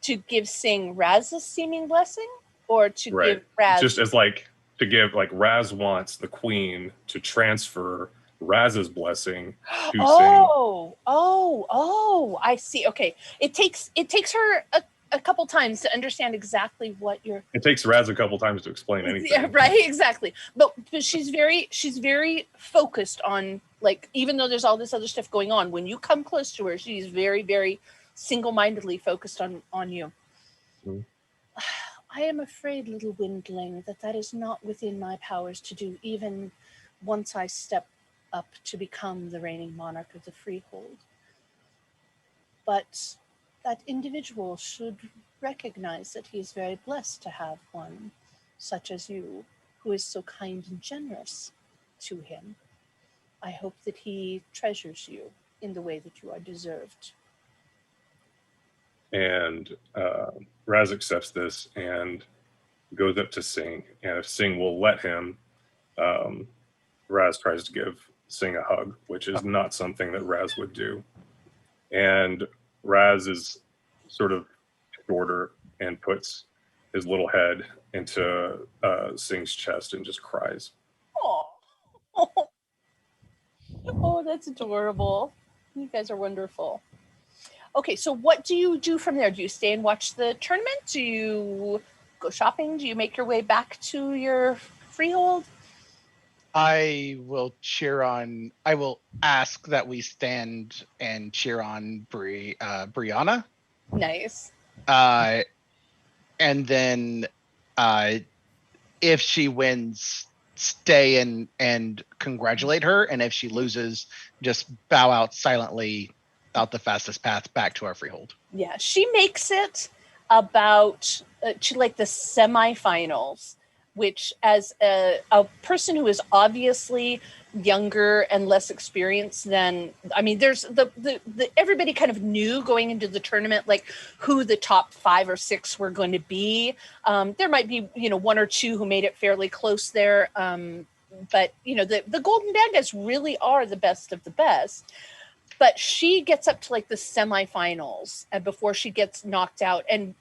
To give Sing Raz's seeming blessing, or to give Raz just as like to give, like, Raz wants the queen to transfer Raz's blessing to Sing. I see. Okay, it takes her a couple times to understand exactly what you're. It takes Raz a couple times to explain anything. Yeah, right, exactly. But she's very focused on, like, even though there's all this other stuff going on, when you come close to her, she's very, very single-mindedly focused on you. I am afraid, little windling, that is not within my powers to do, even once I step up to become the reigning monarch of the Freehold. But that individual should recognize that he is very blessed to have one such as you, who is so kind and generous to him. I hope that he treasures you in the way that you are deserved. And Raz accepts this and goes up to Sing, and if Sing will let him, Raz tries to give Sing a hug, which is not something that Raz would do. And Raz is sort of shorter and puts his little head into Sing's chest and just cries. Oh. Oh, that's adorable. You guys are wonderful. Okay, so what do you do from there? Do you stay and watch the tournament? Do you go shopping? Do you make your way back to your freehold? I will ask that we stand and cheer on Brianna. Nice. And then if she wins, stay and congratulate her. And if she loses, just bow out silently out the fastest path back to our freehold. Yeah, she makes it about to like the semifinals, which as a person who is obviously younger and less experienced than, I mean, there's the everybody kind of knew going into the tournament, like who the top 5 or 6 were going to be. There might be, one or two who made it fairly close there. But, the Golden Band guys really are the best of the best. But she gets up to like the semifinals and before she gets knocked out. And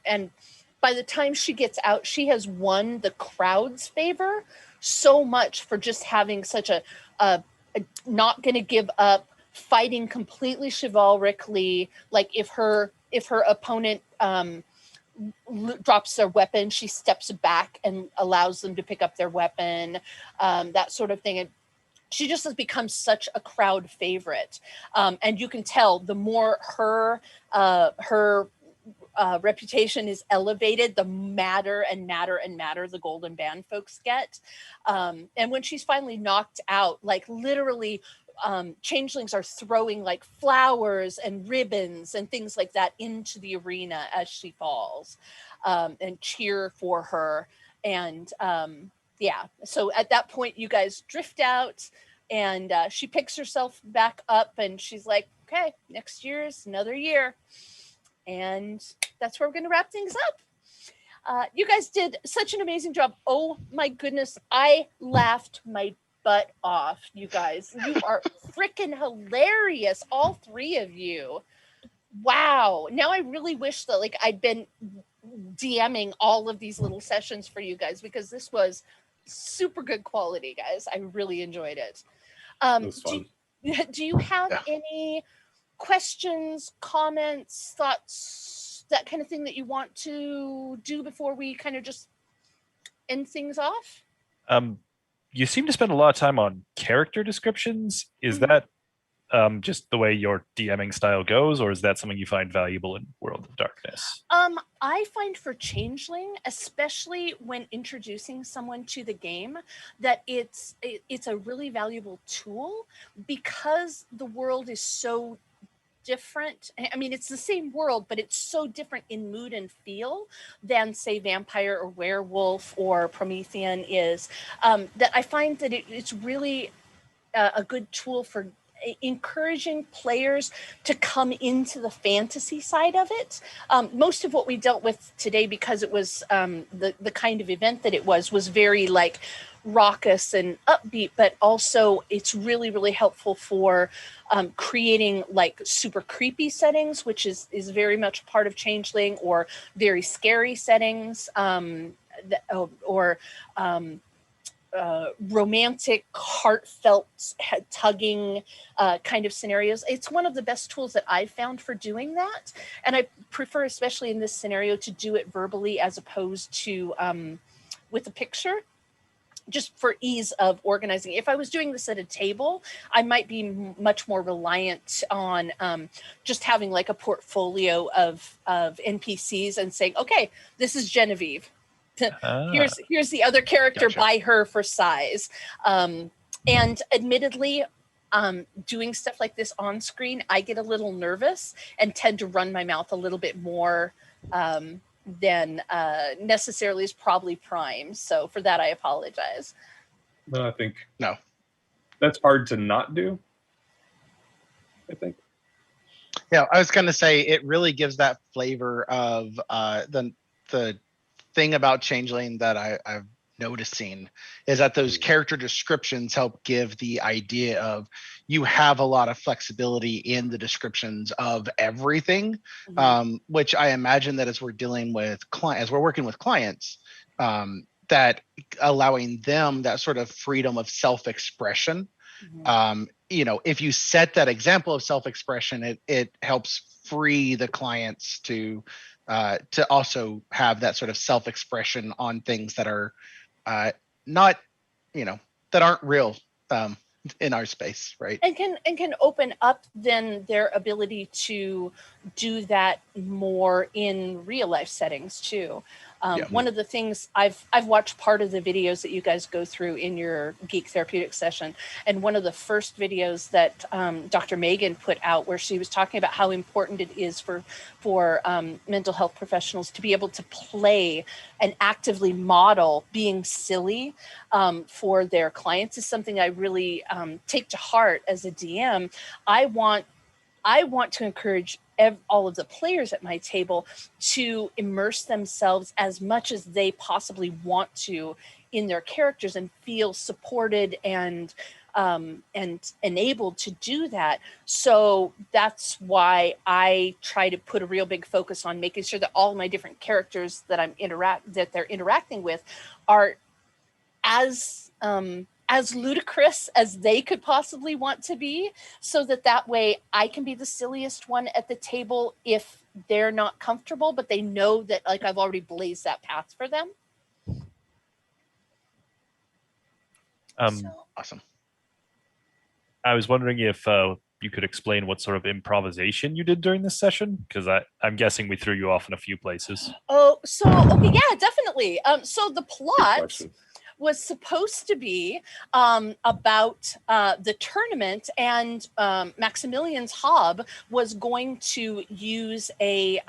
by the time she gets out, she has won the crowd's favor so much for just having such a not going to give up, fighting completely chivalrically. Like if her opponent drops their weapon, she steps back and allows them to pick up their weapon, that sort of thing. And she just has become such a crowd favorite. And you can tell the more her reputation is elevated, the madder the Golden Band folks get. And when she's finally knocked out, like literally changelings are throwing like flowers and ribbons and things like that into the arena as she falls, and cheer for her. And yeah, so at that point you guys drift out and she picks herself back up and she's like, okay, next year is another year. And that's where we're going to wrap things up. You guys did such an amazing job. Oh my goodness, I laughed my butt off, you guys. You are freaking hilarious, all 3 of you. Wow. Now I really wish that like I'd been DMing all of these little sessions for you guys, because this was super good quality, guys. I really enjoyed it. It was fun. Do you have any questions, comments, thoughts, that kind of thing that you want to do before we kind of just end things off? You seem to spend a lot of time on character descriptions. Is that just the way your DMing style goes, or is that something you find valuable in World of Darkness? I find for Changeling, especially when introducing someone to the game, that it's a really valuable tool, because the world is so different. I mean, it's the same world, but it's so different in mood and feel than, say, vampire or werewolf or Promethean is, that I find that it's really a good tool for encouraging players to come into the fantasy side of it. Most of what we dealt with today, because it was the kind of event that it was very like raucous and upbeat, but also it's really, really helpful for creating like super creepy settings, which is very much part of Changeling, or very scary settings, or romantic, heartfelt, tugging kind of scenarios. It's one of the best tools that I've found for doing that. And I prefer, especially in this scenario, to do it verbally as opposed to with a picture, just for ease of organizing. If I was doing this at a table, I might be much more reliant on just having like a portfolio of NPCs and saying, okay, this is Genevieve. Here's the other character, Gotcha. by her for size. And admittedly, doing stuff like this on screen, I get a little nervous and tend to run my mouth a little bit more than necessarily is probably prime. So for that, I apologize. No, I think No. that's hard to not do, I think. Yeah, I was going to say it really gives that flavor of the thing about Changeling that I've noticing is that those character descriptions help give the idea of you have a lot of flexibility in the descriptions of everything, which I imagine that as we're dealing with clients, as we're working with clients, that allowing them that sort of freedom of self-expression. If you set that example of self-expression, it helps free the clients to also have that sort of self-expression on things that are not, that aren't real in our space, right? And can open up then their ability to do that more in real life settings too. One of the things I've watched part of the videos that you guys go through in your Geek Therapeutic session, and one of the first videos that Dr. Megan put out, where she was talking about how important it is for mental health professionals to be able to play and actively model being silly for their clients, is something I really take to heart as a DM. I want to encourage all of the players at my table to immerse themselves as much as they possibly want to in their characters and feel supported and enabled to do that. So that's why I try to put a real big focus on making sure that all my different characters that they're interacting with are as ludicrous as they could possibly want to be, so that way I can be the silliest one at the table if they're not comfortable, but they know that like I've already blazed that path for them. Awesome. I was wondering if you could explain what sort of improvisation you did during this session, because I'm guessing we threw you off in a few places. Oh, so okay, yeah, definitely. So the plot was supposed to be about the tournament, and Maximilian's Hob was going to use a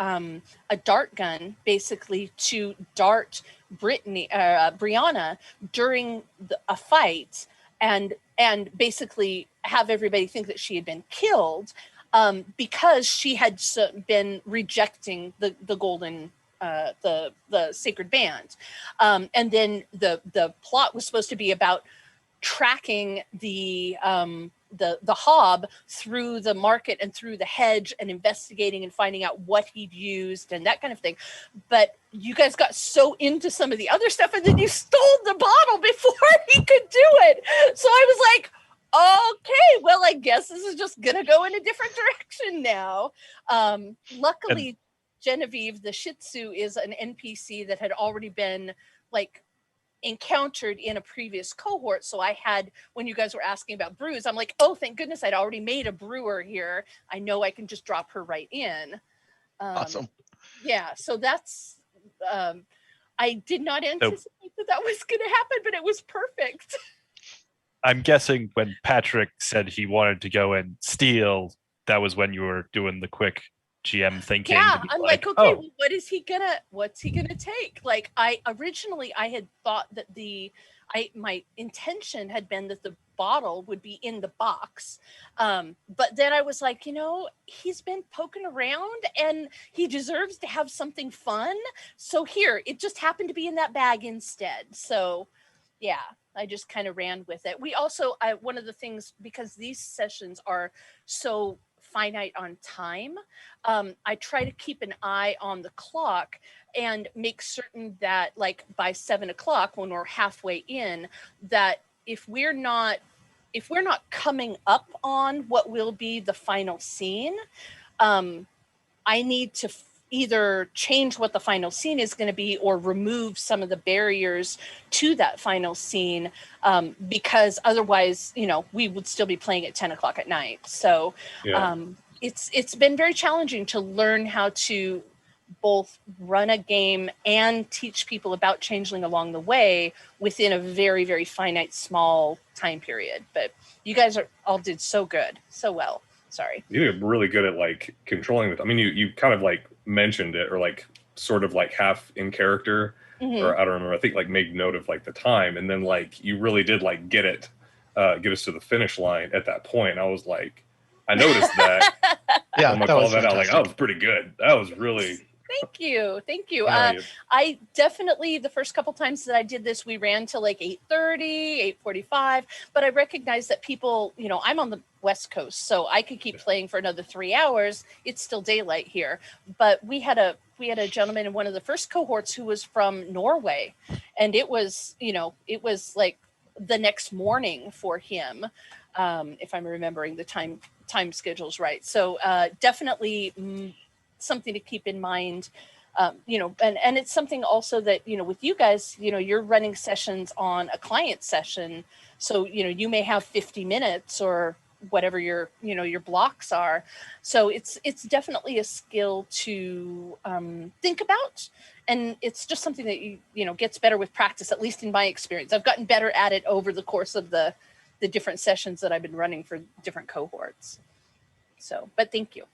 dart gun, basically, to dart Brianna during a fight, and basically have everybody think that she had been killed because she had been rejecting the golden. The sacred band, and then the plot was supposed to be about tracking the Hob through the market and through the hedge and investigating and finding out what he'd used and that kind of thing. But you guys got so into some of the other stuff, and then you stole the bottle before he could do it. So I was like, okay, well, I guess this is just gonna go in a different direction now. Luckily, Genevieve, the Shih Tzu, is an NPC that had already been encountered in a previous cohort. So I had, when you guys were asking about brews, I'm like, oh, thank goodness I'd already made a brewer here. I know I can just drop her right in. Awesome. Yeah, so that's, I did not anticipate that was going to happen, but it was perfect. I'm guessing when Patrick said he wanted to go and steal, that was when you were doing the quick GM thinking. Yeah, I'm like, okay, well, what's he gonna take? Like, I had thought that my intention had been that the bottle would be in the box, but then I was like, he's been poking around and he deserves to have something fun, so here, it just happened to be in that bag instead. So yeah, I just kind of ran with it. We also, one of the things, because these sessions are so finite on time, I try to keep an eye on the clock and make certain that, like, by 7 o'clock, when we're halfway in, that if we're not coming up on what will be the final scene, I need to either change what the final scene is going to be or remove some of the barriers to that final scene, because otherwise, we would still be playing at 10 o'clock at night. So it's been very challenging to learn how to both run a game and teach people about Changeling along the way within a very, very finite, small time period. But you guys all did so good, so well. Sorry. You did really good at controlling it. I mean, you kind of mentioned it, or sort of half in character, or I don't remember. I think made note of the time, and then you really did get us to the finish line at that point. I was I noticed that. Yeah, I'm gonna call that out. That was pretty good. That was really Thank you. Thank you. Yeah, I definitely, the first couple times that I did this, we ran till like 8:30, 8:45, but I recognize that people, you know, I'm on the West Coast, so I could keep playing for another 3 hours. It's still daylight here. But we had a gentleman in one of the first cohorts who was from Norway, and it was, you know, it was like the next morning for him, if I'm remembering the time schedules right. So definitely something to keep in mind. You know, and it's something also that, you know, with you guys, you know, you're running sessions on a client session. So, you know, you may have 50 minutes or whatever your, you know, your blocks are. So it's definitely a skill to think about. And it's just something that, you know, gets better with practice, at least in my experience. I've gotten better at it over the course of the different sessions that I've been running for different cohorts. So, but thank you.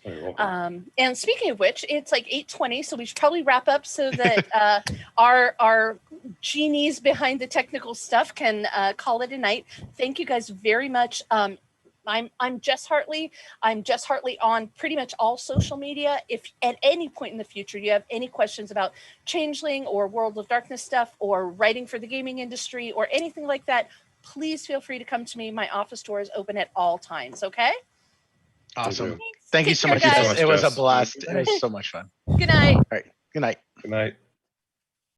And speaking of which, it's like 8:20, so we should probably wrap up so that our genies behind the technical stuff can call it a night. Thank you guys very much. I'm Jess Hartley. I'm Jess Hartley on pretty much all social media. If at any point in the future you have any questions about Changeling or World of Darkness stuff or writing for the gaming industry or anything like that, please feel free to come to me. My office door is open at all times. Okay? Awesome. Thanks. Thank you Take so care, much. guys. It was a Jess. blast. It was so much fun. Good night. All right. Good night. Good night.